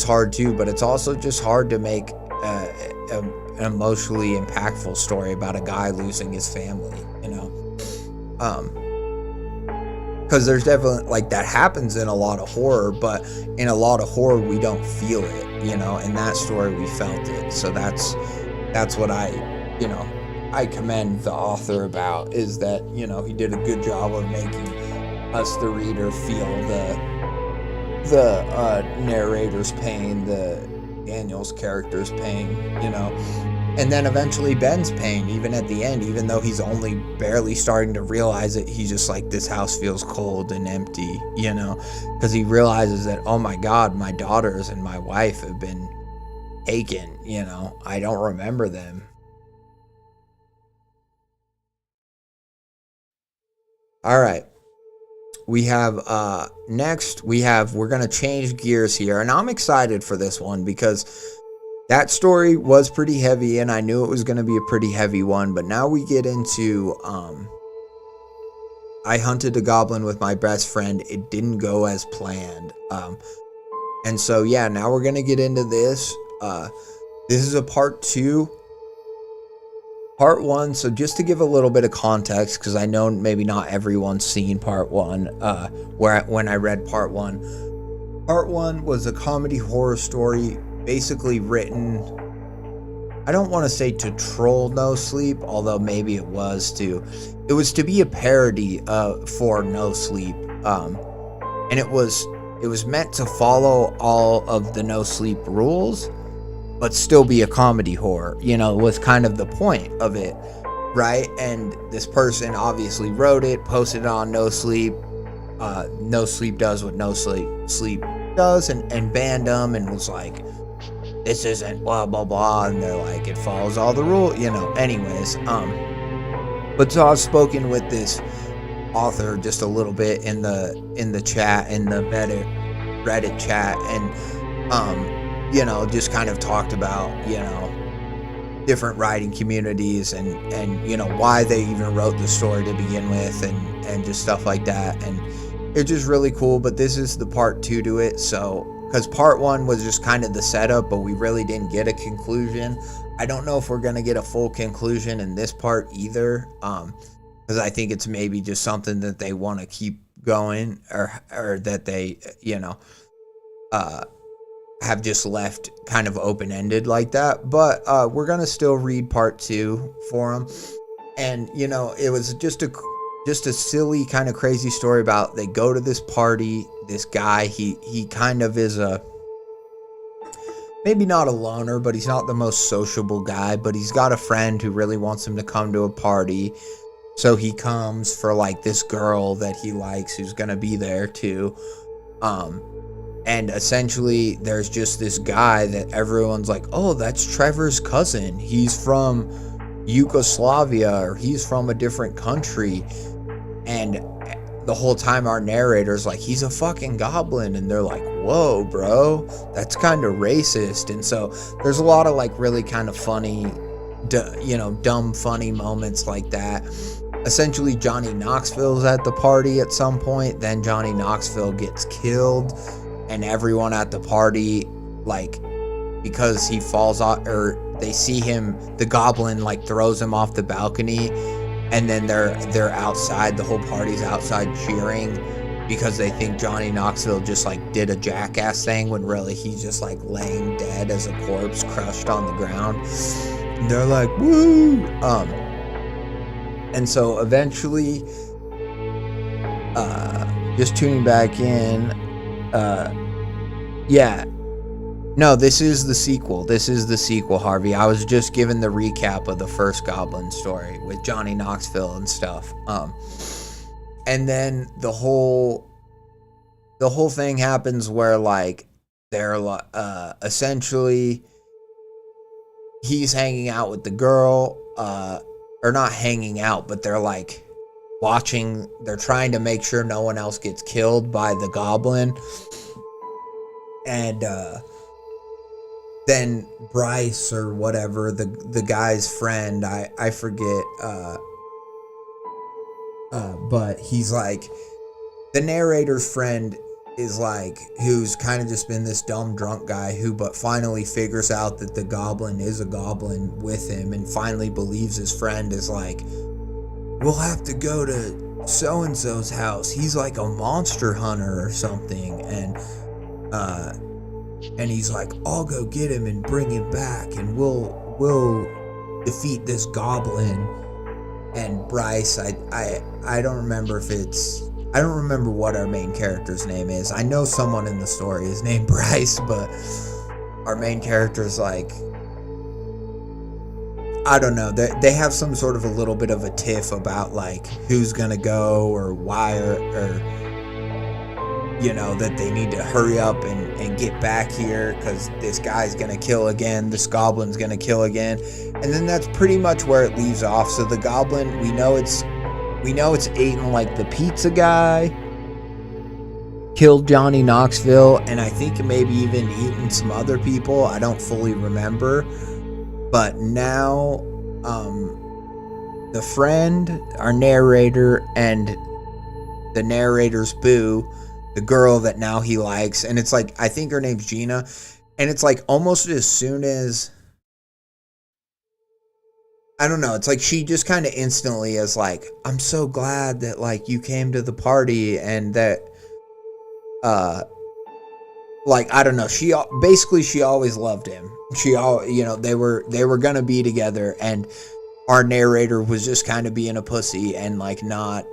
Speaker 1: hard too, but it's also just hard to make an emotionally impactful story about a guy losing his family, you know. Because there's definitely, like, that happens in a lot of horror, but in a lot of horror we don't feel it, you know. In that story we felt it. So that's what I commend the author about, is that, you know, he did a good job of making us, the reader, feel the narrator's pain, the Daniel's character's pain, you know, and then eventually Ben's pain, even at the end, even though he's only barely starting to realize it. He's just like, this house feels cold and empty, you know, because he realizes that, oh my God, my daughters and my wife have been taken, you know, I don't remember them. All right. We have next we're gonna change gears here, and I'm excited for this one because that story was pretty heavy and I knew it was gonna be a pretty heavy one. But now we get into I hunted a goblin with my best friend. It didn't go as planned, and so yeah, now we're gonna get into this. This is a part 2. Part 1, so just to give a little bit of context, because I know maybe not everyone's seen part 1, when I read part 1. Part 1 was a comedy horror story, basically written, I don't want to say to troll No Sleep, although maybe it was to. It was to be a parody for No Sleep, and it was meant to follow all of the No Sleep rules, but still be a comedy horror, you know, was kind of the point of it, right? And this person obviously wrote it, posted it on No Sleep. No Sleep does what No Sleep does, and banned them, and was like, this isn't blah blah blah, and they're like, it follows all the rules, you know. Anyways, but so I've spoken with this author just a little bit in the chat, in the Reddit chat, and you know, just kind of talked about, you know, different writing communities and you know, why they even wrote the story to begin with, and just stuff like that. And it's just really cool. But this is the part 2 to it. So, because part 1 was just kind of the setup, but we really didn't get a conclusion. I don't know if we're going to get a full conclusion in this part either. Because I think it's maybe just something that they want to keep going, or that they, you know, have just left kind of open-ended like that. But we're gonna still read part 2 for them. And you know, it was just a silly kind of crazy story about, they go to this party, this guy, he kind of is a, maybe not a loner, but he's not the most sociable guy, but he's got a friend who really wants him to come to a party. So he comes for like this girl that he likes, who's gonna be there too. And essentially, there's just this guy that everyone's like, oh, that's Trevor's cousin. He's from Yugoslavia, or he's from a different country. And the whole time our narrator's like, he's a fucking goblin. And they're like, whoa, bro, that's kind of racist. And so there's a lot of like really kind of funny, you know, dumb, funny moments like that. Essentially, Johnny Knoxville's at the party at some point. Then Johnny Knoxville gets killed. And everyone at the party, like, because he falls off, or they see him, the goblin like throws him off the balcony, and then they're outside, the whole party's outside cheering, because they think Johnny Knoxville just like did a jackass thing, when really he's just like laying dead as a corpse crushed on the ground. And they're like, woo! And so eventually, just tuning back in, yeah, no, this is the sequel, Harvey. I was just given the recap of the first Goblin story with Johnny Knoxville and stuff. And then the whole thing happens where, like, they're essentially, he's hanging out with the girl, or not hanging out, but they're like watching, they're trying to make sure no one else gets killed by the goblin. And then Bryce or whatever, the guy's friend, I forget, but he's like, the narrator's friend is like, who's kind of just been this dumb drunk guy who but finally figures out that the goblin is a goblin with him and finally believes his friend is like, we'll have to go to so-and-so's house. He's like a monster hunter or something. And he's like, I'll go get him and bring him back and we'll defeat this goblin. And Bryce, I don't remember if it's, I don't remember what our main character's name is. I know someone in the story is named Bryce, but our main character's like, I don't know. They have some sort of a little bit of a tiff about like who's gonna go or why or you know, that they need to hurry up and get back here because this guy's gonna kill again, this goblin's gonna kill again. And then that's pretty much where it leaves off. So the goblin, we know it's eaten like the pizza guy, killed Johnny Knoxville, and I think maybe even eaten some other people. I don't fully remember. But now the friend, our narrator, and the narrator's boo, the girl that now he likes, and it's like, I think her name's Gina, and it's like almost as soon as, I don't know, it's like she just kind of instantly is like, I'm so glad that like you came to the party and that like, I don't know, she always loved him. You know, they were gonna be together, and our narrator was just kind of being a pussy and like not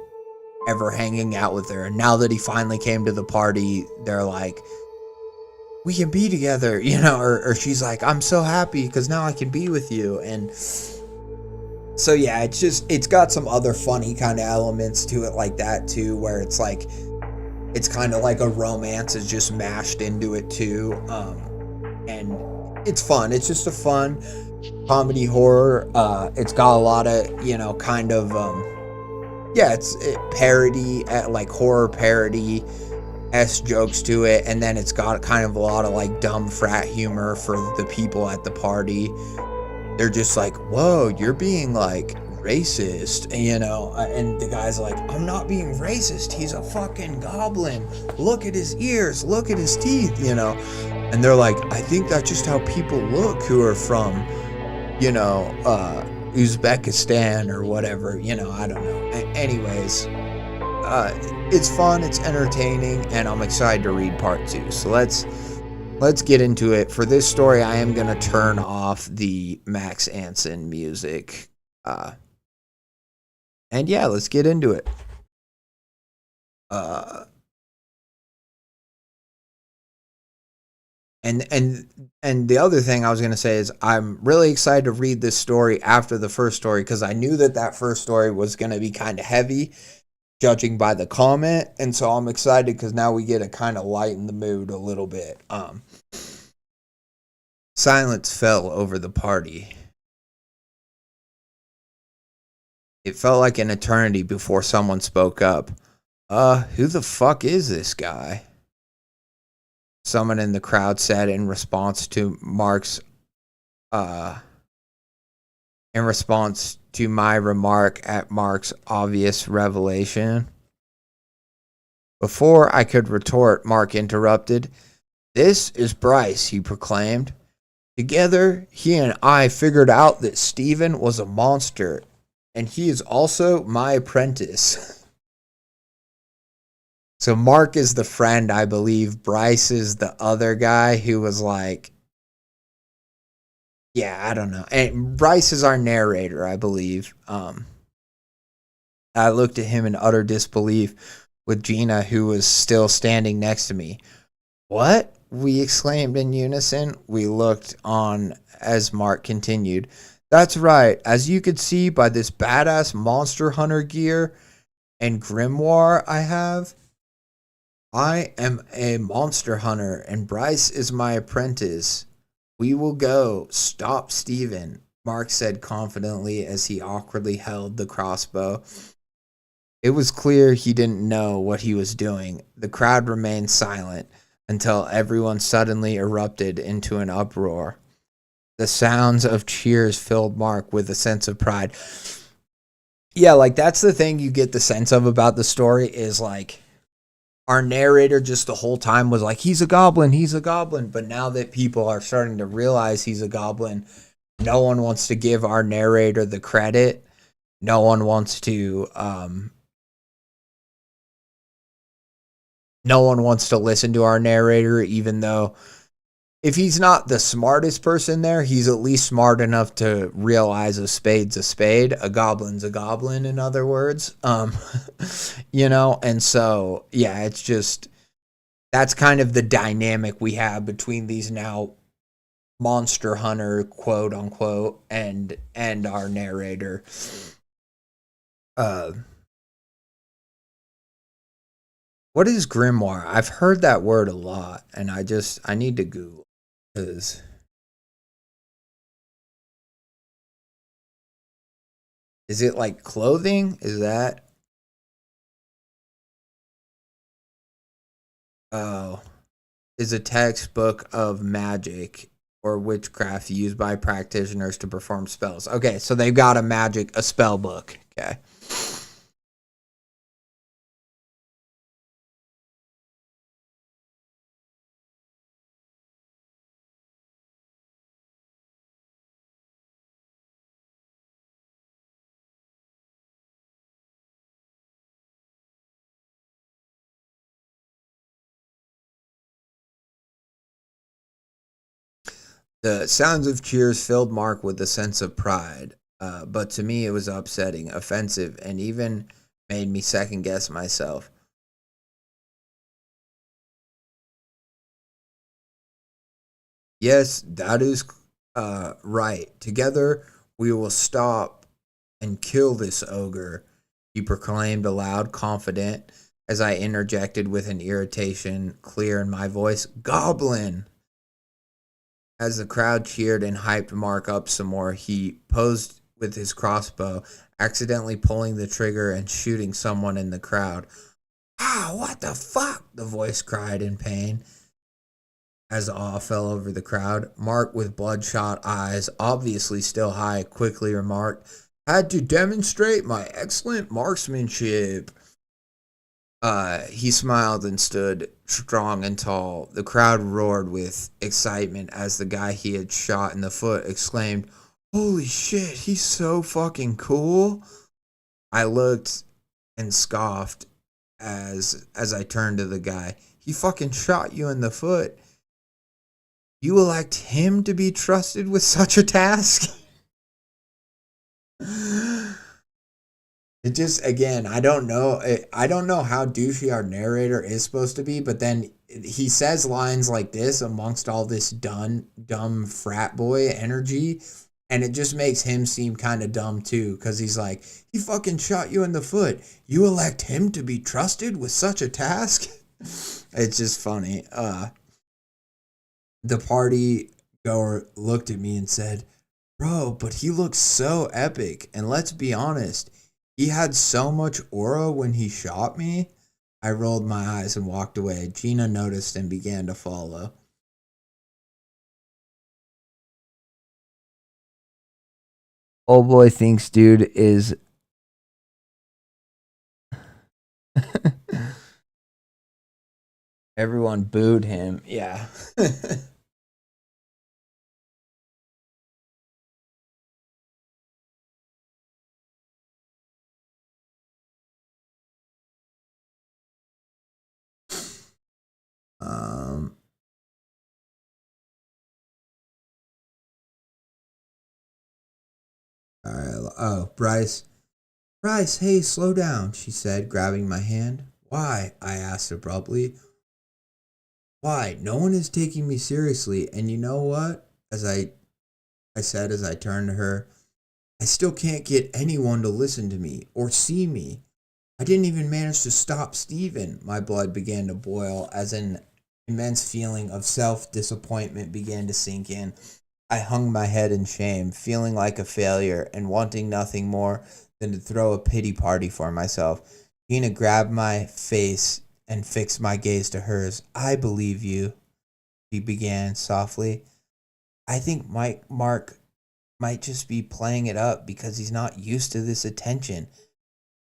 Speaker 1: ever hanging out with her. And now that he finally came to the party, they're like, we can be together, you know, or she's like, I'm so happy because now I can be with you. And so yeah, it's got some other funny kind of elements to it like that too, where it's like, it's kind of like a romance is just mashed into it too. And it's fun. It's just a fun comedy horror. It's got a lot of, you know, kind of, yeah, it's parody, like horror parody jokes to it, and then it's got kind of a lot of like dumb frat humor for the people at the party. They're just like, whoa, you're being like racist, you know, and the guy's like, I'm not being racist, he's a fucking goblin, look at his ears, look at his teeth, you know. And they're like, I think that's just how people look who are from, you know, Uzbekistan or whatever, you know, I don't know. Anyways, it's fun, it's entertaining, and I'm excited to read part 2. So let's get into it. For this story, I am gonna turn off the Max Anson music, and yeah, let's get into it. And the other thing I was going to say is I'm really excited to read this story after the first story, because I knew that first story was going to be kind of heavy, judging by the comment. And so I'm excited because now we get to kind of lighten the mood a little bit. Silence fell over the party. It felt like an eternity before someone spoke up. Who the fuck is this guy? Someone in the crowd said in response to my remark at Mark's obvious revelation. Before I could retort, Mark interrupted. This is Bryce, he proclaimed. Together, he and I figured out that Steven was a monster, and he is also my apprentice. So Mark is the friend, I believe. Bryce is the other guy who was like, yeah, I don't know. And Bryce is our narrator, I believe. I looked at him in utter disbelief with Gina, who was still standing next to me. What? We exclaimed in unison. We looked on as Mark continued. That's right. As you could see by this badass monster hunter gear and grimoire I have, I am a monster hunter, and Bryce is my apprentice. We will go stop Steven, Mark said confidently as he awkwardly held the crossbow. It was clear he didn't know what he was doing. The crowd remained silent until everyone suddenly erupted into an uproar. The sounds of cheers filled Mark with a sense of pride. Yeah, like that's the thing you get the sense of about the story is like our narrator just the whole time was like, he's a goblin, he's a goblin. But now that people are starting to realize he's a goblin, no one wants to give our narrator the credit. No one wants to no one wants to listen to our narrator, even though if he's not the smartest person there, he's at least smart enough to realize a spade's a spade. A goblin's a goblin, in other words. And so, yeah, it's just, that's kind of the dynamic we have between these now monster hunter, quote unquote, and our narrator. What is grimoire? I've heard that word a lot, and I need to Google because is it like clothing? Is that oh is a textbook of magic or witchcraft used by practitioners to perform spells. Okay, so they've got a spell book. Okay. The sounds of cheers filled Mark with a sense of pride, but to me it was upsetting, offensive, and even made me second guess myself. Yes, that is right. Together we will stop and kill this ogre, he proclaimed aloud, confident, as I interjected with an irritation clear in my voice. Goblin! As the crowd cheered and hyped Mark up some more, he posed with his crossbow, accidentally pulling the trigger and shooting someone in the crowd. Ah, what the fuck? The voice cried in pain as awe fell over the crowd. Mark, with bloodshot eyes, obviously still high, quickly remarked, had to demonstrate my excellent marksmanship. He smiled and stood strong and tall. The crowd roared with excitement as the guy he had shot in the foot exclaimed, "Holy shit, he's so fucking cool." I looked and scoffed as I turned to the guy. He fucking shot you in the foot. You elect him to be trusted with such a task? It just again, I don't know how douchey our narrator is supposed to be, but then he says lines like this amongst all this dumb frat boy energy, and it just makes him seem kind of dumb too, because he's like, he fucking shot you in the foot. You elect him to be trusted with such a task? It's just funny. The party goer looked at me and said, "Bro, but he looks so epic. And let's be honest, he had so much aura when he shot me." I rolled my eyes and walked away. Gina noticed and began to follow. Old boy thinks dude is everyone booed him. Yeah. um all right. Oh, Bryce, hey, slow down, she said, grabbing my hand. Why? I asked abruptly. Why? No one is taking me seriously, and you know what? I said as I turned to her, I still can't get anyone to listen to me or see me. I didn't even manage to stop Steven. My blood began to boil as an immense feeling of self disappointment began to sink in. I hung my head in shame, feeling like a failure and wanting nothing more than to throw a pity party for myself. Gina grabbed my face and fixed my gaze to hers. I believe you, she began softly. I think Mark might just be playing it up because he's not used to this attention,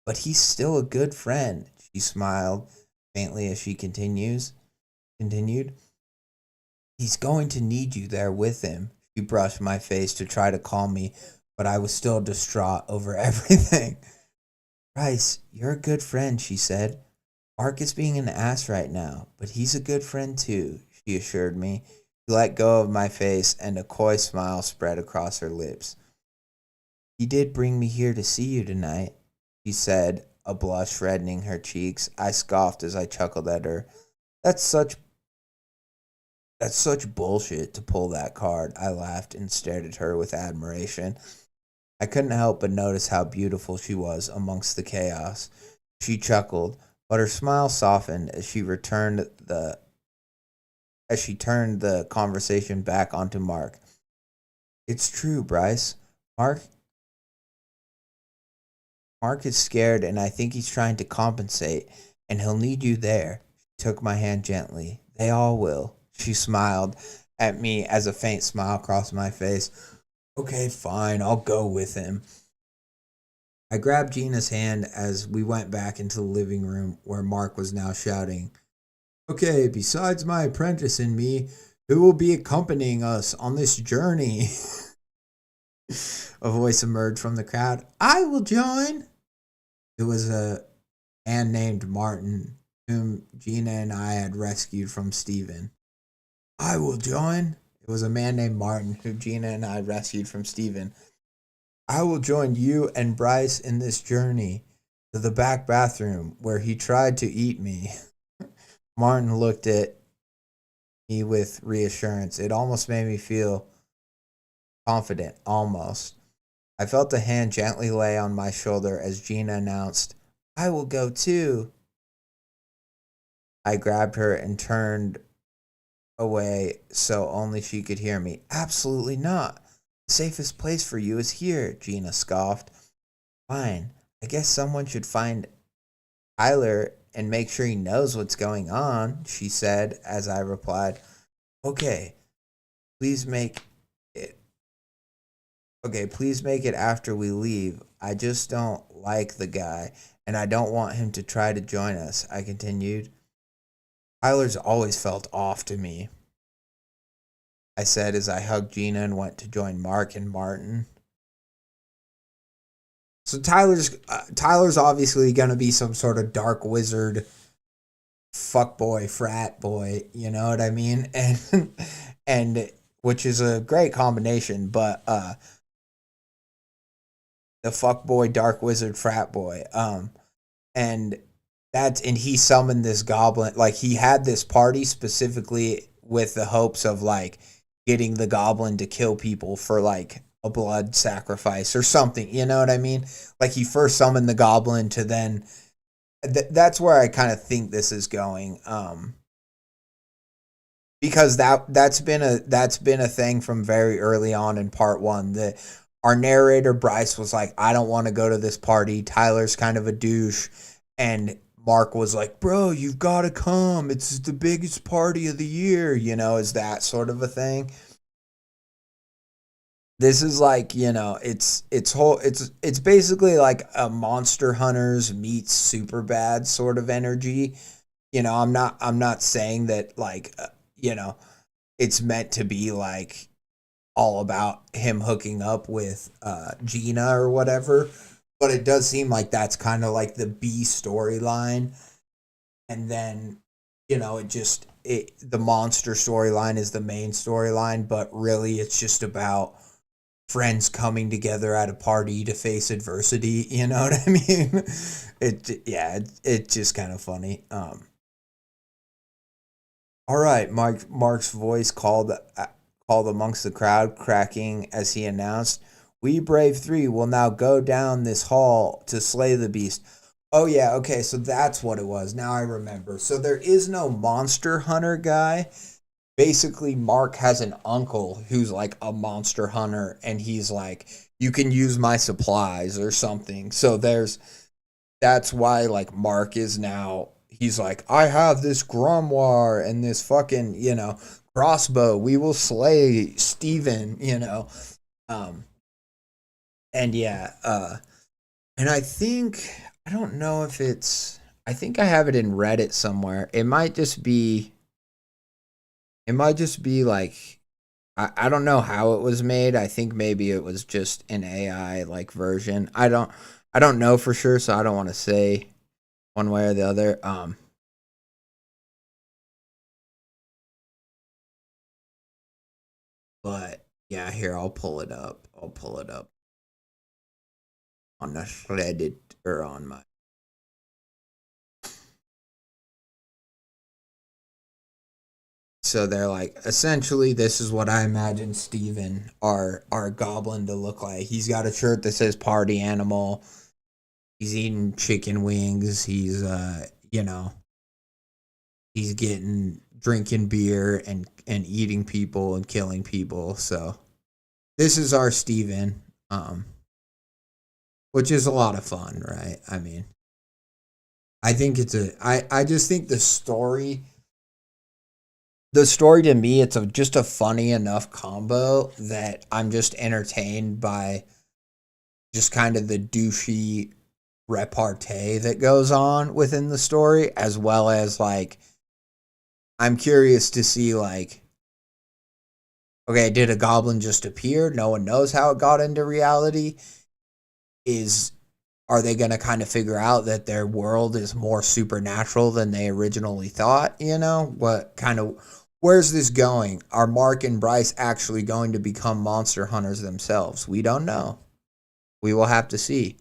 Speaker 1: but he's still a good friend. She smiled faintly as she continued. He's going to need you there with him. She brushed my face to try to calm me, but I was still distraught over everything. Bryce, you're a good friend, she said. Mark is being an ass right now, but he's a good friend too, she assured me. She let go of my face and a coy smile spread across her lips. He did bring me here to see you tonight, she said, a blush reddening her cheeks. I scoffed as I chuckled at her. That's such bullshit to pull that card. I laughed and stared at her with admiration. I couldn't help but notice how beautiful she was amongst the chaos. She chuckled, but her smile softened as she turned the conversation back onto Mark. It's true, Bryce. Mark is scared and I think he's trying to compensate, and he'll need you there. She took my hand gently. They all will. She smiled at me as a faint smile crossed my face. Okay, fine, I'll go with him. I grabbed Gina's hand as we went back into the living room where Mark was now shouting, Okay, besides my apprentice and me, who will be accompanying us on this journey? A voice emerged from the crowd. I will join. It was a man named Martin, whom Gina and I had rescued from Stephen. I will join. It was a man named Martin, who Gina and I rescued from Stephen. I will join you and Bryce in this journey to the back bathroom where he tried to eat me. Martin looked at me with reassurance. It almost made me feel confident, almost. I felt a hand gently lay on my shoulder as Gina announced, I will go too. I grabbed her and turned away so only she could hear me. Absolutely not. The safest place for you is here, Gina scoffed. Fine. I guess someone should find Tyler and make sure he knows what's going on, she said as I replied, Okay, please make it after we leave. I just don't like the guy, and I don't want him to try to join us, I continued. Tyler's always felt off to me, I said as I hugged Gina and went to join Mark and Martin. So Tyler's obviously going to be some sort of dark wizard, fuckboy, frat boy, you know what I mean? And which is a great combination, but the fuckboy, dark wizard, frat boy. And he summoned this goblin. Like, he had this party specifically with the hopes of like getting the goblin to kill people for like a blood sacrifice or something, you know what I mean? Like, he first summoned the goblin to then that's where I kind of think this is going, because that's been a thing from very early on in part 1 that our narrator Bryce was like, I don't want to go to this party, Tyler's kind of a douche, and Mark was like, bro, you've got to come, it's the biggest party of the year, you know, is that sort of a thing. This is like, you know, it's basically like a Monster Hunters meets Superbad sort of energy. You know, I'm not saying that like you know, it's meant to be like all about him hooking up with Gina or whatever, but it does seem like that's kind of like the B storyline, and then you know the monster storyline is the main storyline, but really it's just about friends coming together at a party to face adversity, you know what I mean? It's just kind of funny. All right, Mark's voice called amongst the crowd, cracking as he announced, "We brave three will now go down this hall to slay the beast." Oh yeah, okay, so that's what it was. Now I remember. So there is no monster hunter guy. Basically, Mark has an uncle who's like a monster hunter, and he's like, you can use my supplies or something. So that's why like Mark is now, he's like, I have this grimoire and this fucking, you know, crossbow. We will slay Steven, Um, and yeah, and I don't know if I think I have it in Reddit somewhere. It might just be like, I don't know how it was made. I think maybe it was just an AI like version. I don't know for sure, so I don't want to say one way or the other. But yeah, here I'll pull it up. I'll pull it up on the Reddit or on my. So they're like, essentially, this is what I imagine Steven, our goblin, to look like. He's got a shirt that says "Party Animal." He's eating chicken wings. You know, he's getting drinking beer and eating people and killing people. So this is our Steven, which is a lot of fun, right? I mean, I think I just think the story to me, it's just a funny enough combo that I'm just entertained by just kind of the douchey repartee that goes on within the story, as well as like, I'm curious to see like, okay, did a goblin just appear? No one knows how it got into reality. Is Are they going to kind of figure out that their world is more supernatural than they originally thought? Where's this going? Are Mark and Bryce actually going to become monster hunters themselves? We don't know. We will have to see.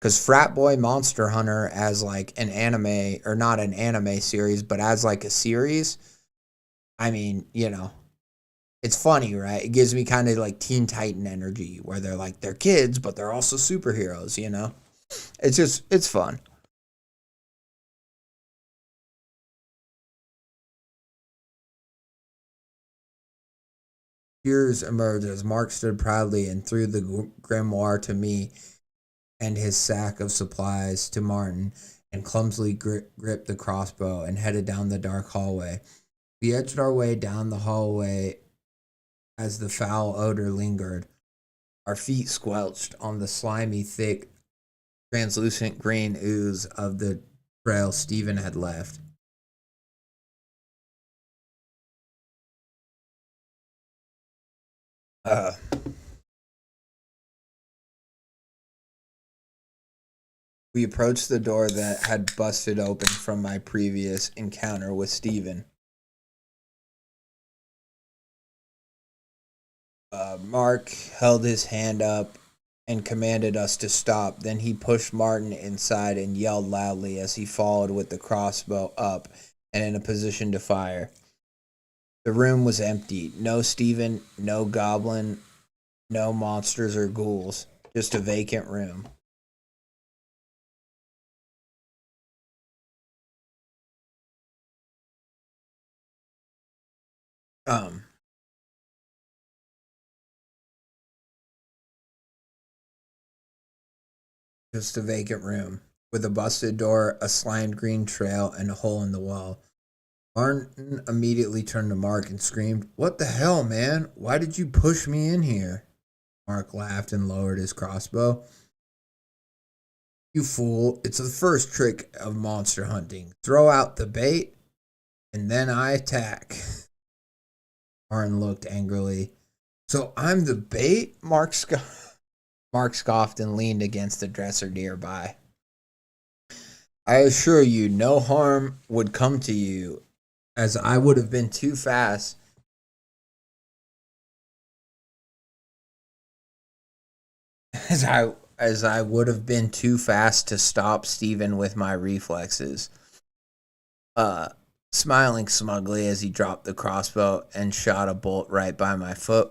Speaker 1: Because Frat Boy Monster Hunter, as like an anime, or not an anime series, but as like a series, I mean, it's funny, right? It gives me kind of like Teen Titan energy, where they're kids, but they're also superheroes. It's fun. Tears emerged as Mark stood proudly and threw the grimoire to me and his sack of supplies to Martin, and clumsily gripped the crossbow and headed down the dark hallway. We edged our way down the hallway as the foul odor lingered. Our feet squelched on the slimy, thick, translucent green ooze of the trail Stephen had left. Uh, we approached the door that had busted open from my previous encounter with Stephen. Mark held his hand up and commanded us to stop. Then he pushed Martin inside and yelled loudly as he followed with the crossbow up and in a position to fire. The room was empty. No Stephen, no goblin, no monsters or ghouls. Just a vacant room. Um, just a vacant room with a busted door, a slimed green trail, and a hole in the wall. Martin immediately turned to Mark and screamed, "What the hell, man? Why did you push me in here?" Mark laughed and lowered his crossbow. "You fool, it's the first trick of monster hunting. Throw out the bait, and then I attack." Martin looked angrily. "So I'm the bait?" Mark scoffed and leaned against the dresser nearby. "I assure you, no harm would come to you, as I would have been too fast as I would have been too fast to stop Stephen with my reflexes." Uh Smiling smugly as he dropped the crossbow and shot a bolt right by my foot.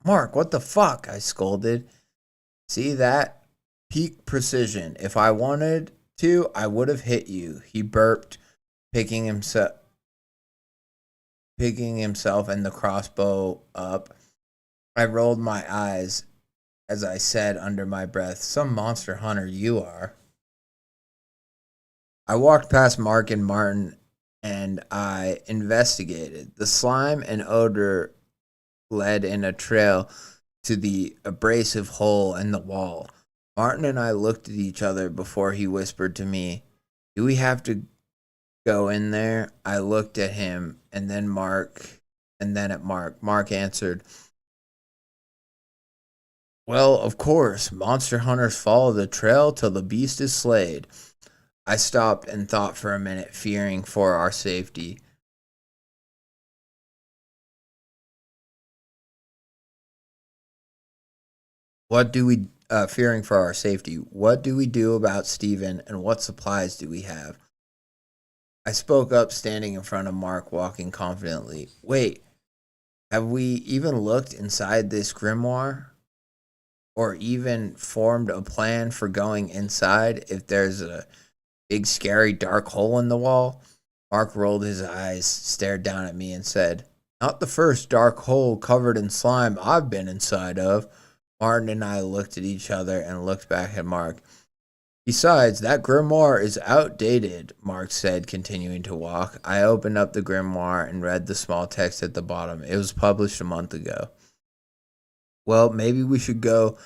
Speaker 1: Mark, what the fuck?" I scolded. "See that? Peak precision. If I wanted to, I would have hit you." He burped, picking himself and the crossbow up. I rolled my eyes as I said under my breath, "Some monster hunter you are." I walked past Mark and Martin and I investigated. The slime and odor led in a trail to the abrasive hole in the wall. Martin and I looked at each other before he whispered to me, "Do we have to go in there?" I looked at him and then at Mark. Mark answered, "Well, of course, monster hunters follow the trail till the beast is slayed." I stopped and thought for a minute, fearing for our safety. Fearing for our safety, what do we do about Stephen, and what supplies do we have? I spoke up, standing in front of Mark, walking confidently. "Wait, have we even looked inside this grimoire? Or even formed a plan for going inside if there's a big, scary, dark hole in the wall?" Mark rolled his eyes, stared down at me, and said, "Not the first dark hole covered in slime I've been inside of." Martin and I looked at each other and looked back at Mark. "Besides, that grimoire is outdated," Mark said, continuing to walk. I opened up the grimoire and read the small text at the bottom. It was published a month ago. "Well, maybe we should go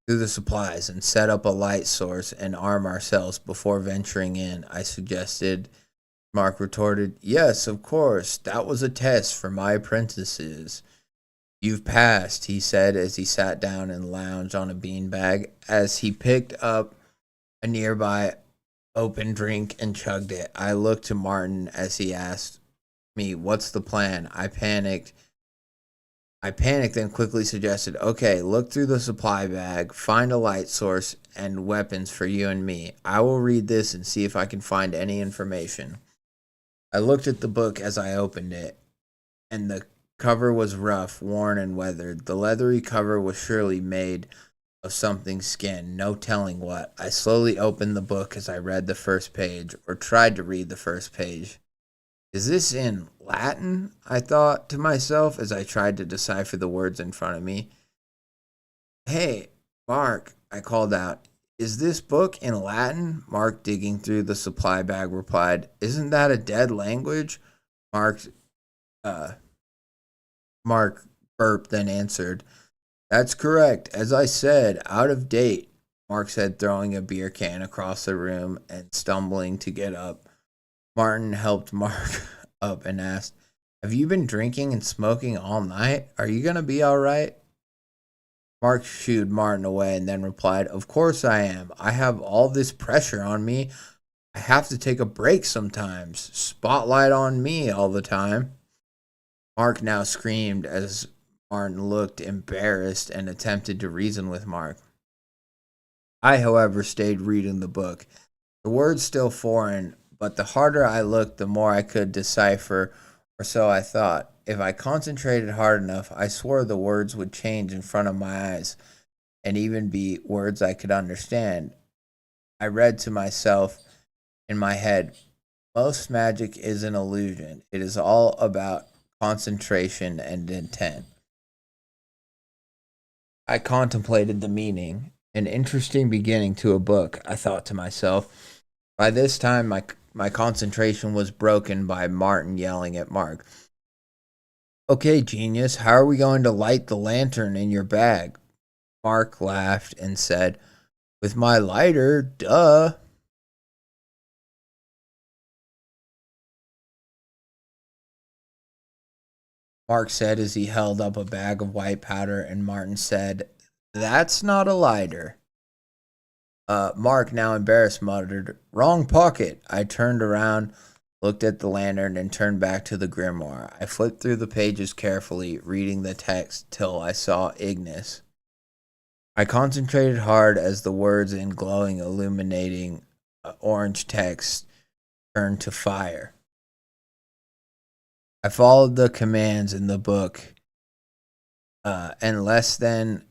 Speaker 1: through the supplies and set up a light source and arm ourselves before venturing in," I suggested. Mark retorted, "Yes, of course. That was a test for my apprentices." "You've passed," he said as he sat down and lounged on a beanbag. As he picked up a nearby open drink and chugged it, I looked to Martin as he asked me, "What's the plan?" I panicked and quickly suggested, "Okay, look through the supply bag, find a light source and weapons for you and me. I will read this and see if I can find any information." I looked at the book as I opened it, and the cover was rough, worn, and weathered. The leathery cover was surely made of something skin, no telling what. I slowly opened the book as I read the first page, or tried to read the first page. "Is this in Latin?" I thought to myself as I tried to decipher the words in front of me. "Hey, Mark," I called out. "Is this book in Latin?" Mark, digging through the supply bag, replied, "Isn't that a dead language?" Mark, uh, Mark burped, then answered, "That's correct. As I said, out of date," Mark said, throwing a beer can across the room and stumbling to get up. Martin helped Mark up and asked, "Have you been drinking and smoking all night? Are you going to be all right?" Mark shooed Martin away and then replied, "Of course I am. I have all this pressure on me. I have to take a break sometimes. Spotlight on me all the time." Mark now screamed as Martin looked embarrassed and attempted to reason with Mark. I, however, stayed reading the book. The words still foreign, but the harder I looked, the more I could decipher, or so I thought. If I concentrated hard enough, I swore the words would change in front of my eyes, and even be words I could understand. I read to myself in my head, "Most magic is an illusion. It is all about concentration and intent." I contemplated the meaning. An interesting beginning to a book, I thought to myself. By this time, my concentration was broken by Martin yelling at Mark, "Okay, genius, how are we going to light the lantern in your bag?" Mark laughed and said, "With my lighter, duh." Mark said as he held up a bag of white powder, and Martin said, "That's not a lighter." Mark, now embarrassed, muttered, "Wrong pocket." I turned around, looked at the lantern, and turned back to the grimoire. I flipped through the pages carefully, reading the text till I saw Ignis. I concentrated hard as the words in glowing, illuminating orange text turned to fire. I followed the commands in the book, and less than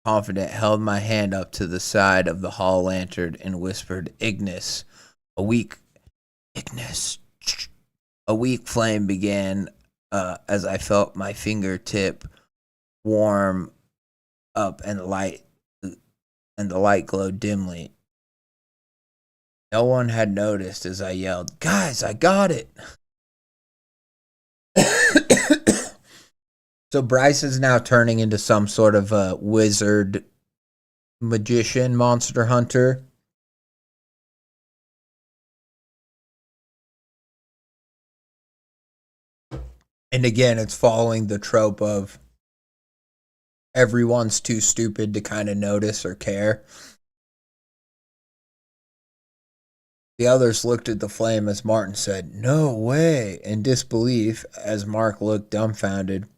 Speaker 1: confident held my hand up to the side of the hall lantern and whispered, "Ignis." A weak Ignis. A weak flame began as I felt my fingertip warm up and the light glowed dimly. No one had noticed as I yelled, "Guys, I got it!" So Bryce is now turning into some sort of a wizard, magician, monster hunter. And again, it's following the trope of everyone's too stupid to kind of notice or care. The others looked at the flame as Martin said, "No way," in disbelief as Mark looked dumbfounded.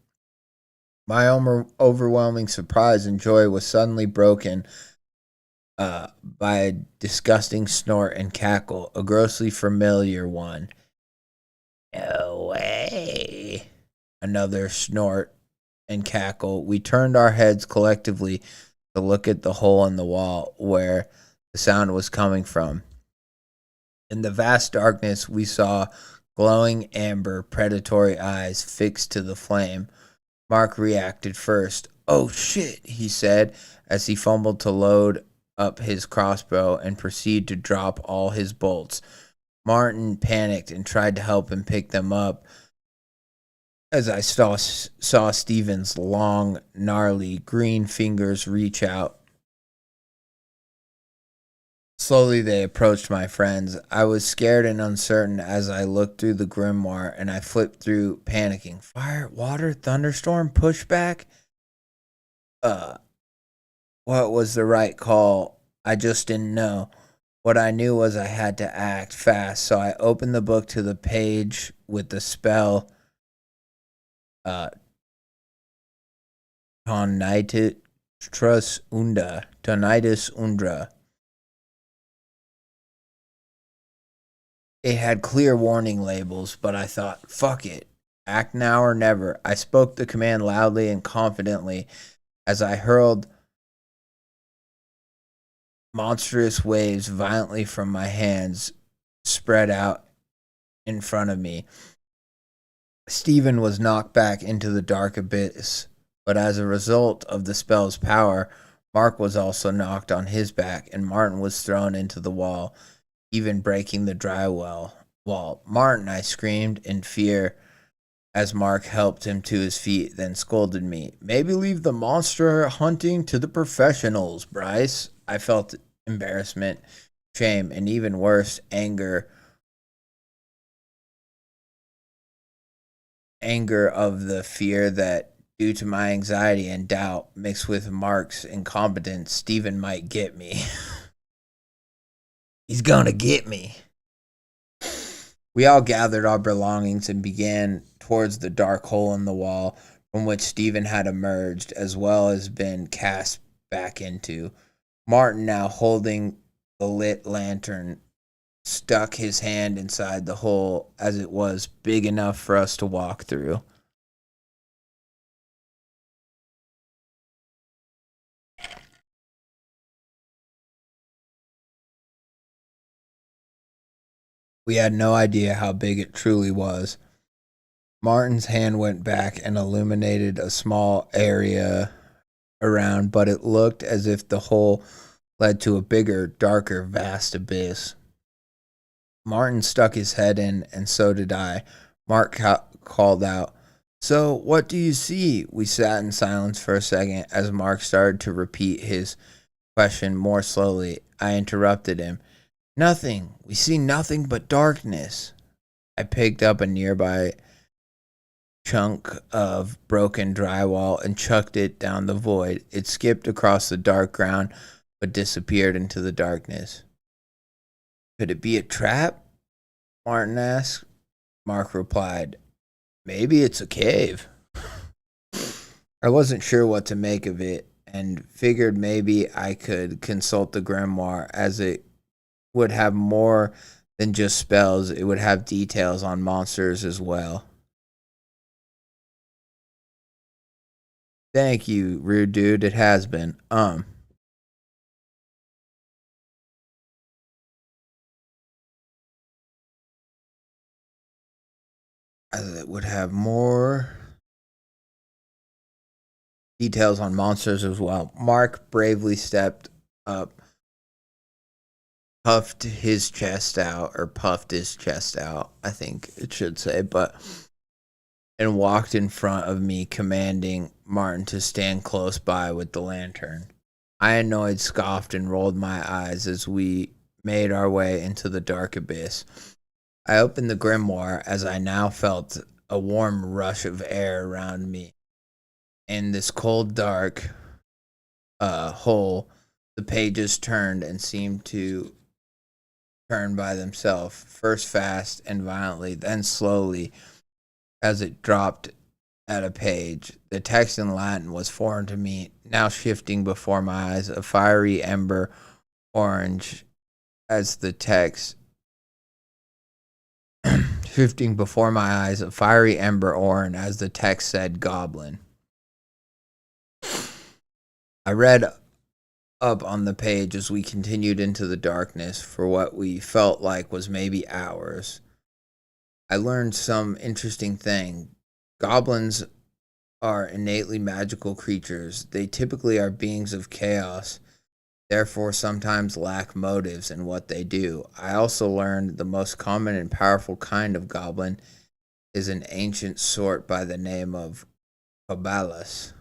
Speaker 1: My overwhelming surprise and joy was suddenly broken by a disgusting snort and cackle, a grossly familiar one. "No way." Another snort and cackle. We turned our heads collectively to look at the hole in the wall where the sound was coming from. In the vast darkness, we saw glowing amber, predatory eyes fixed to the flame. Mark reacted first. "Oh shit," he said as he fumbled to load up his crossbow and proceed to drop all his bolts. Martin panicked and tried to help him pick them up as I saw Steven's long, gnarly green fingers reach out. Slowly they approached my friends. I was scared and uncertain as I looked through the grimoire, and I flipped through, panicking. Fire, water, thunderstorm, pushback? What was the right call? I just didn't know. What I knew was I had to act fast, so I opened the book to the page with the spell Tonitis Undra. It had clear warning labels, but I thought, fuck it. Act now or never. I spoke the command loudly and confidently as I hurled monstrous waves violently from my hands spread out in front of me. Stephen was knocked back into the dark abyss, but as a result of the spell's power, Mark was also knocked on his back, and Martin was thrown into the wall, even breaking the dry wall. "Martin," I screamed in fear as Mark helped him to his feet, then scolded me. "Maybe leave the monster hunting to the professionals, Bryce." I felt embarrassment, shame, and even worse, anger of the fear that, due to my anxiety and doubt mixed with Mark's incompetence, Stephen might get me. He's gonna get me. We all gathered our belongings and began towards the dark hole in the wall from which Stephen had emerged, as well as been cast back into. Martin, now holding the lit lantern, stuck his hand inside the hole as it was big enough for us to walk through. We had no idea how big it truly was. Martin's hand went back and illuminated a small area around, but it looked as if the hole led to a bigger, darker, vast abyss. Martin stuck his head in, and so did I. Mark called out, "So, what do you see?" We sat in silence for a second as Mark started to repeat his question more slowly. I interrupted him. "Nothing. We see nothing but darkness." I picked up a nearby chunk of broken drywall and chucked it down the void. It skipped across the dark ground, but disappeared into the darkness. "Could it be a trap?" Martin asked. Mark replied, "Maybe it's a cave." I wasn't sure what to make of it and figured maybe I could consult the grimoire, as it would have more than just spells. It would have details on monsters as well. "Thank you, rude dude. It has been. As it would have more details on monsters as well." Mark bravely stepped up, puffed his chest out, I think it should say, but and walked in front of me, commanding Martin to stand close by with the lantern. I, annoyed, scoffed and rolled my eyes as we made our way into the dark abyss. I opened the grimoire as I now felt a warm rush of air around me. In this cold, dark hole, the pages turned and seemed to turn by themselves, first fast and violently, then slowly as it dropped at a page. The text in Latin was foreign to me, now shifting before my eyes, a fiery ember orange as the text shifting before my eyes, a fiery ember orange as the text said goblin. I read up on the page as we continued into the darkness for what we felt like was maybe hours. I learned some interesting thing. Goblins are innately magical creatures. They typically are beings of chaos, therefore sometimes lack motives in what they do. I also learned the most common and powerful kind of goblin is an ancient sort by the name of Kobalas.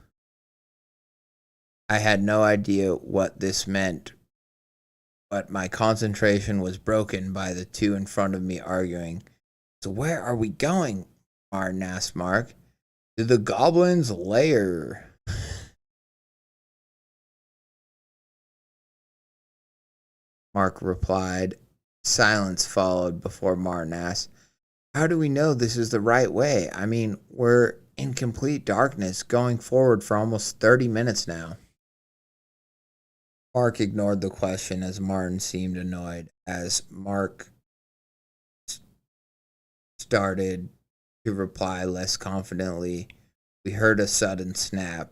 Speaker 1: I had no idea what this meant, but my concentration was broken by the two in front of me arguing. So where are we going? Martin asked Mark. To the goblin's lair. Mark replied. Silence followed before Martin asked, how do we know this is the right way? I mean, we're in complete darkness going forward for almost 30 minutes now. Mark ignored the question as Martin seemed annoyed. As Mark started to reply less confidently, we heard a sudden snap.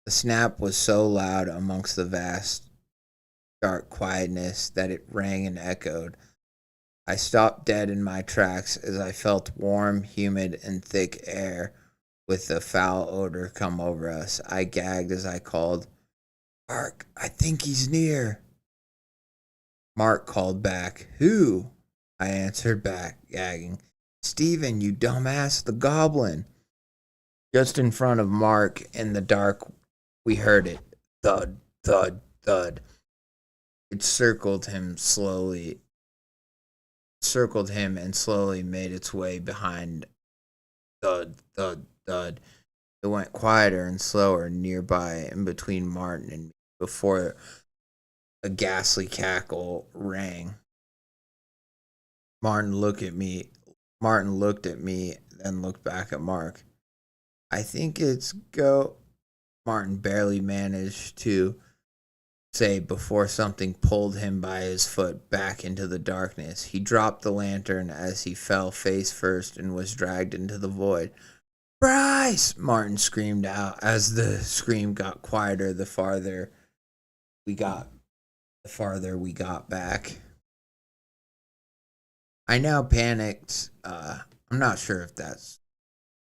Speaker 1: The snap was so loud amongst the vast, dark quietness that it rang and echoed. I stopped dead in my tracks as I felt warm, humid, and thick air with the foul odor come over us. I gagged as I called, Mark, I think he's near. Mark called back, who? I answered back, gagging. Steven, you dumbass, the goblin. Just in front of Mark in the dark, we heard it. Thud, thud, thud. It circled him and slowly made its way behind. Thud, thud, thud. It went quieter and slower nearby in between Martin and me before a ghastly cackle rang. Martin looked at me, then looked back at Mark. I think it's go. Martin barely managed to say before something pulled him by his foot back into the darkness. He dropped the lantern as he fell face first and was dragged into the void. Bryce! Martin screamed out as the scream got quieter the farther we got back. I now panicked. I'm not sure if that makes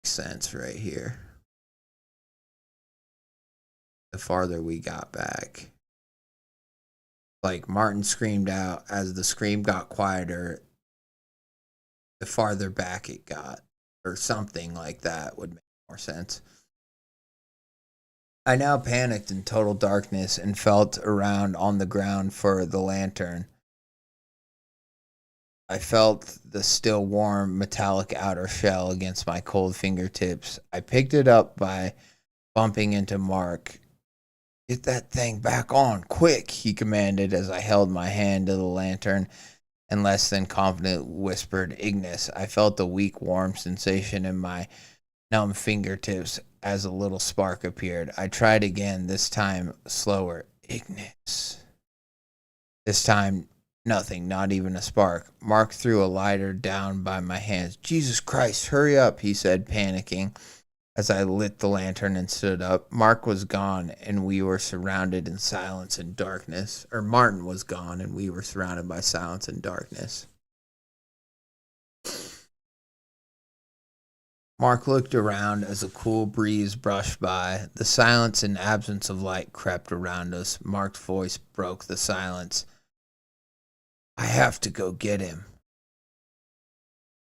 Speaker 1: sense right here. The farther we got back. Like Martin screamed out as the scream got quieter, the farther back it got, or something like that would make more sense. I now panicked in total darkness and felt around on the ground for the lantern. I felt the still warm metallic outer shell against my cold fingertips. I picked it up by bumping into Mark. Get that thing back on, quick, he commanded as I held my hand to the lantern and less than confident whispered, Ignis. I felt a weak, warm sensation in my numb fingertips as a little spark appeared. I tried again, this time slower. Ignis. This time, nothing, not even a spark. Mark threw a lighter down by my hands. Jesus Christ, hurry up, he said, panicking. As I lit the lantern and stood up, Mark was gone and we were surrounded in silence and darkness. Or Martin was gone and we were surrounded by silence and darkness. Mark looked around as a cool breeze brushed by. The silence and absence of light crept around us. Mark's voice broke the silence. I have to go get him.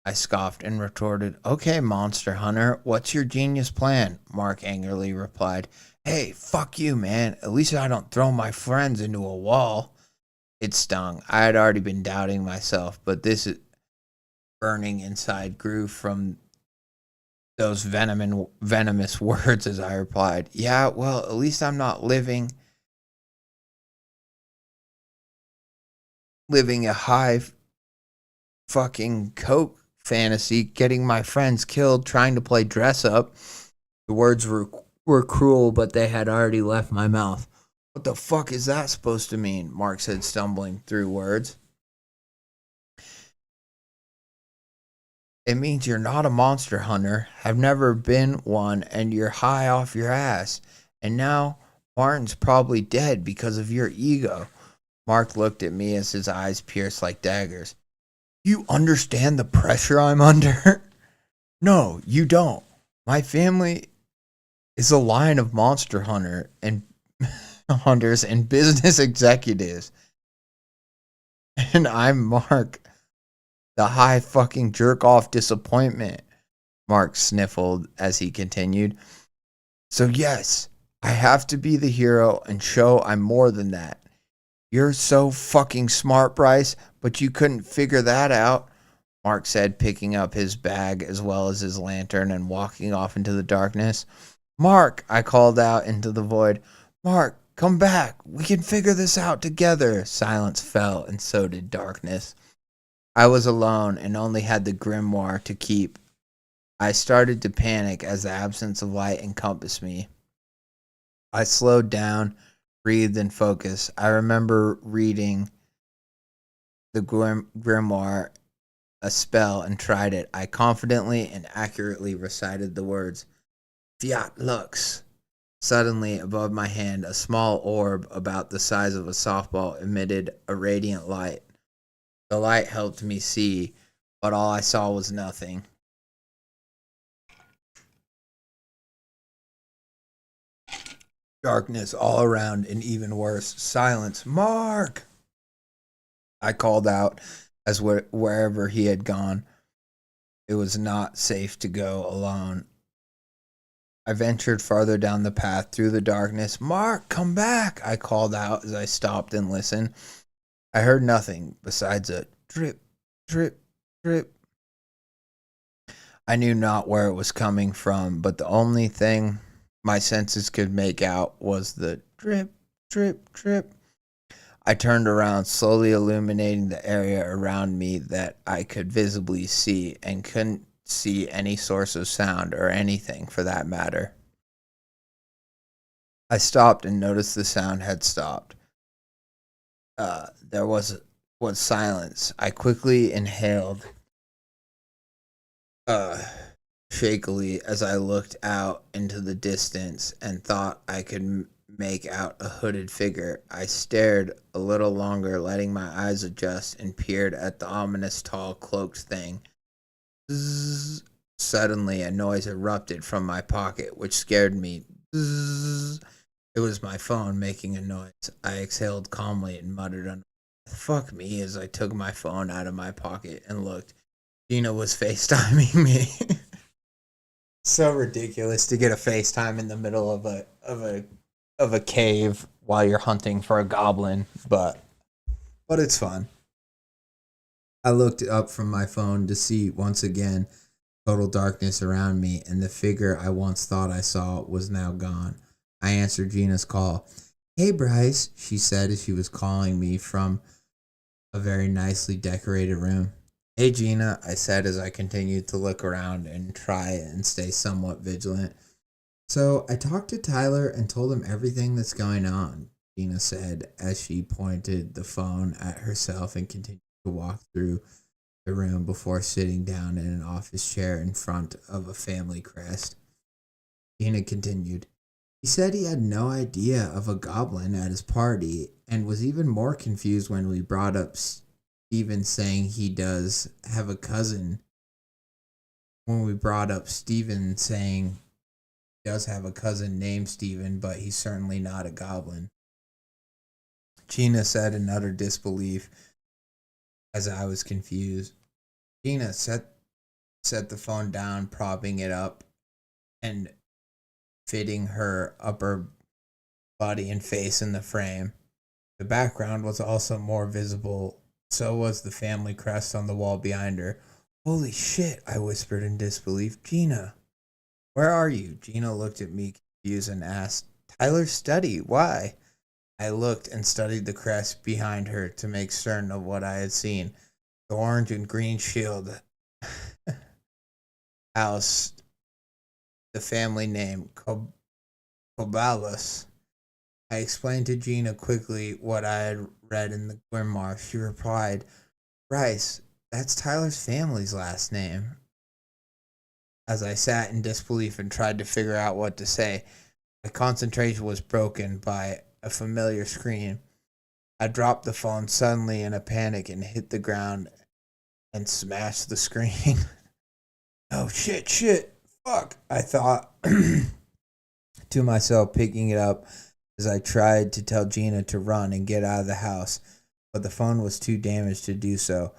Speaker 1: I scoffed and retorted. Okay, Monster Hunter, what's your genius plan? Mark angrily replied. Hey, fuck you, man. At least I don't throw my friends into a wall. It stung. I had already been doubting myself, but this burning inside grew from those venomous words as I replied, yeah, well, at least I'm not living a high fucking coke fantasy, getting my friends killed, trying to play dress up. The words were cruel, but they had already left my mouth. What the fuck is that supposed to mean? Mark said, stumbling through words. It means you're not a monster hunter, have never been one, and you're high off your ass. And now Martin's probably dead because of your ego. Mark looked at me as his eyes pierced like daggers. You understand the pressure I'm under? No, you don't. My family is a line of monster hunters and business executives. And I'm Mark, the high fucking jerk off disappointment. Mark sniffled as he continued. So yes, I have to be the hero and show I'm more than that. You're so fucking smart, Bryce, but you couldn't figure that out, Mark said, picking up his bag as well as his lantern and walking off into the darkness. Mark, I called out into the void. Mark, come back. We can figure this out together. Silence fell, and so did darkness. I was alone and only had the grimoire to keep. I started to panic as the absence of light encompassed me. I slowed down, breathed, and focused. I remember reading the grimoire, a spell, and tried it. I confidently and accurately recited the words, Fiat Lux. Suddenly, above my hand, a small orb about the size of a softball emitted a radiant light. The light helped me see, but all I saw was nothing. Darkness all around and even worse, silence. Mark! I called out as wherever he had gone. It was not safe to go alone. I ventured farther down the path through the darkness. Mark, come back! I called out as I stopped and listened. I heard nothing besides a drip, drip, drip. I knew not where it was coming from, but the only thing my senses could make out was the drip, drip, drip. I turned around, slowly illuminating the area around me that I could visibly see, and couldn't see any source of sound or anything for that matter. I stopped and noticed the sound had stopped. There was silence. I quickly inhaled shakily as I looked out into the distance and thought I could make out a hooded figure. I stared a little longer, letting my eyes adjust, and peered at the ominous tall cloaked thing. Zzz. Suddenly a noise erupted from my pocket, which scared me. Zzz. It was my phone making a noise. I exhaled calmly and muttered under fuck me as I took my phone out of my pocket and looked. Gina was FaceTiming me. So ridiculous to get a FaceTime in the middle of a cave while you're hunting for a goblin, but it's fun. I looked up from my phone to see once again total darkness around me, and the figure I once thought I saw was now gone. I answered Gina's call. Hey Bryce, she said as she was calling me from a very nicely decorated room. Hey Gina, I said as I continued to look around and try and stay somewhat vigilant. So I talked to Tyler and told him everything that's going on, Gina said as she pointed the phone at herself and continued to walk through the room before sitting down in an office chair in front of a family crest. Gina continued. He said he had no idea of a goblin at his party and was even more confused when we brought up Steven saying he does have a cousin. When we brought up Steven saying he does have a cousin named Steven, but he's certainly not a goblin. Gina said in utter disbelief as I was confused. Gina, set the phone down, propping it up and fitting her upper body and face in the frame. The background was also more visible, so was the family crest on the wall behind her. Holy shit, I whispered in disbelief. Gina, where are you? Gina looked at me confused and asked, Tyler's study, why? I looked and studied the crest behind her to make certain of what I had seen. The orange and green shield house, the family name, Cobalus. I explained to Gina quickly what I had read in the grimoire. She replied, Bryce, that's Tyler's family's last name. As I sat in disbelief and tried to figure out what to say, my concentration was broken by a familiar scream. I dropped the phone suddenly in a panic and hit the ground and smashed the screen. Oh, shit, fuck, I thought to myself, picking it up as I tried to tell Gina to run and get out of the house, but the phone was too damaged to do so.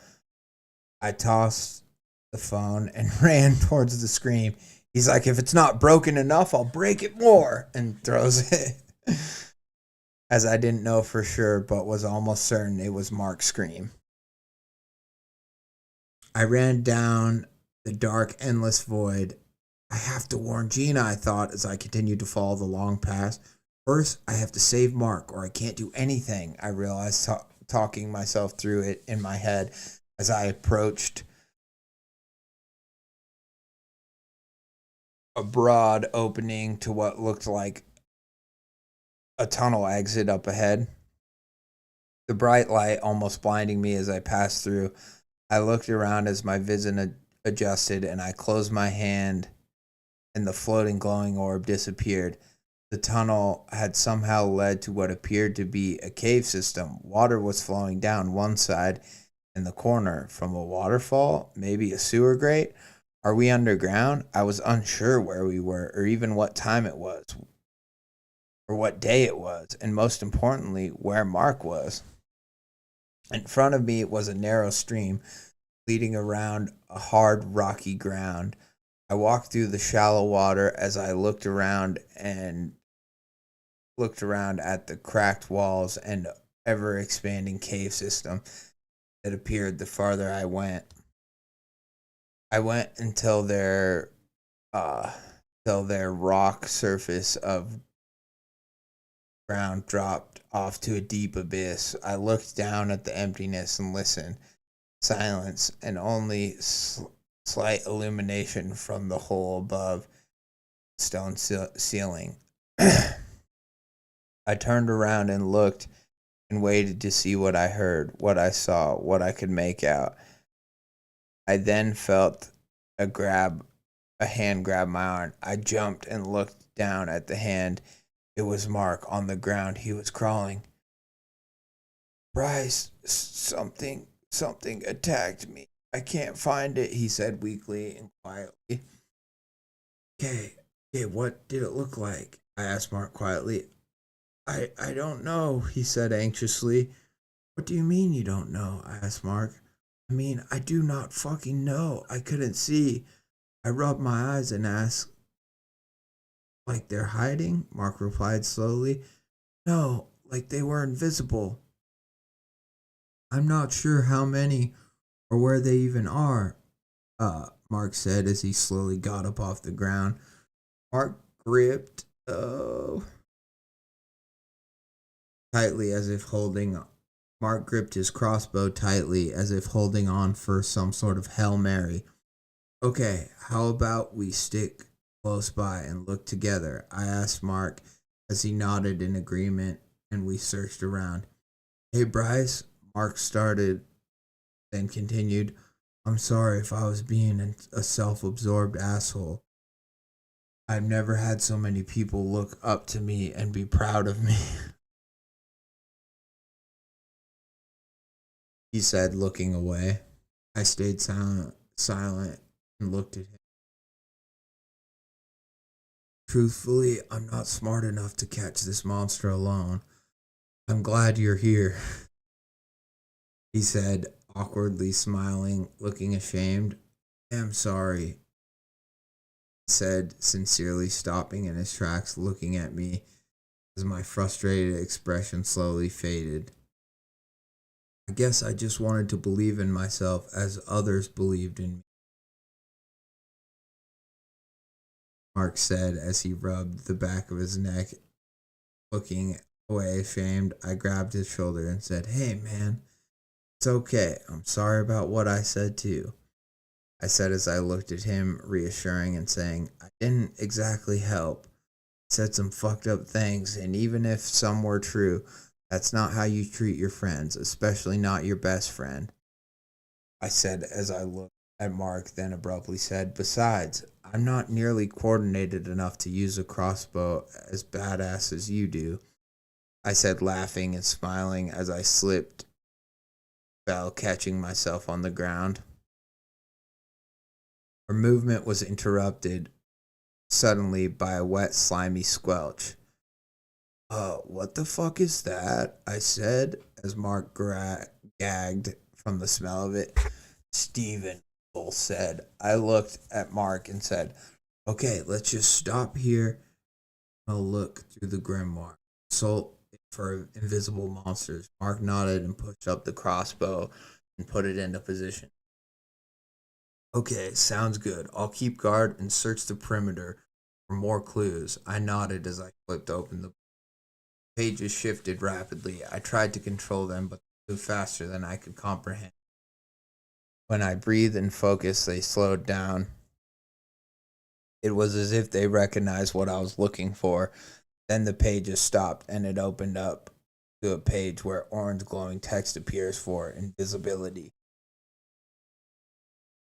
Speaker 1: I tossed the phone and ran towards the screen. He's like, if it's not broken enough, I'll break it more, and throws it. As I didn't know for sure, but was almost certain it was Mark's scream. I ran down the dark, endless void. I have to warn Gina, I thought, as I continued to follow the long path. First, I have to save Mark, or I can't do anything, I realized, talking myself through it in my head as I approached a broad opening to what looked like a tunnel exit up ahead. The bright light almost blinding me as I passed through. I looked around as my vision adjusted, and I closed my hand, and the floating glowing orb disappeared. The tunnel had somehow led to what appeared to be a cave system. Water was flowing down one side in the corner from a waterfall, maybe a sewer grate. Are we underground? I was unsure where we were, or even what time it was, or what day it was, and most importantly, where Mark was. In front of me was a narrow stream leading around a hard, rocky ground. I walked through the shallow water as I looked around at the cracked walls and ever-expanding cave system that appeared the farther I went. I went until their rock surface of ground dropped off to a deep abyss. I looked down at the emptiness and listened. Silence and only slight illumination from the hole above stone ceiling. I turned around and looked and waited to see what I heard, what I saw, what I could make out. I then felt a hand grab my arm. I jumped and looked down at the hand. It was Mark on the ground. He was crawling. Bryce, something attacked me. I can't find it, he said weakly and quietly. Okay, what did it look like? I asked Mark quietly. I don't know, he said anxiously. What do you mean you don't know? I asked Mark. I mean, I do not fucking know. I couldn't see. I rubbed my eyes and asked, like they're hiding? Mark replied slowly. No, like they were invisible. I'm not sure how many or where they even are, Mark said as he slowly got up off the ground. Mark gripped tightly as if holding Mark gripped his crossbow tightly as if holding on for some sort of Hail Mary. Okay, how about we stick close by and look together? I asked Mark as he nodded in agreement, and we searched around. Hey Bryce, Mark started, then continued, I'm sorry if I was being a self-absorbed asshole. I've never had so many people look up to me and be proud of me. He said, looking away. I stayed silent and looked at him. Truthfully, I'm not smart enough to catch this monster alone. I'm glad you're here, he said, awkwardly smiling, looking ashamed. I'm sorry, he said, sincerely, stopping in his tracks, looking at me as my frustrated expression slowly faded. I guess I just wanted to believe in myself as others believed in me, Mark said as he rubbed the back of his neck. Looking away, ashamed, I grabbed his shoulder and said, "Hey, man, it's okay. I'm sorry about what I said too," I said as I looked at him, reassuring and saying, "I didn't exactly help. I said some fucked up things, and even if some were true, that's not how you treat your friends, especially not your best friend," I said as I looked at Mark, then abruptly said, "Besides, I'm not nearly coordinated enough to use a crossbow as badass as you do," I said, laughing and smiling as I slipped, fell, catching myself on the ground. Our movement was interrupted suddenly by a wet, slimy squelch. What the fuck is that?" I said as Mark gagged from the smell of it. "Steven," Bull said. I looked at Mark and said, "Okay, let's just stop here. I'll look through the grimoire. Consult for invisible monsters." Mark nodded and pushed up the crossbow and put it into position. "Okay, sounds good. I'll keep guard and search the perimeter for more clues." I nodded as I flipped open the pages. Shifted rapidly. I tried to control them, but they moved faster than I could comprehend. When I breathed and focused, they slowed down. It was as if they recognized what I was looking for. Then the pages stopped and it opened up to a page where orange glowing text appears for invisibility.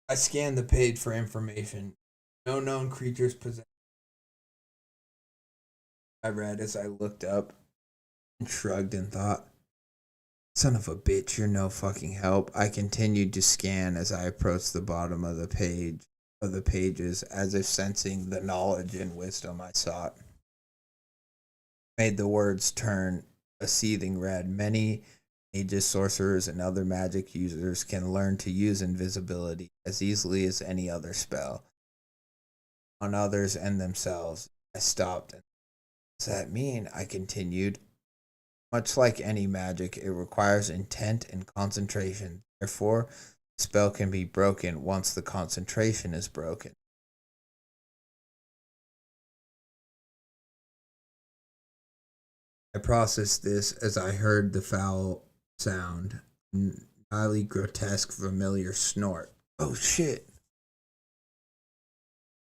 Speaker 1: I scanned the page for information. "No known creatures possess," I read as I looked up and shrugged and thought, "Son of a bitch, you're no fucking help." I continued to scan as I approached the bottom of the pages, as if sensing the knowledge and wisdom I sought. Made the words turn a seething red. Many mages, sorcerers, and other magic users can learn to use invisibility as easily as any other spell on others and themselves. I stopped. "What does that mean?" I continued. "Much like any magic, it requires intent and concentration. Therefore, the spell can be broken once the concentration is broken." I processed this as I heard the foul sound, highly grotesque, familiar snort. "Oh shit!"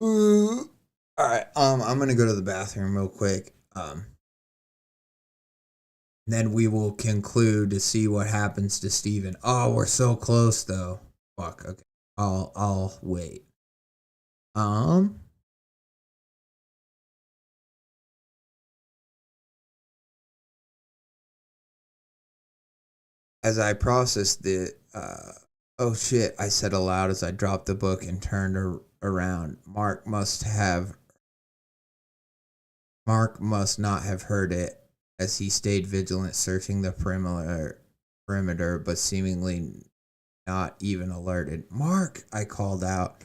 Speaker 1: Ooh. All right. I'm gonna go to the bathroom real quick. Then we will conclude to see what happens to Steven. Oh, we're so close though. Fuck. Okay. I'll wait. Um. As I processed the oh shit, I said aloud as I dropped the book and turned around. Mark must not have heard it, as he stayed vigilant, searching the perimeter, but seemingly not even alerted. "Mark," I called out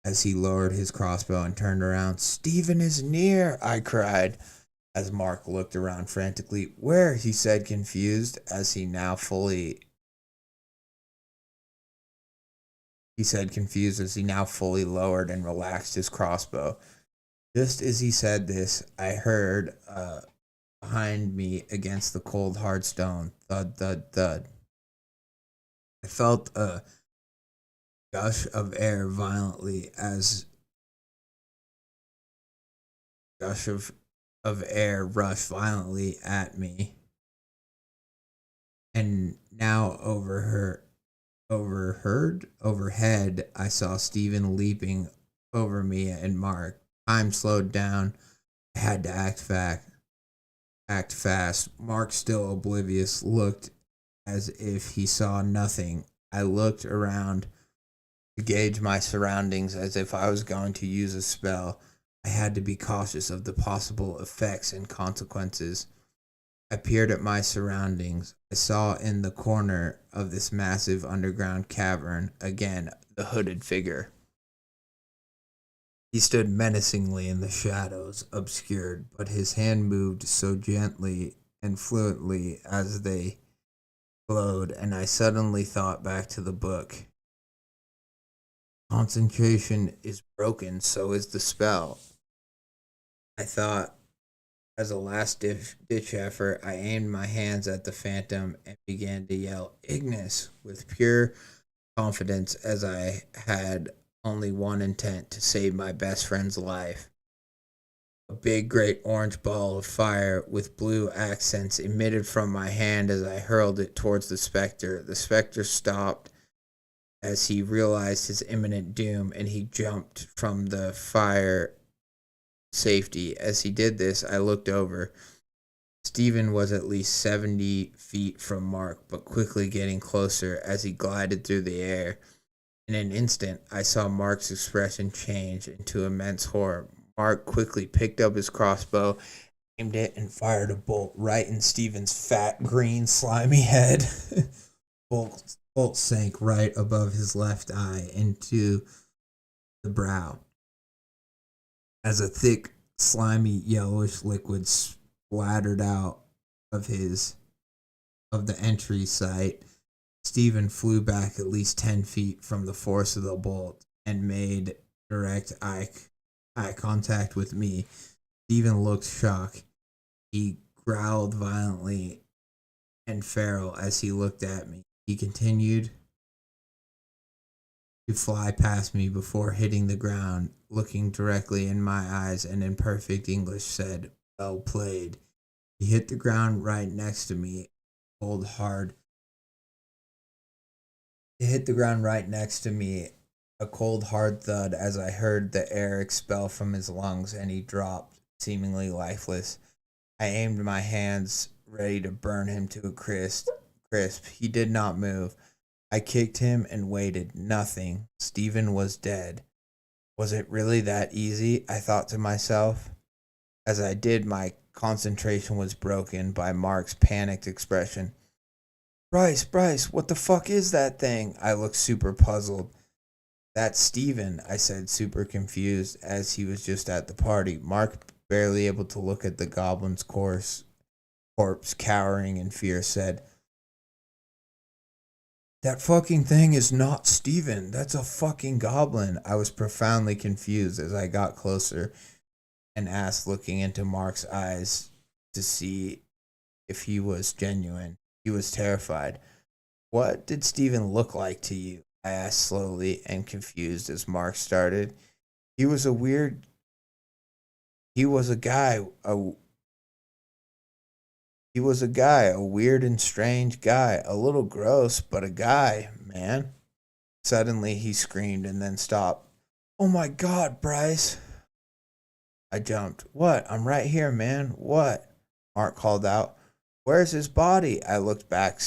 Speaker 1: as he lowered his crossbow and turned around. "Steven is near," I cried as Mark looked around frantically. "Where?" he said, confused as he now fully lowered and relaxed his crossbow. Just as he said this, I heard behind me against the cold hard stone, thud thud thud. I felt a gush of air violently as gush of air rushed violently at me, and now overhead, I saw Steven leaping over me and Mark. Time slowed down. I had to act fast. Mark, still oblivious, looked as if he saw nothing. I looked around to gauge my surroundings as if I was going to use a spell. I had to be cautious of the possible effects and consequences. I peered at my surroundings. I saw in the corner of this massive underground cavern, again, the hooded figure. He stood menacingly in the shadows, obscured, but his hand moved so gently and fluently as they glowed, and I suddenly thought back to the book. Concentration is broken, so is the spell. I thought, as a last ditch effort, I aimed my hands at the phantom and began to yell, Ignis, with pure confidence, as I had only one intent, to save my best friend's life. A big, great orange ball of fire with blue accents emitted from my hand as I hurled it towards the specter. The specter stopped as he realized his imminent doom, and he jumped from the fire safety. As he did this, I looked over. Stephen was at least 70 feet from Mark, but quickly getting closer as he glided through the air. In an instant, I saw Mark's expression change into immense horror. Mark quickly picked up his crossbow, aimed it, and fired a bolt right in Stephen's fat, green, slimy head. Bolt sank right above his left eye into the brow. As a thick, slimy, yellowish liquid splattered out of the entry site, Stephen flew back at least 10 feet from the force of the bolt and made direct eye contact with me. Stephen looked shocked. He growled violently and feral as he looked at me. He continued to fly past me before hitting the ground, looking directly in my eyes, and in perfect English said, Well played. He hit the ground right next to me, cold hard. It hit the ground right next to me, a cold hard thud as I heard the air expel from his lungs, and he dropped, seemingly lifeless. I aimed my hands, ready to burn him to a crisp. He did not move. I kicked him and waited. Nothing. Stephen was dead. Was it really that easy? I thought to myself. As I did, my concentration was broken by Mark's panicked expression. Bryce, what the fuck is that thing? I looked super puzzled. That's Stephen, I said, super confused, as he was just at the party. Mark, barely able to look at the goblin's corpse, cowering in fear, said, That fucking thing is not Stephen. That's a fucking goblin. I was profoundly confused as I got closer and asked, looking into Mark's eyes to see if he was genuine. He was terrified. What did Stephen look like to you? I asked slowly and confused as Mark started. He was a guy, a weird and strange guy, a little gross, but a guy, man. Suddenly he screamed and then stopped. Oh my God, Bryce. I jumped. What? I'm right here, man. What? Mark called out. Where's his body? I looked back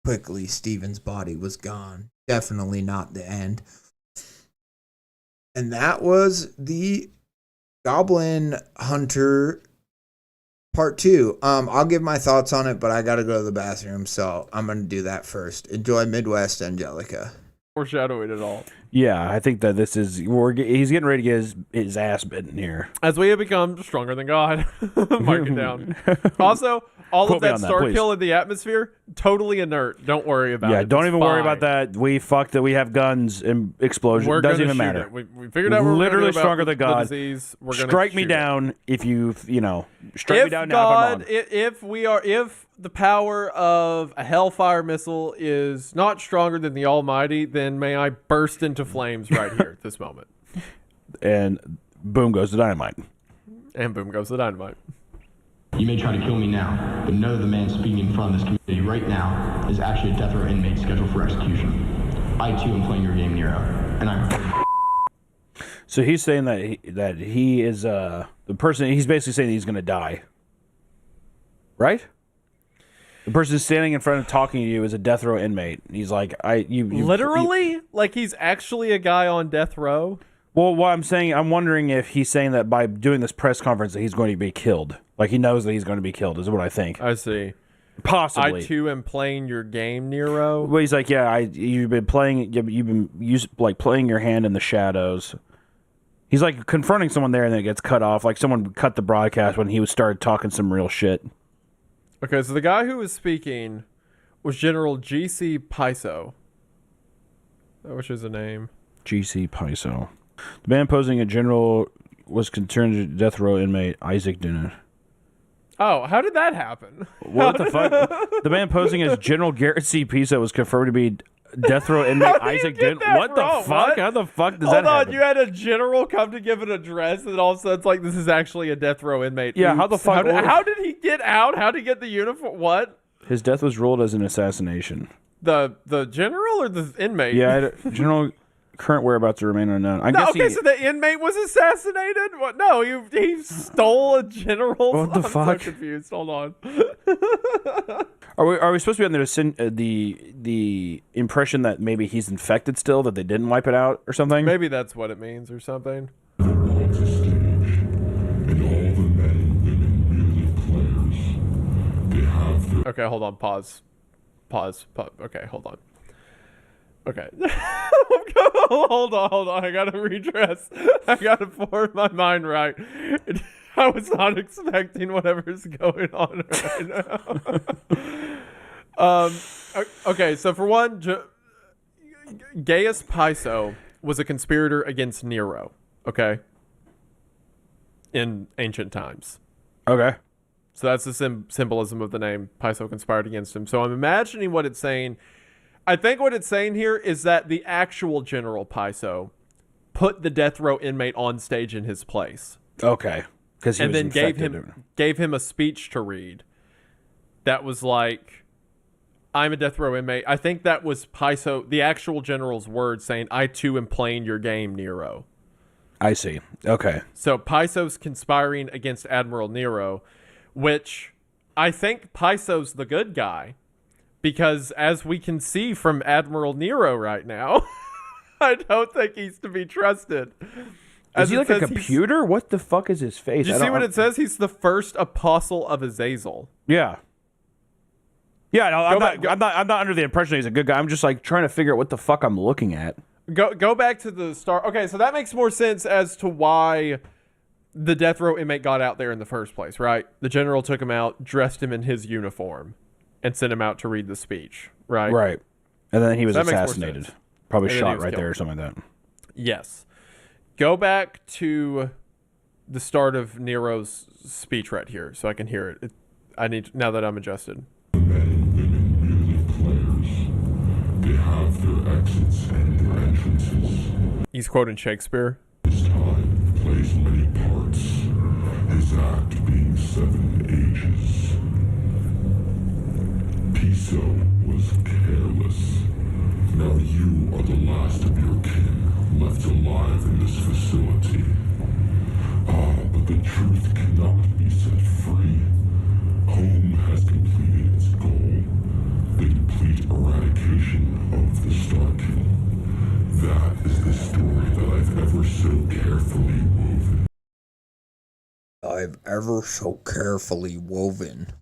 Speaker 1: quickly. Stephen's body was gone. Definitely not the end. And that was the Goblin Hunter Part 2. I'll give my thoughts on it, but I gotta go to the bathroom, so I'm gonna do that first. Enjoy Midwest, Angelica.
Speaker 2: Foreshadowing it all.
Speaker 3: Yeah, I think that this is he's getting ready to get his ass bitten here.
Speaker 2: As we have become stronger than God. Mark it down. Also, all
Speaker 3: Quote
Speaker 2: of that
Speaker 3: me on
Speaker 2: star
Speaker 3: that,
Speaker 2: kill in the atmosphere, totally inert. Don't worry about it.
Speaker 3: Yeah, don't
Speaker 2: It's
Speaker 3: even worry
Speaker 2: fine.
Speaker 3: about that. We fucked that. We have guns and explosions.
Speaker 2: We're
Speaker 3: Doesn't
Speaker 2: gonna
Speaker 3: even
Speaker 2: shoot
Speaker 3: matter.
Speaker 2: it. We figured out what we're
Speaker 3: literally
Speaker 2: gonna do
Speaker 3: stronger
Speaker 2: about
Speaker 3: than God.
Speaker 2: the disease. We're gonna
Speaker 3: Strike me
Speaker 2: shoot
Speaker 3: down
Speaker 2: it.
Speaker 3: if you strike me down now
Speaker 2: God,
Speaker 3: if I'm wrong.
Speaker 2: if the power of a Hellfire missile is not stronger than the Almighty, then may I burst into flames right here at this moment.
Speaker 3: And boom goes the dynamite.
Speaker 2: And boom goes the dynamite.
Speaker 4: You may try to kill me now, but know the man speaking in front of this community right now is actually a death row inmate scheduled for execution. I too am playing your game, Nero, and I'm...
Speaker 3: So he's saying that he is the person. He's basically saying that he's going to die, right? The person standing in front of talking to you is a death row inmate. He's like,
Speaker 2: Literally? Like he's actually a guy on death row?
Speaker 3: Well, what I'm wondering if he's saying that by doing this press conference that he's going to be killed. Like he knows that he's going to be killed, is what I think.
Speaker 2: I see.
Speaker 3: Possibly.
Speaker 2: I too am playing your game, Nero.
Speaker 3: Well, he's like, yeah, you've been playing your hand in the shadows. He's like confronting someone there and then it gets cut off. Like someone cut the broadcast when he started talking some real shit.
Speaker 2: Okay, so the guy who was speaking was General G.C. Piso, which is a name.
Speaker 3: G.C. Piso. The man posing a general was concerned to death row inmate Isaac Dinner.
Speaker 2: Oh, how did that happen?
Speaker 3: What the fuck? The man posing as General Garrett C. Piso was confirmed to be death row inmate Isaac Dinner. What
Speaker 2: wrong?
Speaker 3: the fuck?
Speaker 2: What?
Speaker 3: How the fuck does
Speaker 2: Hold
Speaker 3: that
Speaker 2: on,
Speaker 3: happen?
Speaker 2: you had a general come to give an address, and all of a sudden it's like, this is actually a death row inmate.
Speaker 3: Yeah,
Speaker 2: Oops.
Speaker 3: how the fuck-
Speaker 2: How did he get out? How did he get the uniform? What?
Speaker 3: His death was ruled as an assassination.
Speaker 2: The general or the inmate?
Speaker 3: Yeah, General current whereabouts remain unknown. I guess
Speaker 2: Okay, so the inmate was assassinated? What? No, he stole a general.
Speaker 3: What the
Speaker 2: I'm
Speaker 3: fuck?
Speaker 2: so confused. Hold on.
Speaker 3: Are we supposed to be under the impression that maybe he's infected still, that they didn't wipe it out or something?
Speaker 2: Maybe that's what it means or something.
Speaker 5: The world's a stage, and all the men and women merely players. They have their
Speaker 2: Okay, hold on. Pause. Okay, hold on. Okay. hold on. I gotta redress. I gotta form my mind right. I was not expecting whatever's going on right now. Okay, so for one, Gaius Piso was a conspirator against Nero, okay? In ancient times.
Speaker 3: Okay.
Speaker 2: So that's the symbolism of the name. Piso conspired against him. So I'm imagining what it's saying. I think what it's saying here is that the actual General Piso put the death row inmate on stage in his place.
Speaker 3: Okay. Because he
Speaker 2: And
Speaker 3: was
Speaker 2: then
Speaker 3: infected.
Speaker 2: gave him a speech to read that was like, I'm a death row inmate. I think that was Piso, the actual general's words, saying, I too am playing your game, Nero.
Speaker 3: I see. Okay.
Speaker 2: So Piso's conspiring against Admiral Nero, which I think Piso's the good guy, because as we can see from Admiral Nero right now, I don't think he's to be trusted.
Speaker 3: Is he like a computer? What the fuck is his face?
Speaker 2: Did you see what it says? He's the first apostle of Azazel.
Speaker 3: Yeah. Yeah, no, I'm
Speaker 2: back-
Speaker 3: not under the impression he's a good guy. I'm just like trying to figure out what the fuck I'm looking at.
Speaker 2: Go back to the start. Okay, so that makes more sense as to why the death row inmate got out there in the first place, right? The general took him out, dressed him in his uniform, and sent him out to read the speech, right?
Speaker 3: Right. And then he was
Speaker 2: That makes more
Speaker 3: assassinated.
Speaker 2: sense.
Speaker 3: Probably
Speaker 2: And then he
Speaker 3: shot
Speaker 2: was
Speaker 3: right
Speaker 2: killed.
Speaker 3: there or something like that.
Speaker 2: Yes. Go back to the start of Nero's speech right here so I can hear it. I need, now that I'm adjusted.
Speaker 5: men and women merely players. They have their exits and their entrances.
Speaker 2: He's quoting Shakespeare.
Speaker 5: His time plays many parts, his act being 7 ages. Piso was careless. Now you are the last of your kin left alive in this facility. But the truth cannot be set free. Home has completed its goal, the complete eradication of the Star King. That is the story that I've ever so carefully woven.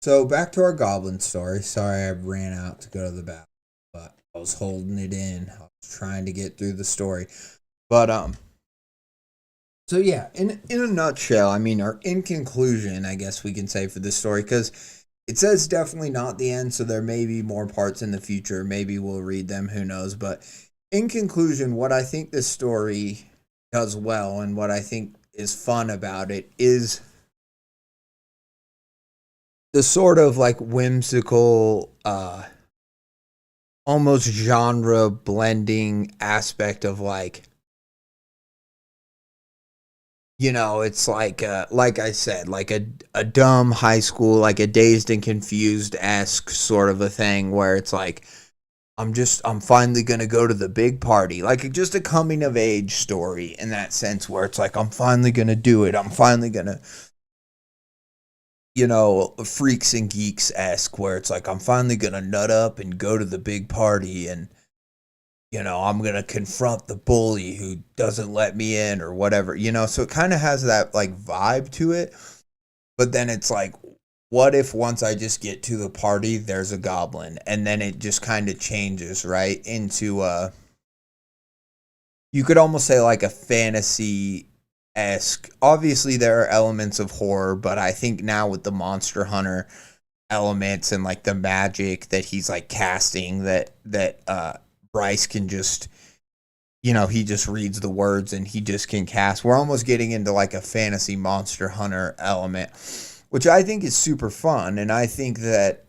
Speaker 1: So back to our goblin story. Sorry I ran out to go to the bathroom, but I was holding it in. I was trying to get through the story. But so yeah, in a nutshell, I mean, or in conclusion, I guess we can say for this story, because it says definitely not the end, so there may be more parts in the future. Maybe we'll read them, who knows. But in conclusion, what I think this story does well and what I think is fun about it is the sort of like whimsical, almost genre blending aspect of like, you know, it's like I said, like a dumb high school, like a Dazed and Confused-esque sort of a thing where it's like, I'm finally going to go to the big party. Like just a coming of age story in that sense where it's like, I'm finally going to do it. I'm finally going to, you know, Freaks and Geeks-esque where it's like, I'm finally going to nut up and go to the big party and, you know, I'm going to confront the bully who doesn't let me in or whatever, you know? So it kind of has that like vibe to it. But then it's like, what if once I just get to the party, there's a goblin? And then it just kind of changes, right? Into, you could almost say like a fantasy-esque. Obviously, there are elements of horror, but I think now with the Monster Hunter elements and like the magic that he's like casting, that Bryce can just, he just reads the words and he just can cast. We're almost getting into like a fantasy Monster Hunter element, which I think is super fun. And I think that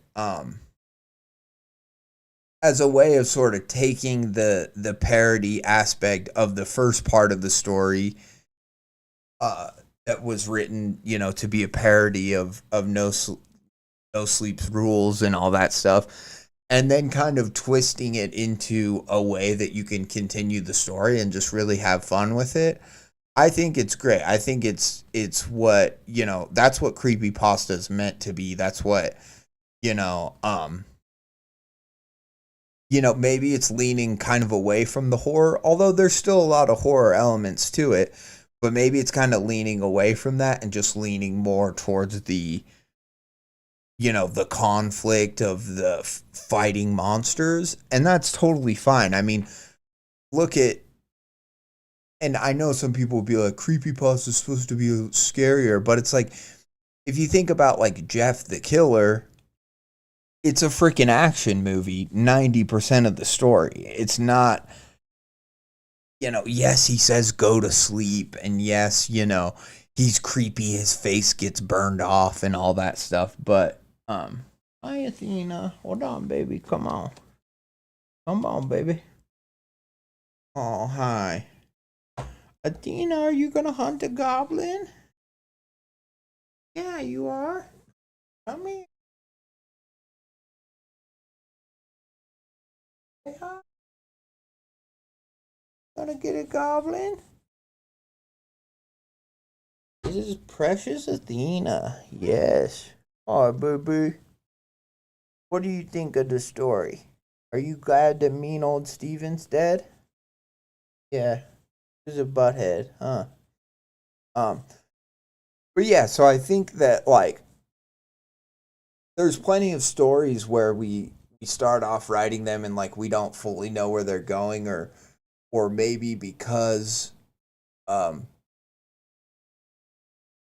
Speaker 1: as a way of sort of taking the parody aspect of the first part of the story that was written, to be a parody of No Sleep's rules and all that stuff, and then kind of twisting it into a way that you can continue the story and just really have fun with it. I think it's great. I think it's what, that's what creepypasta is meant to be. That's what, maybe it's leaning kind of away from the horror, although there's still a lot of horror elements to it, but maybe it's kind of leaning away from that and just leaning more towards the, the conflict of the fighting monsters. And that's totally fine. I mean, look at, and I know some people will be like, creepypasta is supposed to be scarier, but it's like, if you think about like Jeff the Killer, it's a freaking action movie 90% of the story. It's not, yes, he says go to sleep, and yes, he's creepy, his face gets burned off and all that stuff, but hi Athena, hold on baby, come on baby. Oh, hi Athena, are you gonna hunt a goblin? Yeah, you are. Come here. Say hi. Gonna get a goblin? This is precious Athena. Yes. Oh, boo-boo. What do you think of the story? Are you glad that mean old Steven's dead? Yeah. He's a butthead, huh? But yeah, so I think that, like, there's plenty of stories where we start off writing them and, like, we don't fully know where they're going, or maybe because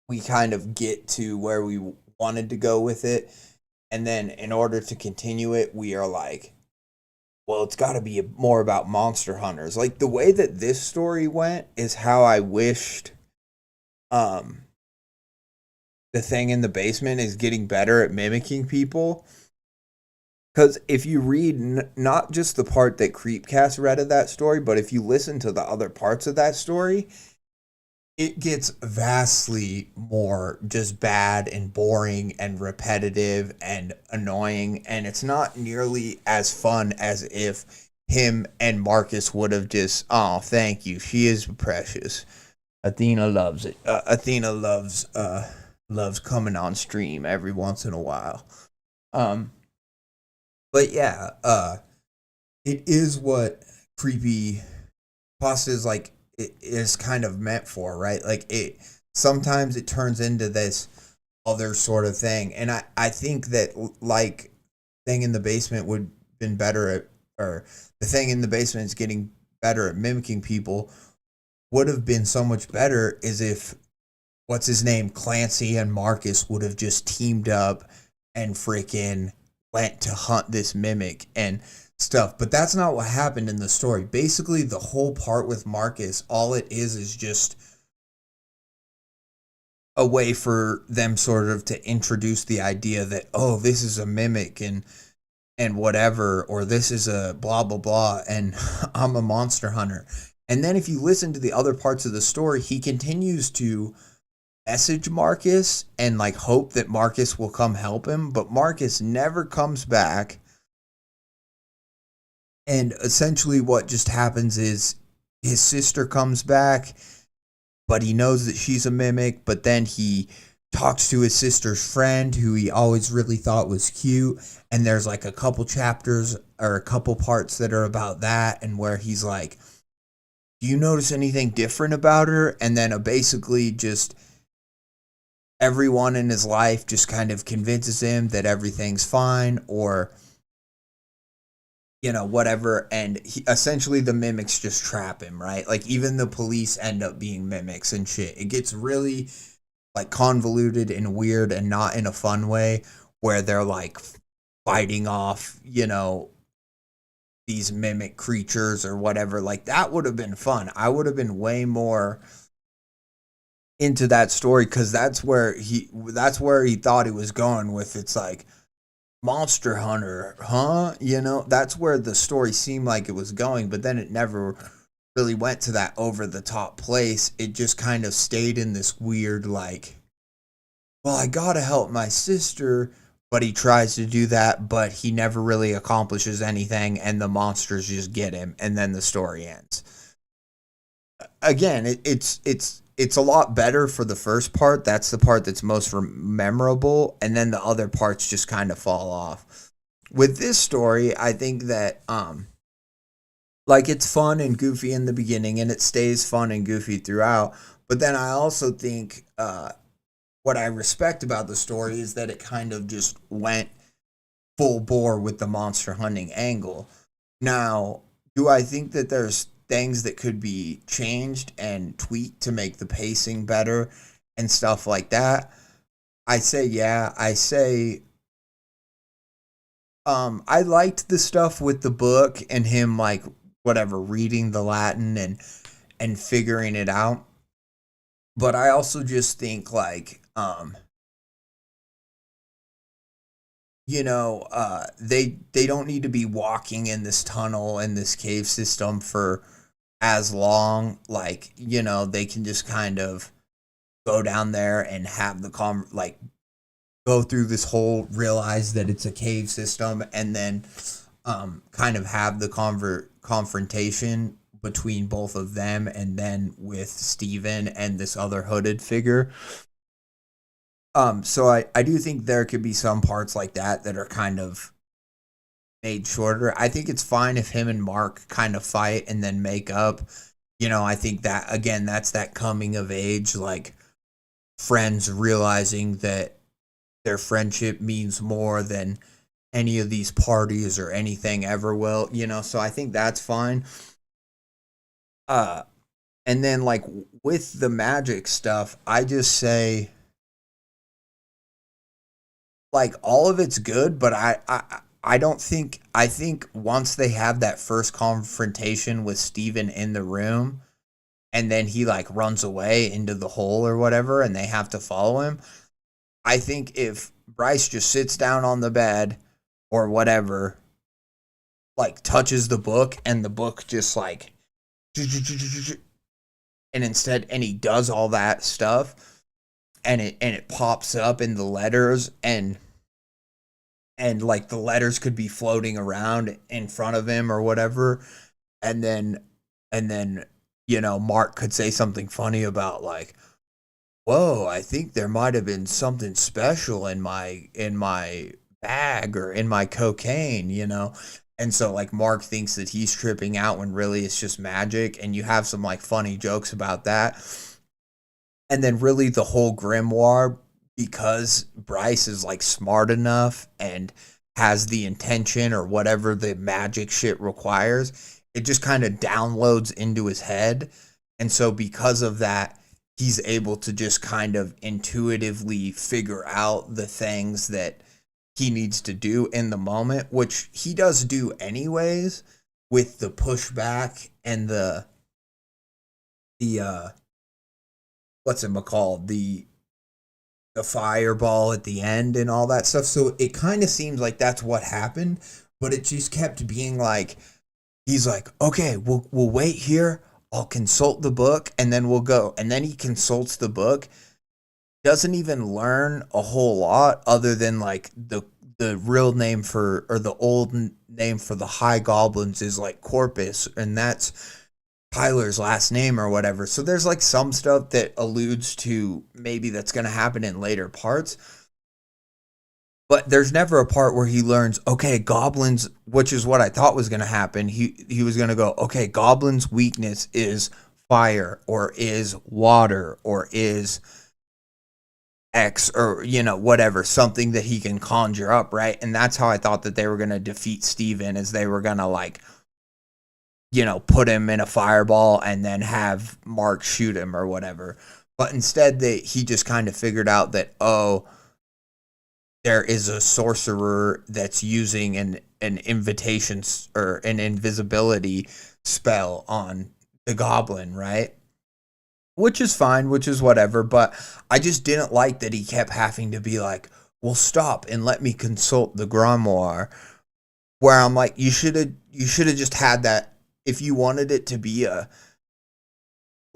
Speaker 1: we kind of get to where we wanted to go with it, and then in order to continue it, we are like, well, it's got to be more about monster hunters. Like, the way that this story went is how I wished The Thing in the Basement is getting better at mimicking people. Because if you read not just the part that Creepcast read of that story, but if you listen to the other parts of that story, it gets vastly more just bad and boring and repetitive and annoying. And it's not nearly as fun as if him and Marcus would have just, oh, thank you. She is precious. Athena loves it. Athena loves coming on stream every once in a while. But yeah, it is what creepy pasta is like. It is kind of meant for, right? Like, sometimes it turns into this other sort of thing, and I think that, like, Thing in the Basement would have been better at, or The Thing in the Basement is getting better at mimicking people, would have been so much better is if, what's his name, Clancy and Marcus would have just teamed up and freaking went to hunt this mimic and stuff. But that's not what happened in the story. Basically, the whole part with Marcus, all it is just a way for them sort of to introduce the idea that, oh, this is a mimic and whatever, or this is a blah blah blah, and I'm a monster hunter. And then if you listen to the other parts of the story, he continues to message Marcus and like hope that Marcus will come help him, but Marcus never comes back. And essentially what just happens is his sister comes back, but he knows that she's a mimic, but then he talks to his sister's friend who he always really thought was cute, and there's like a couple chapters or a couple parts that are about that, and where he's like, do you notice anything different about her? And then basically just everyone in his life just kind of convinces him that everything's fine, or whatever, and essentially the mimics just trap him, right? Like even the police end up being mimics and shit. It gets really like convoluted and weird and not in a fun way where they're like fighting off, these mimic creatures or whatever. Like that would have been fun. I would have been way more into that story because that's where he thought he was going with. It's like Monster Hunter, huh? That's where the story seemed like it was going, but then it never really went to that over the top place. It just kind of stayed in this weird, like, well, I gotta help my sister, but he tries to do that, but he never really accomplishes anything, and the monsters just get him, and then the story ends. Again, it's a lot better for the first part. That's the part that's most memorable, and then the other parts just kind of fall off. With this story, I think that like it's fun and goofy in the beginning, and it stays fun and goofy throughout. But then I also think what I respect about the story is that it kind of just went full bore with the monster hunting angle. Now, do I think that there's things that could be changed and tweaked to make the pacing better and stuff like that? I say yeah. I say I liked the stuff with the book and him like whatever reading the Latin and figuring it out. But I also just think like they don't need to be walking in this tunnel and this cave system for as long. Like, they can just kind of go down there and have the go through this whole, realize that it's a cave system, and then kind of have the confrontation between both of them, and then with Steven and this other hooded figure. So I do think there could be some parts like that are kind of made shorter. I think it's fine if him and Mark kind of fight and then make up. I think that, again, that's that coming of age, like friends realizing that their friendship means more than any of these parties or anything ever will, so I think that's fine. And then like with the magic stuff, I just say like all of it's good, but I don't think, I think once they have that first confrontation with Steven in the room, and then he like runs away into the hole or whatever, and they have to follow him, I think if Bryce just sits down on the bed or whatever, like touches the book, and the book just like, and he does all that stuff, and it pops up in the letters, and like the letters could be floating around in front of him or whatever, and then Mark could say something funny about like, whoa, I think there might have been something special in my bag or in my cocaine, and so like Mark thinks that he's tripping out when really it's just magic, and you have some like funny jokes about that. And then really the whole grimoire, because Bryce is like smart enough and has the intention or whatever the magic shit requires, it just kind of downloads into his head. And so because of that, he's able to just kind of intuitively figure out the things that he needs to do in the moment, which he does do anyways with the pushback and the what's it called? The fireball at the end and all that stuff. So it kind of seems like that's what happened, but it just kept being like, he's like, okay, we'll wait here. I'll consult the book and then we'll go. And then he consults the book, doesn't even learn a whole lot other than like the real name for, or the old name for the high goblins is like Corpus, and that's Tyler's last name or whatever. So there's like some stuff that alludes to maybe that's going to happen in later parts, but there's never a part where he learns, okay, goblins, which is what I thought was going to happen. He was going to go, okay, goblins' weakness is fire or is water or is X or, whatever, something that he can conjure up, right? And that's how I thought that they were going to defeat Steven, is they were going to, like, put him in a fireball and then have Mark shoot him or whatever. But instead, he just kind of figured out that, there is a sorcerer that's using an invitation or an invisibility spell on the goblin, right? Which is fine, which is whatever, but I just didn't like that he kept having to be like, well, stop and let me consult the grimoire. Where I'm like, you should have just had that. If you wanted it to be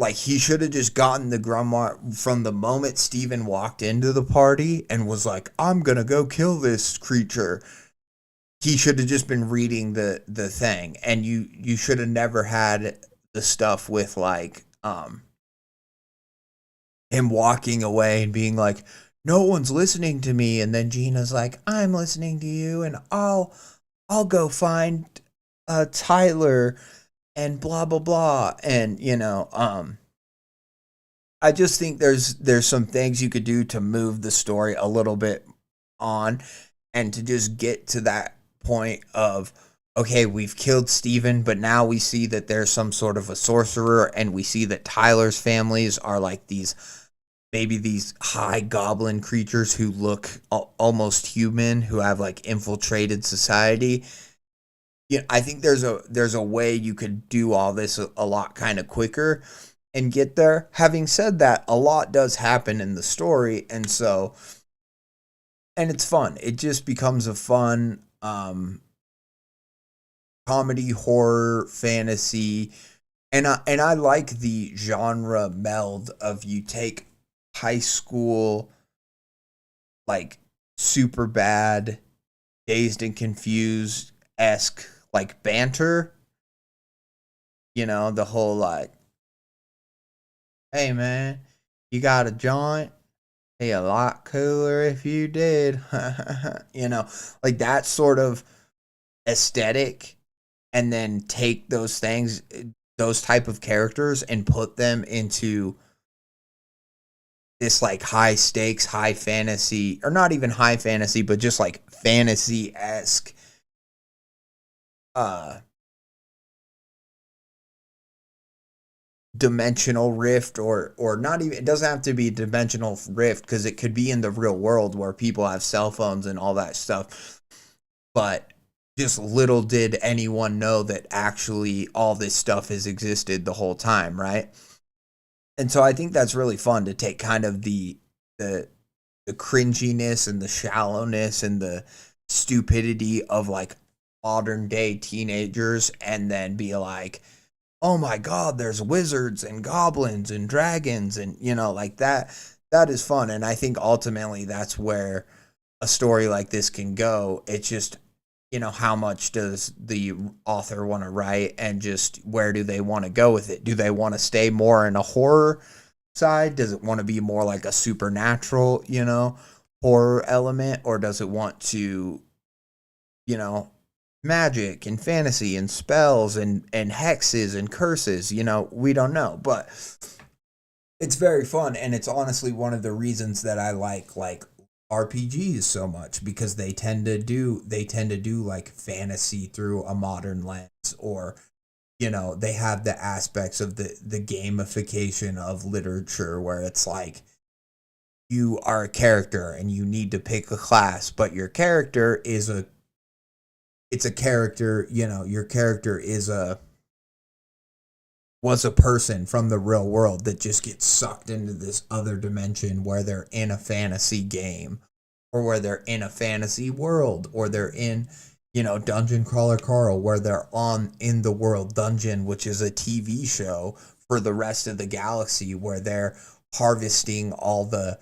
Speaker 1: he should have just gotten the grimoire from the moment Steven walked into the party and was like, I'm gonna go kill this creature. He should have just been reading the thing, and you should have never had the stuff with, like, him walking away and being like, no one's listening to me, and then Gina's like, I'm listening to you, and I'll go find Tyler and blah blah blah. And I just think there's some things you could do to move the story a little bit on, and to just get to that point of, okay, we've killed Steven, but now we see that there's some sort of a sorcerer, and we see that Tyler's families are like these high goblin creatures who look almost human, who have, like, infiltrated society. I think there's a way you could do all this a lot kind of quicker and get there. Having said that, a lot does happen in the story, and it's fun. It just becomes a fun comedy, horror, fantasy, and I like the genre meld of, you take high school, like, super bad, Dazed and Confused-esque, like, banter, the whole, like, hey man, you got a joint? Hey, a lot cooler if you did. Like that sort of aesthetic, and then take those things, those type of characters, and put them into this, like, high stakes, high fantasy, or not even high fantasy, but just, like, fantasy-esque dimensional rift, or not even, it doesn't have to be dimensional rift, because it could be in the real world where people have cell phones and all that stuff. But just little did anyone know that actually all this stuff has existed the whole time, right? And so I think that's really fun, to take kind of the cringiness and the shallowness and the stupidity of, like, modern day teenagers, and then be like, oh my god, there's wizards and goblins and dragons, and like that is fun. And I think ultimately that's where a story like this can go. It's just, how much does the author want to write, and just where do they want to go with it? Do they want to stay more in a horror side? Does it want to be more like a supernatural, horror element? Or does it want to, magic and fantasy and spells and hexes and curses? We don't know, but it's very fun. And it's honestly one of the reasons that I like RPGs so much, because they tend to do like fantasy through a modern lens, or they have the aspects of the gamification of literature, where it's like, you are a character and you need to pick a class, but your character is your character was a person from the real world that just gets sucked into this other dimension, where they're in a fantasy game, or where they're in a fantasy world, or they're in, Dungeon Crawler Carl, where they're in the world dungeon, which is a TV show for the rest of the galaxy, where they're harvesting all the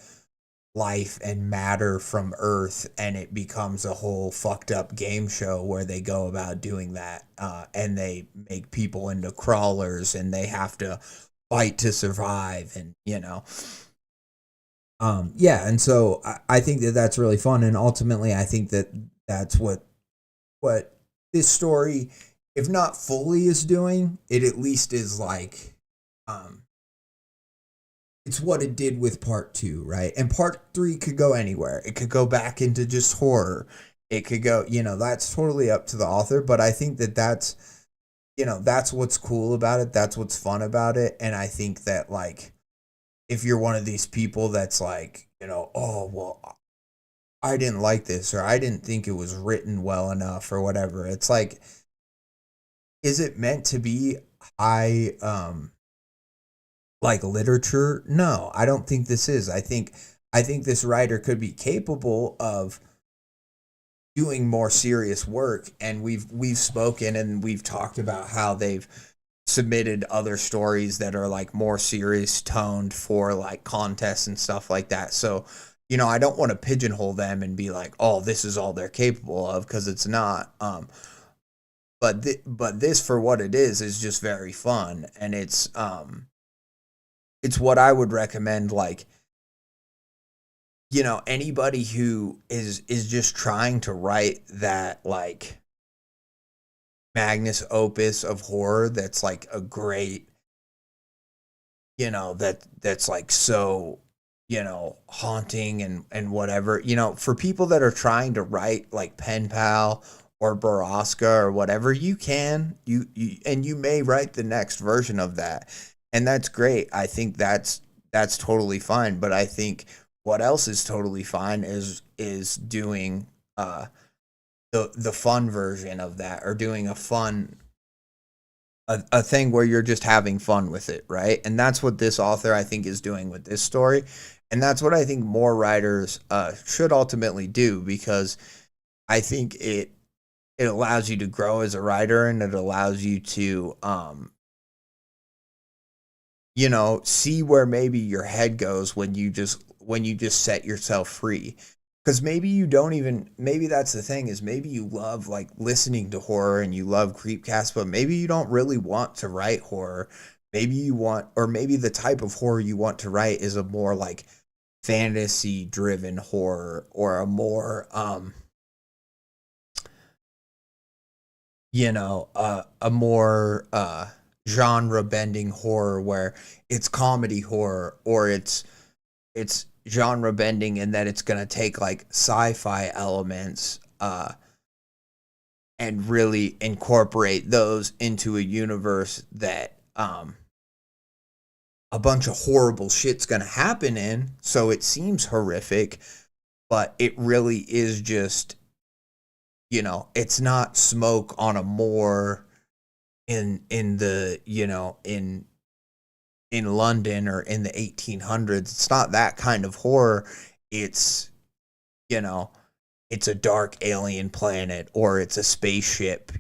Speaker 1: life and matter from Earth, and it becomes a whole fucked up game show where they go about doing that, and they make people into crawlers, and they have to fight to survive, and and so I think that that's really fun, and ultimately I think that that's what this story, if not fully is doing, it at least is like it's what it did with part 2, right? And part 3 could go anywhere. It could go back into just horror. It could go, that's totally up to the author, but I think that that's what's cool about it. That's what's fun about it. And I think that, like, if you're one of these people that's like, oh, well, I didn't like this, or I didn't think it was written well enough, or whatever. It's like, is it meant to be high, like, literature? No, I don't think this is. I think this writer could be capable of doing more serious work, and we've spoken and we've talked about how they've submitted other stories that are like more serious toned for like contests and stuff like that. So, I don't want to pigeonhole them and be like, oh, this is all they're capable of, because it's not. But this, for what it is just very fun, and it's what I would recommend, like, anybody who is just trying to write that, like, magnus opus of horror that's like a great, that's like so, haunting and whatever, for people that are trying to write like Pen Pal or Baraska or whatever, you may write the next version of that, and that's great. I think that's totally fine. But I think what else is totally fine is doing the fun version of that, or doing a thing where you're just having fun with it, right? And that's what this author, I think, is doing with this story, and that's what I think more writers should ultimately do, because I think it allows you to grow as a writer, and it allows you to see where maybe your head goes when you just set yourself free. Because maybe that's the thing, is maybe you love like listening to horror and you love Creepcast, but maybe you don't really want to write horror. Maybe the type of horror you want to write is a more like fantasy driven horror, or a more a more genre bending horror, where it's comedy horror, or it's genre bending in that it's going to take like sci-fi elements and really incorporate those into a universe that a bunch of horrible shit's going to happen in, so it seems horrific, but it really is just, it's not smoke on a moor in the in London or in the 1800s. It's not that kind of horror. It's, it's a dark alien planet, or it's a spaceship,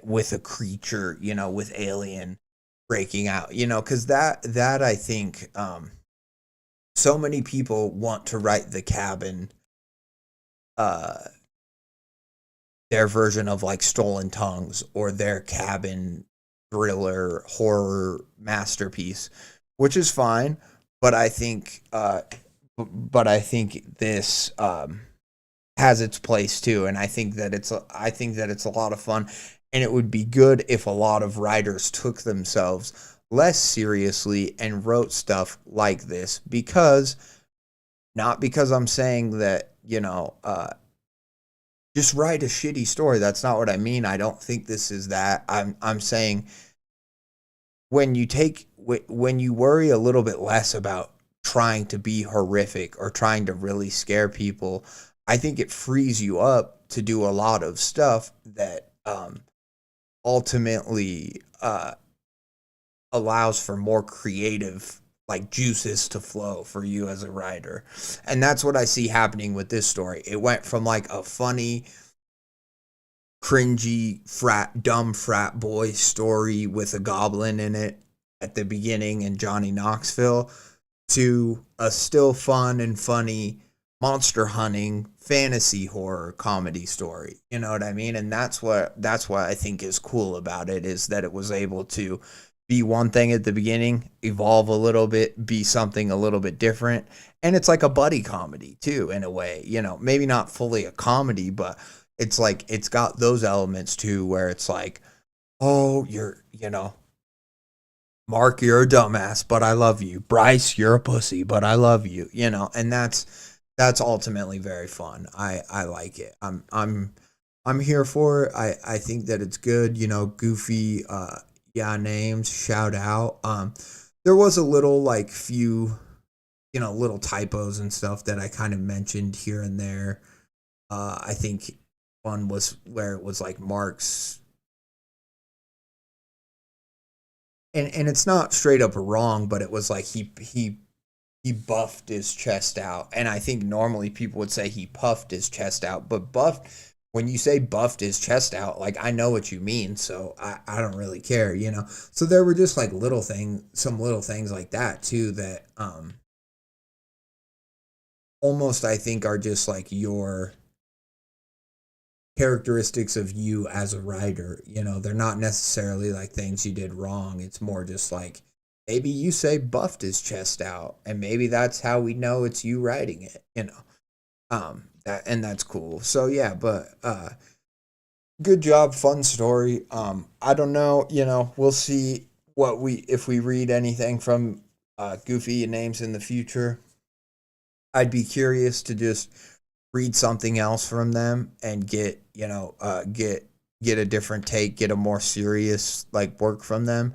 Speaker 1: with a creature, with alien breaking out, because that I think, so many people want to write The Cabin, their version of like Stolen Tongues, or their Cabin thriller horror masterpiece, which is fine, but I think this has its place too, and I think that it's a lot of fun, and it would be good if a lot of writers took themselves less seriously and wrote stuff like this, not because I'm saying that, just write a shitty story. That's not what I mean. I don't think this is that. I'm saying when you worry a little bit less about trying to be horrific or trying to really scare people, I think it frees you up to do a lot of stuff that ultimately allows for more creative like juices to flow for you as a writer. And that's what I see happening with this story. It went from like a funny, cringy, dumb frat boy story with a goblin in it at the beginning in Johnny Knoxville, to a still fun and funny monster hunting fantasy horror comedy story. You know what I mean? And that's what I think is cool about it, is that it was able to be one thing at the beginning, evolve a little bit, be something a little bit different. And it's like a buddy comedy too, in a way, maybe not fully a comedy, but it's like, it's got those elements too, where it's like, oh, you're Mark, you're a dumbass, but I love you. Bryce, you're a pussy, but I love you. And that's ultimately very fun. I like it. I'm here for it. I think that it's good. Goofy, yeah, names, shout out. There was a little like few, little typos and stuff that I kind of mentioned here and there. I think one was where it was like Mark's, and it's not straight up wrong, but it was like he buffed his chest out, and I think normally people would say he puffed his chest out, but buffed. When you say buffed his chest out, like I know what you mean, so I don't really care. So there were just like some little things like that too that almost I think are just like your characteristics of you as a writer. They're not necessarily like things you did wrong. It's more just like maybe you say buffed his chest out, and maybe that's how we know it's you writing it. And that's cool. So yeah, but good job, fun story. I don't know. We'll see if we read anything from Goofyahhnamez in the future. I'd be curious to just read something else from them and get a different take, get a more serious like work from them.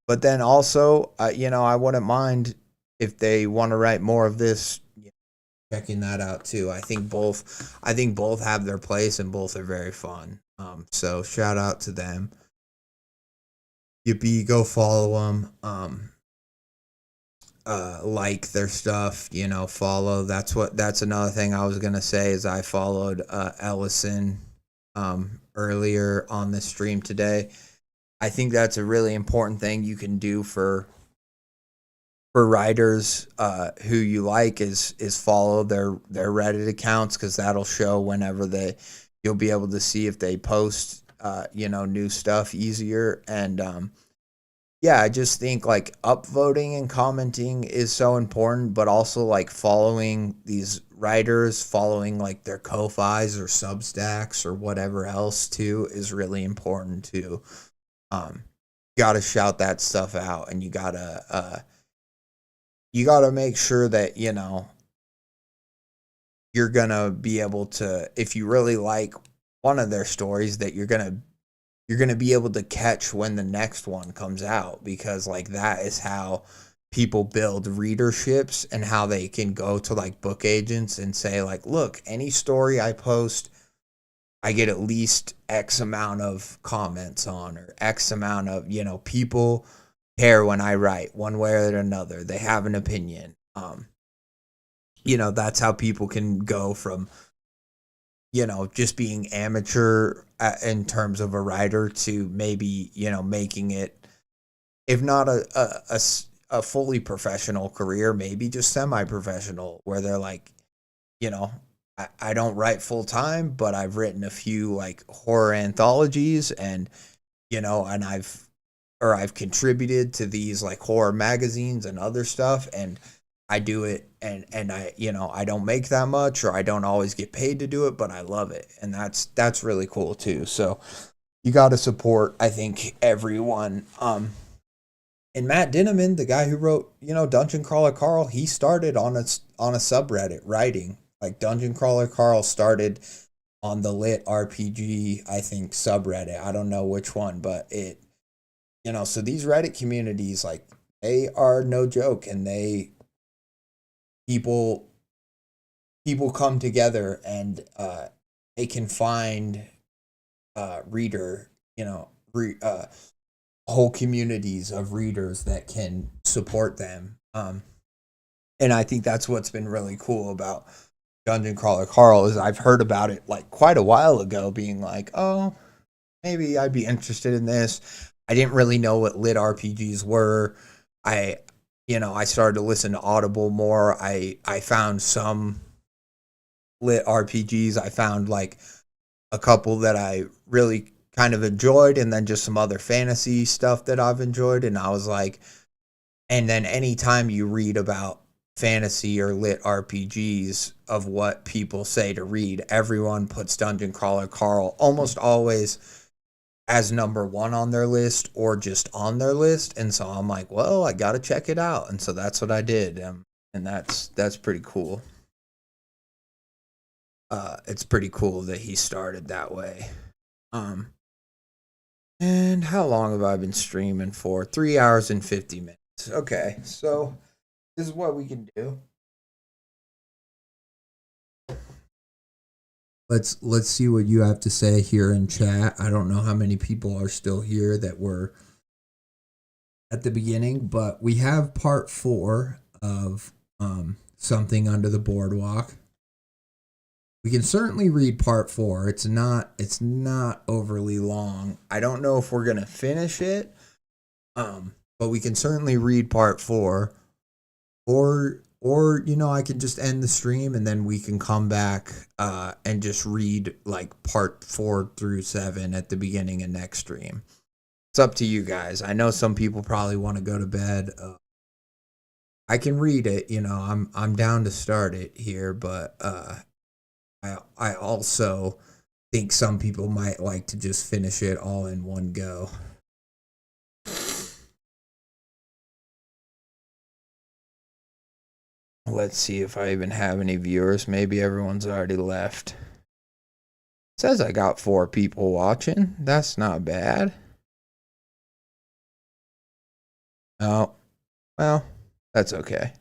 Speaker 1: But then also, I wouldn't mind if they want to write more of this. Checking that out too. I think both have their place and both are very fun. So shout out to them. Yippee, go follow them. Like their stuff, follow. That's another thing I was gonna say is I followed Ellison earlier on the stream today. I think that's a really important thing you can do for writers who you like is follow their Reddit accounts, because that'll show whenever you'll be able to see if they post new stuff easier. And yeah, I just think like upvoting and commenting is so important, but also like following these writers, following like their Ko-Fis or Substacks or whatever else too is really important too. You gotta shout that stuff out, and you gotta make sure that you're gonna be able to, if you really like one of their stories, that you're gonna be able to catch when the next one comes out, because like that is how people build readerships and how they can go to like book agents and say like, look, any story I post, I get at least X amount of comments on, or X amount of, people care when I write one way or another. They have an opinion. That's how people can go from, just being amateur in terms of a writer to maybe, making it, if not a fully professional career, maybe just semi-professional, where they're like, I don't write full time, but I've written a few like horror anthologies, and, and I've contributed to these like horror magazines and other stuff, and I do it, and I I don't make that much, or I don't always get paid to do it, but I love it, and that's really cool too. So you got to support, I think, everyone. And Matt Dinneman, the guy who wrote Dungeon Crawler Carl, he started on a subreddit writing. Like Dungeon Crawler Carl started on the Lit RPG, I think, subreddit. I don't know which one, but it. So these Reddit communities, like, they are no joke, and people come together, and they can find whole communities of readers that can support them. And I think that's what's been really cool about Dungeon Crawler Carl, is I've heard about it like quite a while ago, being like, oh, maybe I'd be interested in this. I didn't really know what lit RPGs were. I started to listen to Audible more. I found some lit RPGs. I found like a couple that I really kind of enjoyed, and then just some other fantasy stuff that I've enjoyed. And I was like, and then anytime you read about fantasy or lit RPGs, of what people say to read, everyone puts Dungeon Crawler Carl almost always as number one on their list or just on their list. And so I'm like, well, I got to check it out. And so that's what I did. And that's pretty cool. It's pretty cool that he started that way. And how long have I been streaming for? 3 hours and 50 minutes. Okay, so this is what we can do. Let's see what you have to say here in chat. I don't know how many people are still here that were at the beginning, but we have part 4 of Something Under the Boardwalk. We can certainly read part 4. It's not overly long. I don't know if we're gonna finish it, but we can certainly read part 4, or I can just end the stream and then we can come back and just read like part 4 through 7 at the beginning of next stream. It's up to you guys. I know some people probably want to go to bed. I can read it. I'm down to start it here, but I also think some people might like to just finish it all in one go. Let's see if I even have any viewers. Maybe everyone's already left. It says I got 4 people watching. That's not bad. Oh, well, that's okay.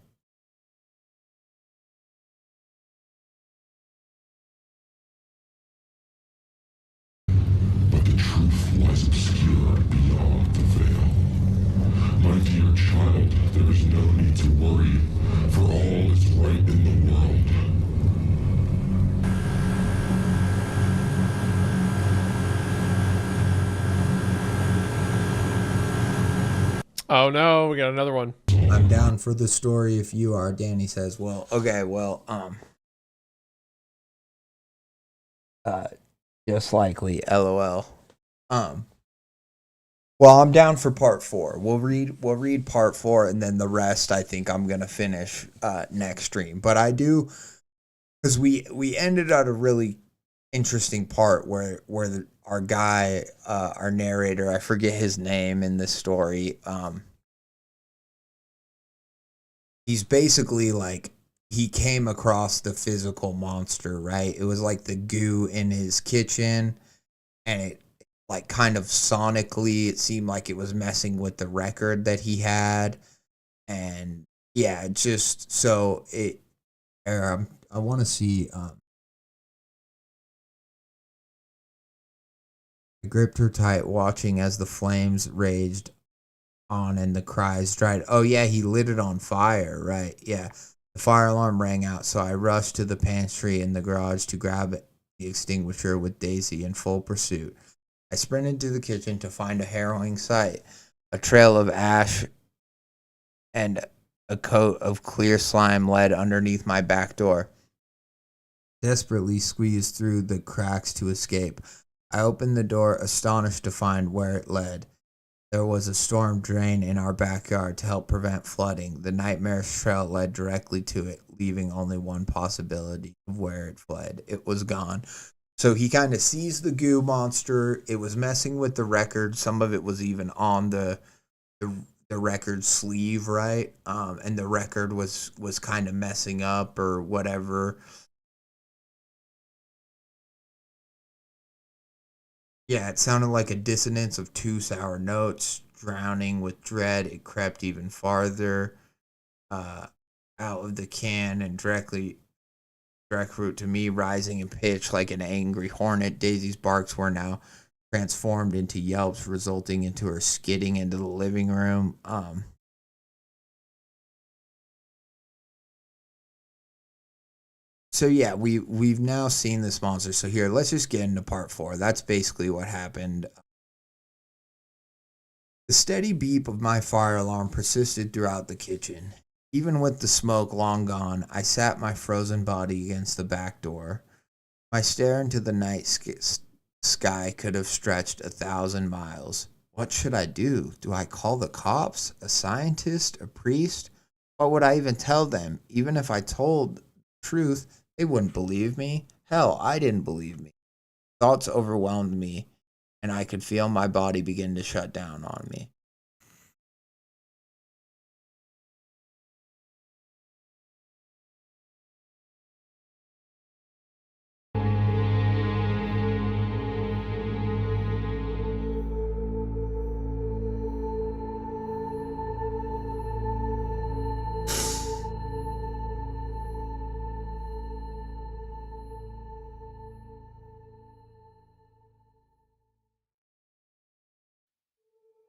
Speaker 5: But the truth lies obscure beyond the veil. My dear child, there is no need to worry, for all is right in the world.
Speaker 2: Oh no, we got another one.
Speaker 1: I'm down for the story if you are, Danny says. Well, okay, well, just likely, LOL. Well, I'm down for part 4. We'll read part 4, and then the rest I think I'm gonna finish next stream. But I do, because we ended at a really interesting part where our guy, our narrator, I forget his name in this story. He's basically like, he came across the physical monster, right? It was like the goo in his kitchen, and it like kind of sonically, it seemed like it was messing with the record that he had. And yeah, just so it, I want to see, I gripped her tight, watching as the flames raged on and the cries dried. Oh yeah, he lit it on fire, right? Yeah. The fire alarm rang out, so I rushed to the pantry in the garage to grab the extinguisher with Daisy in full pursuit. I sprinted to the kitchen to find a harrowing sight. A trail of ash and a coat of clear slime led underneath my back door. Desperately squeezed through the cracks to escape. I opened the door, astonished to find where it led. There was a storm drain in our backyard to help prevent flooding. The nightmarish trail led directly to it, leaving only one possibility of where it fled. It was gone. So he kind of sees the goo monster. It was messing with the record. Some of it was even on the record sleeve, right? And the record was kind of messing up or whatever. Yeah, it sounded like a dissonance of 2 sour notes. Drowning with dread, it crept even farther out of the can and direct route to me, rising in pitch like an angry hornet. Daisy's barks were now transformed into yelps, resulting into her skidding into the living room. So yeah, we've now seen this monster. So here, let's just get into part 4. That's basically what happened. The steady beep of my fire alarm persisted throughout the kitchen. Even with the smoke long gone, I sat my frozen body against the back door. My stare into the night sky could have stretched 1,000 miles. What should I do? Do I call the cops? A scientist? A priest? What would I even tell them? Even if I told the truth, they wouldn't believe me. Hell, I didn't believe me. Thoughts overwhelmed me, and I could feel my body begin to shut down on me.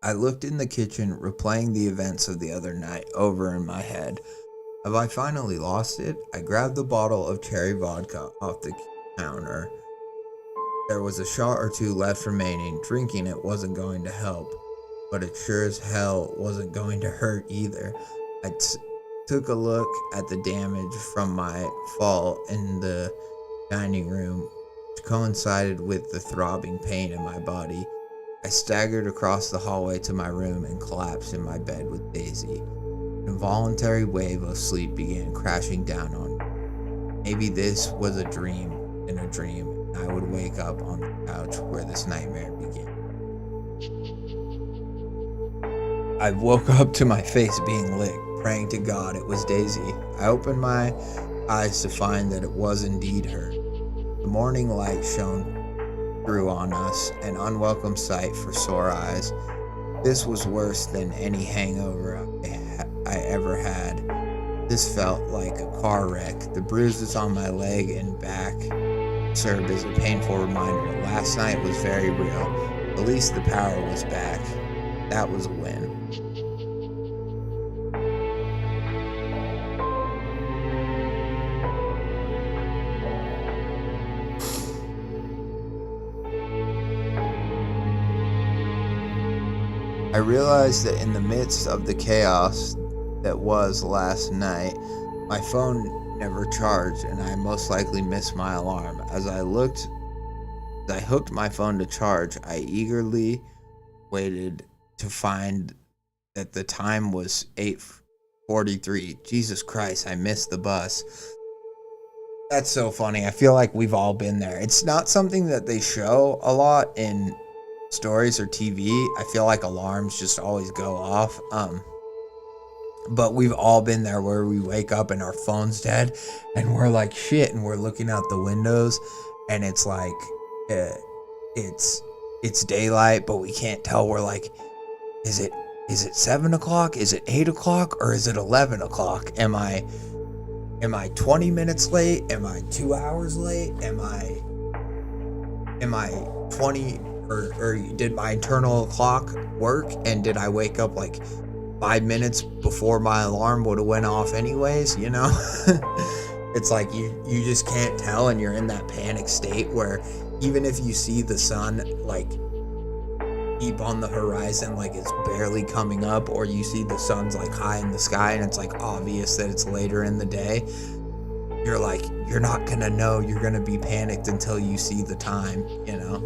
Speaker 1: I looked in the kitchen, replaying the events of the other night over in my head. Have I finally lost it? I grabbed the bottle of cherry vodka off the counter. There was a shot or two left remaining. Drinking it wasn't going to help, but it sure as hell wasn't going to hurt either. I took a look at the damage from my fall in the dining room, which coincided with the throbbing pain in my body. I staggered across the hallway to my room and collapsed in my bed with Daisy. An involuntary wave of sleep began crashing down on me. Maybe this was a dream in a dream, and I would wake up on the couch where this nightmare began. I woke up to my face being licked, praying to God it was Daisy. I opened my eyes to find that it was indeed her. The morning light shone through on us, an unwelcome sight for sore eyes. This was worse than any hangover I ever had. This felt like a car wreck. The bruises on my leg and back served as a painful reminder. Last night was very real. At least the power was back. That was a win. I realized that in the midst of the chaos that was last night, my phone never charged, and I most likely missed my alarm. As I hooked my phone to charge, I eagerly waited to find that the time was 8:43. Jesus Christ, I missed the bus. That's so funny. I feel like we've all been there. It's not something that they show a lot in stories or TV. I feel like alarms just always go off. But we've all been there where we wake up and our phone's dead and we're like shit, and we're looking out the windows and it's like it's daylight, but we can't tell. We're like, is it 7 o'clock? Is it 8 o'clock? Or is it 11 o'clock? Am I 20 minutes late? Am I 2 hours late? Am I 20 or did my internal clock work, and did I wake up like 5 minutes before my alarm would have went off anyways, you know? It's like you just can't tell, and you're in that panic state where even if you see the sun like deep on the horizon, like it's barely coming up, or you see the sun's like high in the sky and it's like obvious that it's later in the day, you're like, you're not gonna know. You're gonna be panicked until you see the time, you know?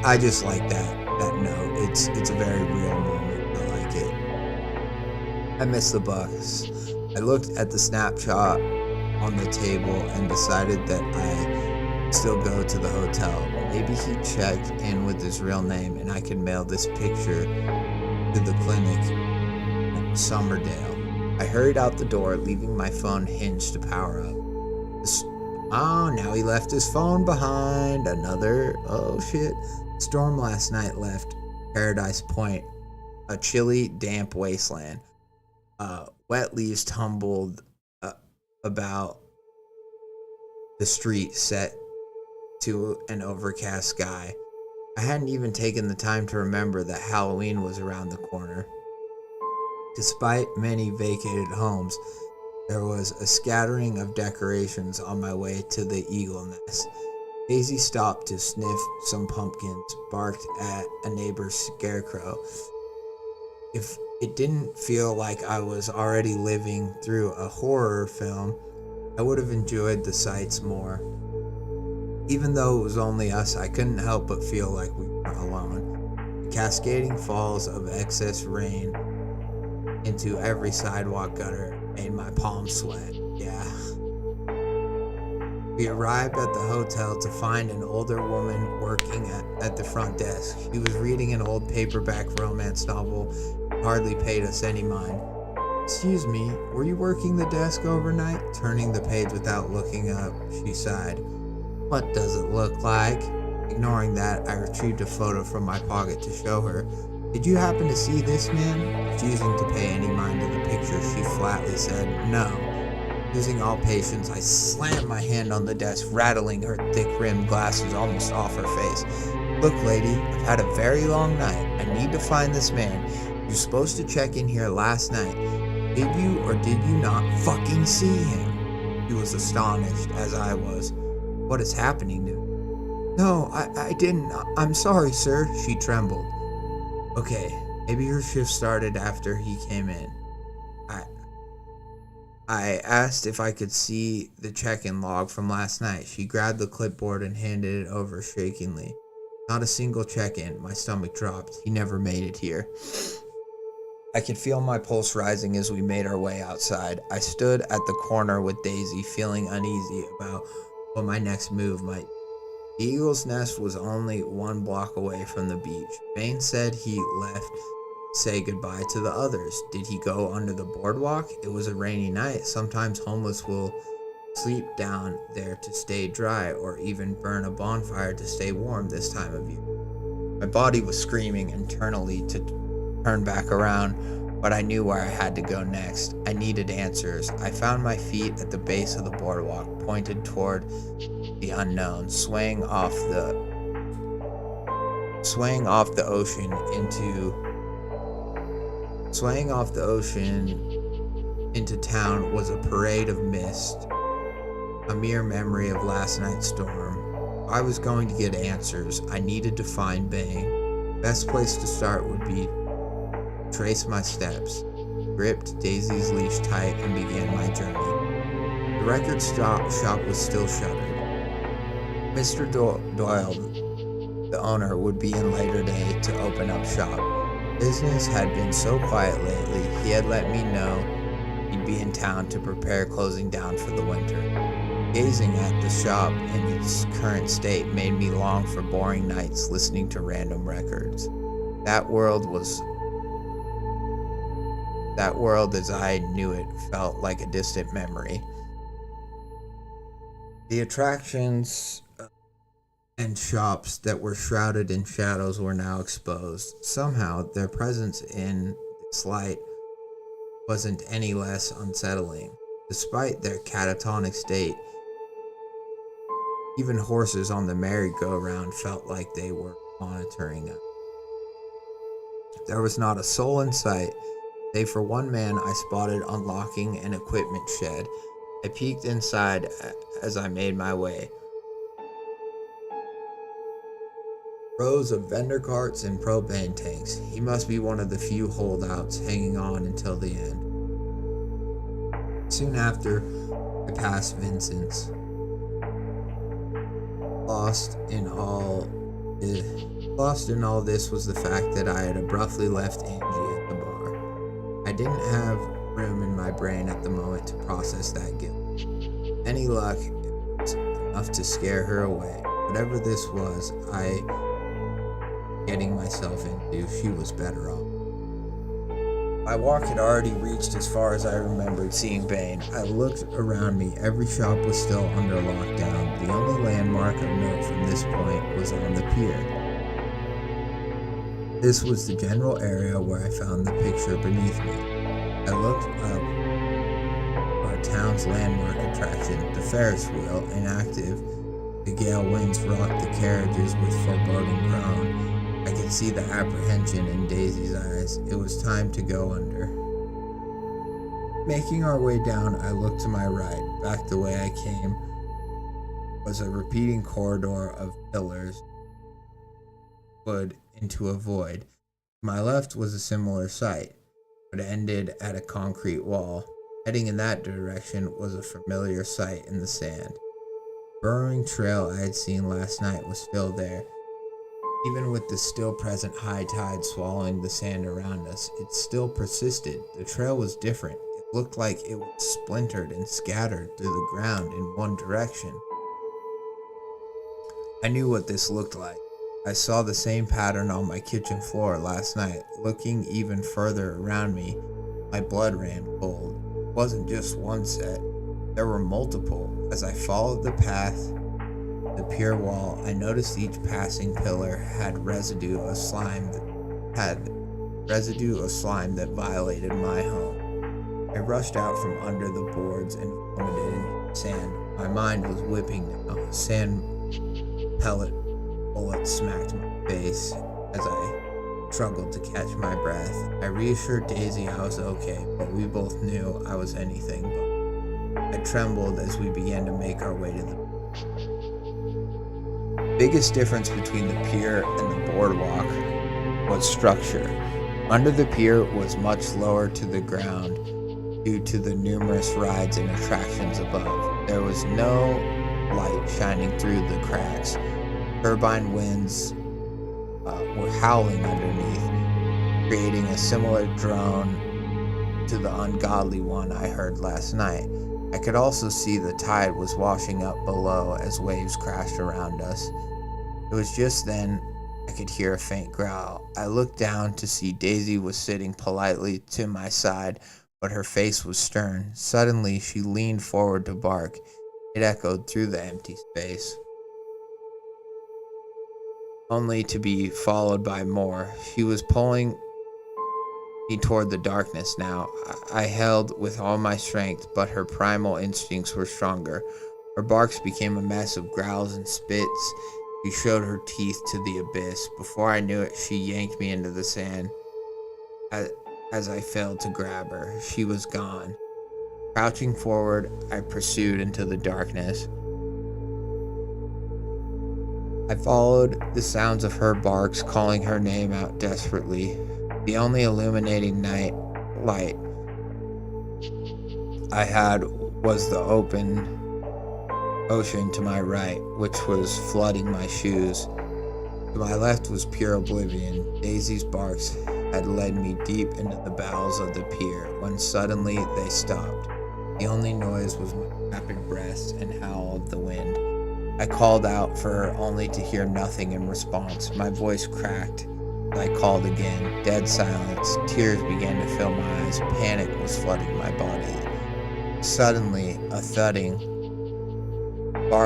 Speaker 1: I just like that note. It's a very real moment. I like it. I miss the bus. I looked at the snapshot on the table and decided that I still go to the hotel. Maybe he checked in with his real name and I could mail this picture to the clinic in Somerdale. I hurried out the door, leaving my phone hinged to power up. Now he left his phone behind. Oh shit. Storm last night left Paradise Point a chilly, damp wasteland. Wet leaves tumbled about the street set to an overcast sky. I hadn't even taken the time to remember that Halloween was around the corner. Despite many vacated homes, there was a scattering of decorations on my way to the Eagle Nest. Daisy stopped to sniff some pumpkins, barked at a neighbor's scarecrow. If it didn't feel like I was already living through a horror film, I would have enjoyed the sights more. Even though it was only us, I couldn't help but feel like we weren't alone. The cascading falls of excess rain into every sidewalk gutter made my palms sweat. Yeah. We arrived at the hotel to find an older woman working at the front desk. He was reading an old paperback romance novel, hardly paid us any mind. "Excuse me, were you working the desk overnight?" Turning the page without looking up, she sighed. "What does it look like?" Ignoring that, I retrieved a photo from my pocket to show her. "Did you happen to see this man?" Refusing to pay any mind to the picture, she flatly said, "No." Losing all patience, I slammed my hand on the desk, rattling her thick-rimmed glasses almost off her face. "Look, lady, I've had a very long night. I need to find this man. You're supposed to check in here last night. Did you or did you not fucking see him?" She was astonished, as I was. "What is happening to him?" "No, I didn't. I'm sorry, sir," she trembled. "Okay, maybe her shift started after he came in." I asked if I could see the check-in log from last night. She grabbed the clipboard and handed it over shakingly. "Not a single check-in." My stomach dropped. He never made it here. I could feel my pulse rising as we made our way outside. I stood at the corner with Daisy, feeling uneasy about what my next move might be. The Eagle's Nest was only 1 block away from the beach. Bane said he left to say goodbye to the others. Did he go under the boardwalk? It was a rainy night. Sometimes homeless will sleep down there to stay dry, or even burn a bonfire to stay warm this time of year. My body was screaming internally to turn back around, but I knew where I had to go next. I needed answers. I found my feet at the base of the boardwalk, pointed toward the unknown, swaying off the ocean into town was a parade of mist, a mere memory of last night's storm. If I was going to get answers, I needed to find Bane. Best place to start would be trace my steps, gripped Daisy's leash tight, and began my journey. The record shop was still shuttered. Mr. Doyle, the owner, would be in later day to open up shop. Business had been so quiet lately, he had let me know he'd be in town to prepare closing down for the winter. Gazing at the shop in its current state made me long for boring nights listening to random records. That world as I knew it felt like a distant memory. The attractions and shops that were shrouded in shadows were now exposed. Somehow, their presence in this light wasn't any less unsettling. Despite their catatonic state, even horses on the merry-go-round felt like they were monitoring us. There was not a soul in sight, save for one man I spotted unlocking an equipment shed. I peeked inside as I made my way. Rows of vendor carts and propane tanks. He must be one of the few holdouts hanging on until the end. Soon after, I passed Vincent's. Lost in all this was the fact that I had abruptly left Angie at the bar. I didn't have room in my brain at the moment to process that guilt. Any luck, it was enough to scare her away. Whatever this was, getting myself into, she was better off. My walk had already reached as far as I remembered seeing Bane. I looked around me. Every shop was still under lockdown. The only landmark of note from this point was on the pier. This was the general area where I found the picture beneath me. I looked up our town's landmark attraction, the Ferris wheel, inactive. The gale winds rocked the carriages with foreboding groan. I could see the apprehension in Daisy's eyes. It was time to go under. Making our way down, I looked to my right. Back the way I came was a repeating corridor of pillars, wood into a void. To my left was a similar sight, but ended at a concrete wall. Heading in that direction was a familiar sight in the sand. The burrowing trail I had seen last night was still there. Even with the still present high tide swallowing the sand around us, it still persisted. The trail was different. It looked like it was splintered and scattered through the ground in one direction. I knew what this looked like. I saw the same pattern on my kitchen floor last night. Looking even further around me, my blood ran cold. It wasn't just one set. There were multiple. As I followed the path, the pier wall, I noticed each passing pillar had residue of slime that violated my home. I rushed out from under the boards and vomited in sand. My mind was whipping now. A sand pellet bullet smacked my face as I struggled to catch my breath. I reassured Daisy I was okay, but we both knew I was anything but. I trembled as we began to make our way to the biggest difference between the pier and the boardwalk was structure. Under the pier was much lower to the ground due to the numerous rides and attractions above. There was no light shining through the cracks. Turbine winds were howling underneath, creating a similar drone to the ungodly one I heard last night. I could also see the tide was washing up below as waves crashed around us. It was just then I could hear a faint growl. I looked down to see Daisy was sitting politely to my side, but her face was stern. Suddenly, she leaned forward to bark. It echoed through the empty space, only to be followed by more. She was pulling me toward the darkness now. I held with all my strength, but her primal instincts were stronger. Her barks became a mess of growls and spits. She showed her teeth to the abyss. Before I knew it, she yanked me into the sand. As I failed to grab her, she was gone. Crouching forward, I pursued into the darkness. I followed the sounds of her barks, calling her name out desperately. The only illuminating night light I had was the open ocean to my right, which was flooding my shoes. To my left was pure oblivion. Daisy's barks had led me deep into the bowels of the pier, when suddenly they stopped. The only noise was my rapid breaths and howl of the wind. I called out for her, only to hear nothing in response. My voice cracked. I called again. Dead silence. Tears began to fill my eyes. Panic was flooding my body. Suddenly, a thudding far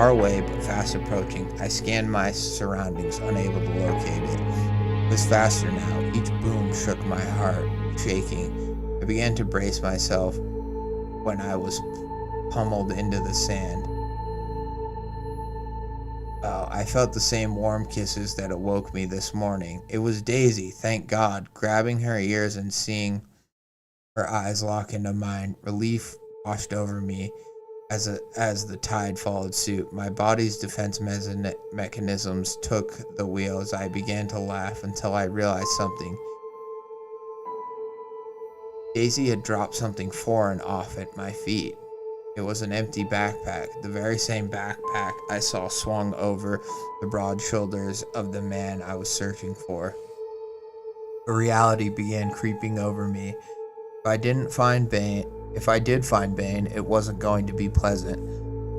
Speaker 1: away but fast approaching. I scanned my surroundings, unable to locate it. It was faster now. Each boom shook my heart, shaking. I began to brace myself when I was pummeled into the sand. I felt the same warm kisses that awoke me this morning. It was Daisy, thank God. Grabbing her ears and seeing her eyes lock into mine, relief washed over me as the tide followed suit. My body's defense mechanisms took the wheel as I began to laugh until I realized something. Daisy had dropped something foreign off at my feet. It was an empty backpack, the very same backpack I saw swung over the broad shoulders of the man I was searching for. A reality began creeping over me. If I did find Bane, it wasn't going to be pleasant.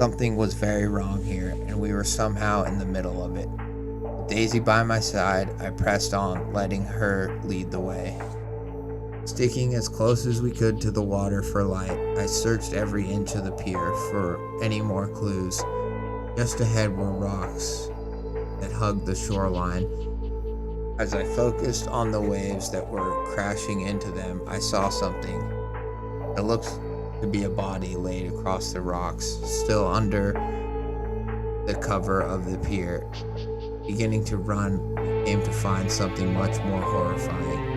Speaker 1: Something was very wrong here, and we were somehow in the middle of it. With Daisy by my side, I pressed on, letting her lead the way. Sticking as close as we could to the water for light, I searched every inch of the pier for any more clues. Just ahead were rocks that hugged the shoreline. As I focused on the waves that were crashing into them, I saw something. It looked to be a body laid across the rocks, still under the cover of the pier. Beginning to run, I came to find something much more horrifying.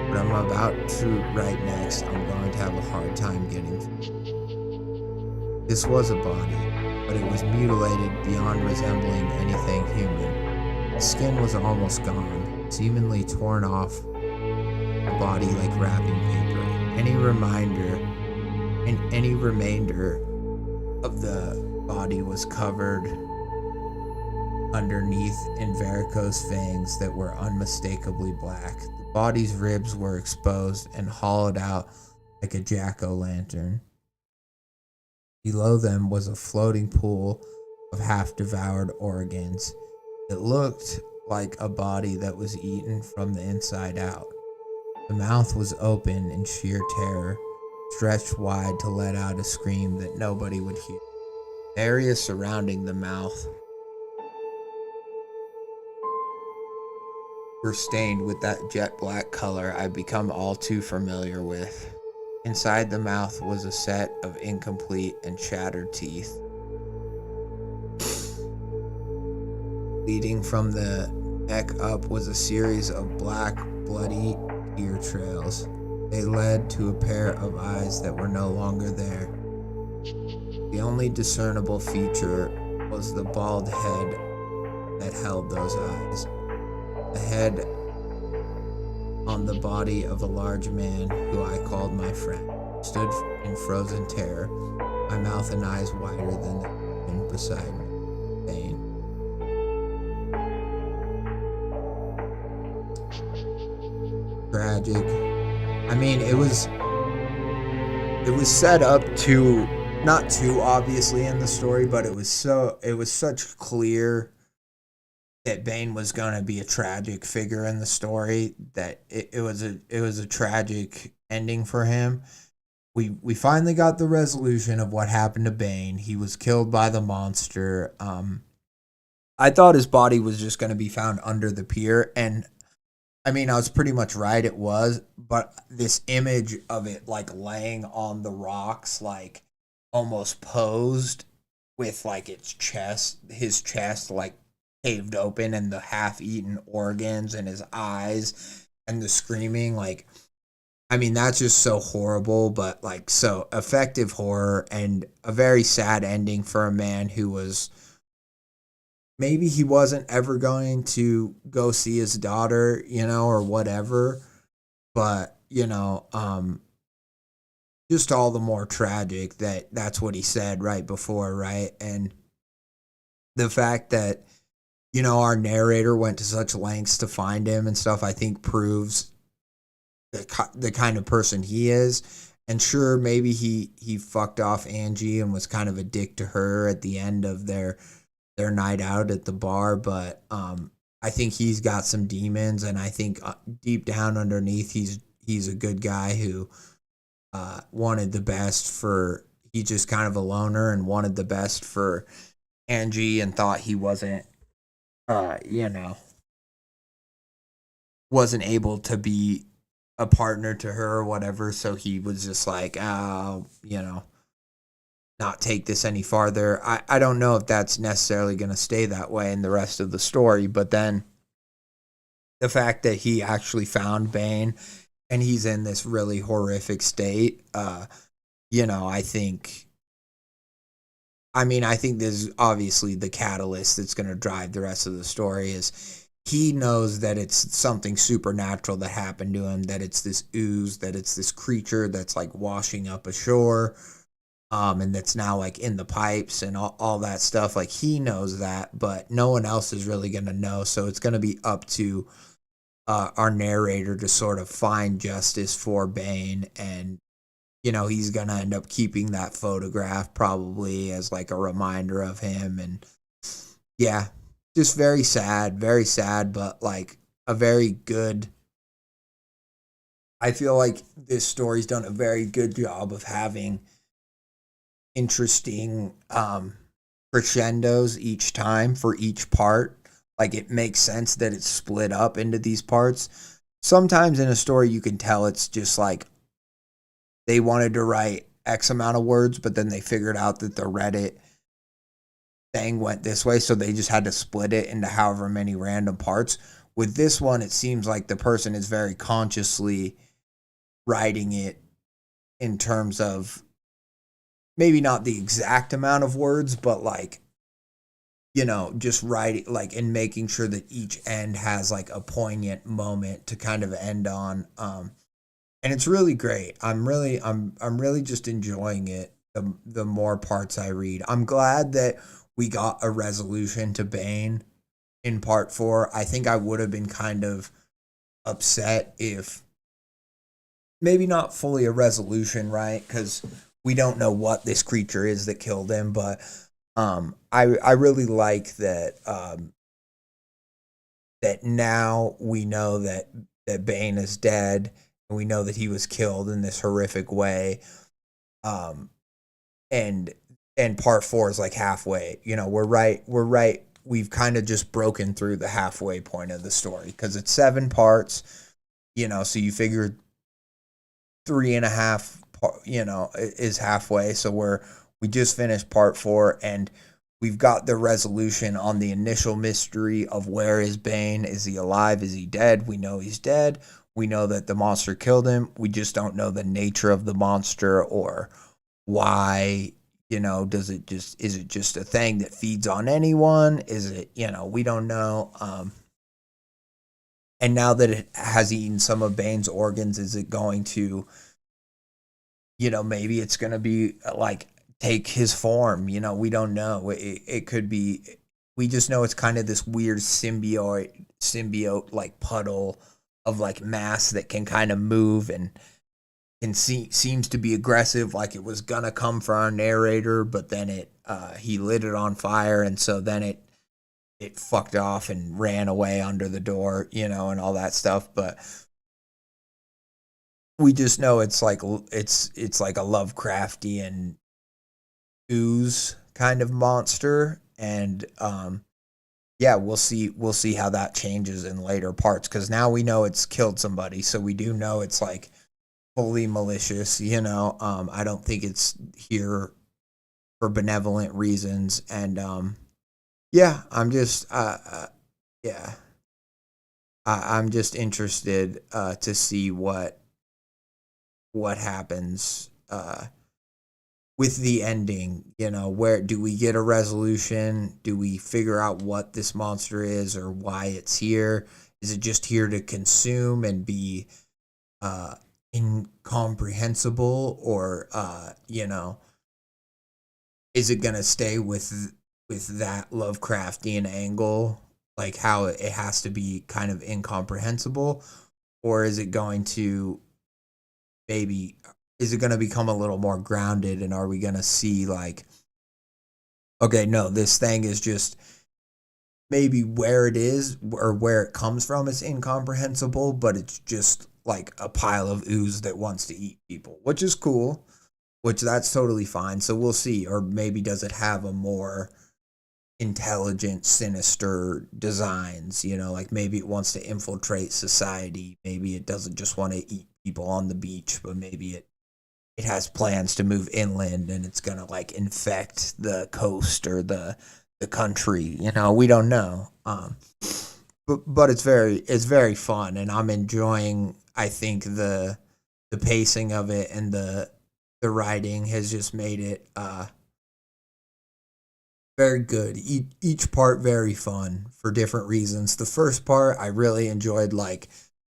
Speaker 1: What I'm about to write next, I'm going to have a hard time getting through. This was a body, but it was mutilated beyond resembling anything human. The skin was almost gone, seemingly torn off the body like wrapping paper. Any remainder of the body was covered underneath in varicose veins that were unmistakably black. The body's ribs were exposed and hollowed out like a jack-o'-lantern. Below them was a floating pool of half-devoured organs. It looked like a body that was eaten from the inside out. The mouth was open in sheer terror, stretched wide to let out a scream that nobody would hear. The area surrounding the mouth were stained with that jet black color I've become all too familiar with. Inside the mouth was a set of incomplete and shattered teeth. Leading from the neck up was a series of black, bloody ear trails. They led to a pair of eyes that were no longer there. The only discernible feature was the bald head that held those eyes. The head on the body of a large man who I called my friend stood in frozen terror, my mouth and eyes wider than the man beside me. Bane. Tragic. I mean, it was set up to, not too obviously in the story, but it was such clear that Bane was going to be a tragic figure in the story that it was a tragic ending for him. We finally got the resolution of what happened to Bane. He was killed by the monster. I thought his body was just going to be found under the pier, and I mean, I was pretty much right, it was, but this image of it like laying on the rocks, like almost posed with like his chest like caved open and the half-eaten organs and his eyes and the screaming, like, I mean, that's just so horrible, but like so effective horror and a very sad ending for a man who was, maybe he wasn't ever going to go see his daughter, you know, or whatever, but you know, just all the more tragic that that's what he said right before, right? And the fact that, you know, our narrator went to such lengths to find him and stuff, I think proves the kind of person he is. And sure, maybe he fucked off Angie and was kind of a dick to her at the end of their night out at the bar, but I think he's got some demons, and I think deep down underneath he's a good guy who wanted the best for, he's just kind of a loner and wanted the best for Angie and thought he wasn't you know, wasn't able to be a partner to her or whatever, so he was just like, oh, you know, not take this any farther. I don't know if that's necessarily going to stay that way in the rest of the story, but then the fact that he actually found Bane and he's in this really horrific state, you know, I think this is obviously the catalyst that's going to drive the rest of the story. Is he knows that it's something supernatural that happened to him, that it's this ooze, that it's this creature that's like washing up ashore, and that's now like in the pipes and all that stuff. Like he knows that, but no one else is really going to know. So it's going to be up to our narrator to sort of find justice for Bane, and you know, he's going to end up keeping that photograph probably as like a reminder of him. And yeah, just very sad, but like a very good, I feel like this story's done a very good job of having interesting crescendos each time for each part. Like it makes sense that it's split up into these parts. Sometimes in a story you can tell it's just like they wanted to write X amount of words, but then they figured out that the Reddit thing went this way, so they just had to split it into however many random parts. With this one, it seems like the person is very consciously writing it in terms of maybe not the exact amount of words, but like, you know, just writing like and making sure that each end has like a poignant moment to kind of end on. And it's really great. I'm really just enjoying it the more parts I read. I'm glad that we got a resolution to Bane in part 4. I think I would have been kind of upset if maybe not fully a resolution, right? Because we don't know what this creature is that killed him, but I really like that that now we know that Bane is dead, and we know that he was killed in this horrific way. And part 4 is like halfway. You know, we're right. We've kind of just broken through the halfway point of the story because it's 7 parts. You know, so you figure 3.5, you know, is halfway. So we just finished part 4, and we've got the resolution on the initial mystery of where is Bane? Is he alive? Is he dead? We know he's dead. We know that the monster killed him. We just don't know the nature of the monster or why. You know, is it just a thing that feeds on anyone? Is it, you know, we don't know. And now that it has eaten some of Bane's organs, is it going to, you know, maybe it's going to be like take his form? You know, we don't know. It could be. We just know it's kind of this weird symbiote like puddle of like mass that can kind of move and seems to be aggressive, like it was gonna come for our narrator, but then he lit it on fire, and so then it fucked off and ran away under the door, you know, and all that stuff. But we just know it's like a Lovecraftian ooze kind of monster, and yeah, we'll see how that changes in later parts, because now we know it's killed somebody, so we do know it's like fully malicious, you know. I don't think it's here for benevolent reasons, and yeah, I'm just I'm just interested to see what happens with the ending. You know, where do we get a resolution? Do we figure out what this monster is or why it's here? Is it just here to consume and be incomprehensible, or you know, is it gonna stay with that Lovecraftian angle, like how it has to be kind of incomprehensible, or is it going to become a little more grounded, and are we gonna see like, okay, no, this thing is just maybe where it is or where it comes from is incomprehensible, but it's just like a pile of ooze that wants to eat people, which is cool, which that's totally fine. So we'll see. Or maybe does it have a more intelligent, sinister designs, you know, like maybe it wants to infiltrate society. Maybe it doesn't just want to eat people on the beach, but maybe it has plans to move inland, and it's going to like infect the coast or the country, you know. We don't know. But it's very fun, and I'm enjoying, I think, the pacing of it, and the writing has just made it very good. Each part very fun for different reasons. The first part I really enjoyed, like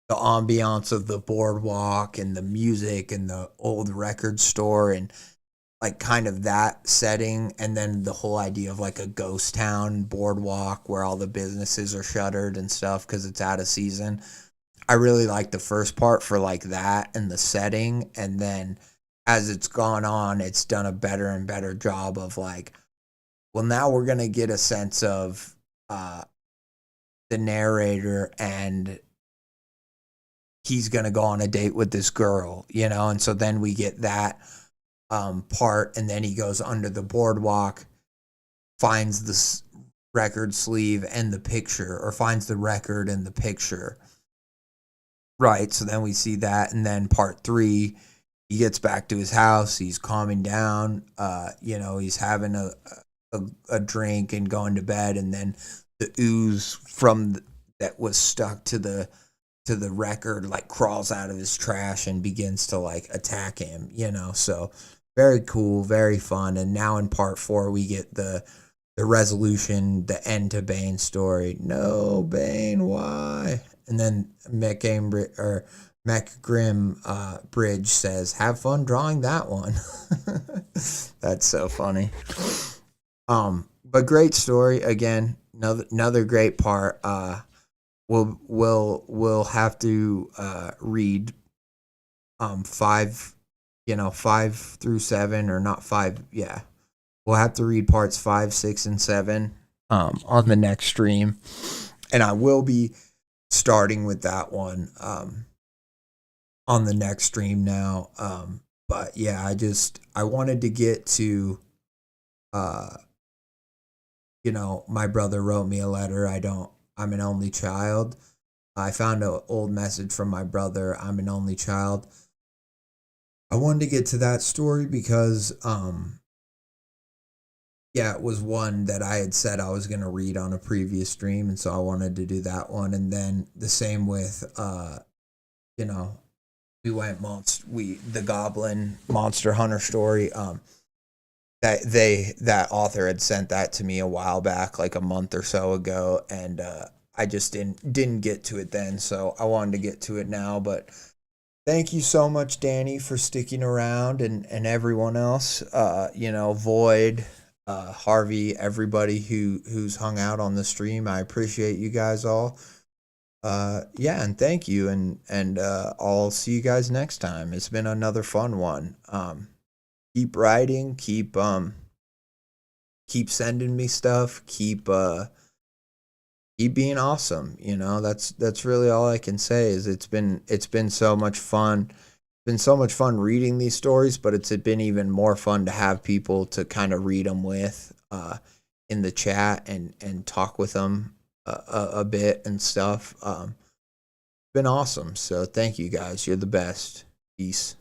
Speaker 1: the ambiance of the boardwalk and the music and the old record store and like kind of that setting, and then the whole idea of like a ghost town boardwalk where all the businesses are shuttered and stuff because it's out of season. I really like the first part for like that and the setting, and then as it's gone on, it's done a better and better job of like, well, now we're gonna get a sense of the narrator, and he's gonna go on a date with this girl, you know, and so then we get that part, and then he goes under the boardwalk, finds this record sleeve and the picture, or finds the record and the picture, right? So then we see that, and then part 3, he gets back to his house, he's calming down, you know, he's having a drink and going to bed, and then the ooze that was stuck to the record like crawls out of his trash and begins to like attack him, you know. So very cool, very fun. And now in part 4 we get the resolution, the end to Bane's story. No, Bane, why? And then macgrimbridge says, have fun drawing that one. That's so funny. But great story again. Another great part. We'll have to read 5, 5 through 7, or not 5. Yeah, we'll have to read parts 5, 6, and 7 on the next stream, and I will be starting with that one on the next stream now. But yeah, I wanted to get to my brother wrote me a letter. I'm an only child. I found an old message from my brother. I'm an only child. I wanted to get to that story because it was one that I had said I was going to read on a previous stream, and so I wanted to do that one. And then the same with we went the Goblin Monster Hunter story. That author had sent that to me a while back, like a month or so ago, and I just didn't get to it then, so I wanted to get to it now. But thank you so much, Danny, for sticking around, and everyone else, Void, Harvey, everybody who's hung out on the stream. I appreciate you guys all. And thank you, and I'll see you guys next time. It's been another fun one. Keep writing, keep sending me stuff, keep being awesome. That's really all I can say. Is it's been so much fun. It's been so much fun reading these stories, but it's been even more fun to have people to kind of read them with in the chat and talk with them a bit and stuff. It's been awesome. So thank you guys. You're the best. Peace.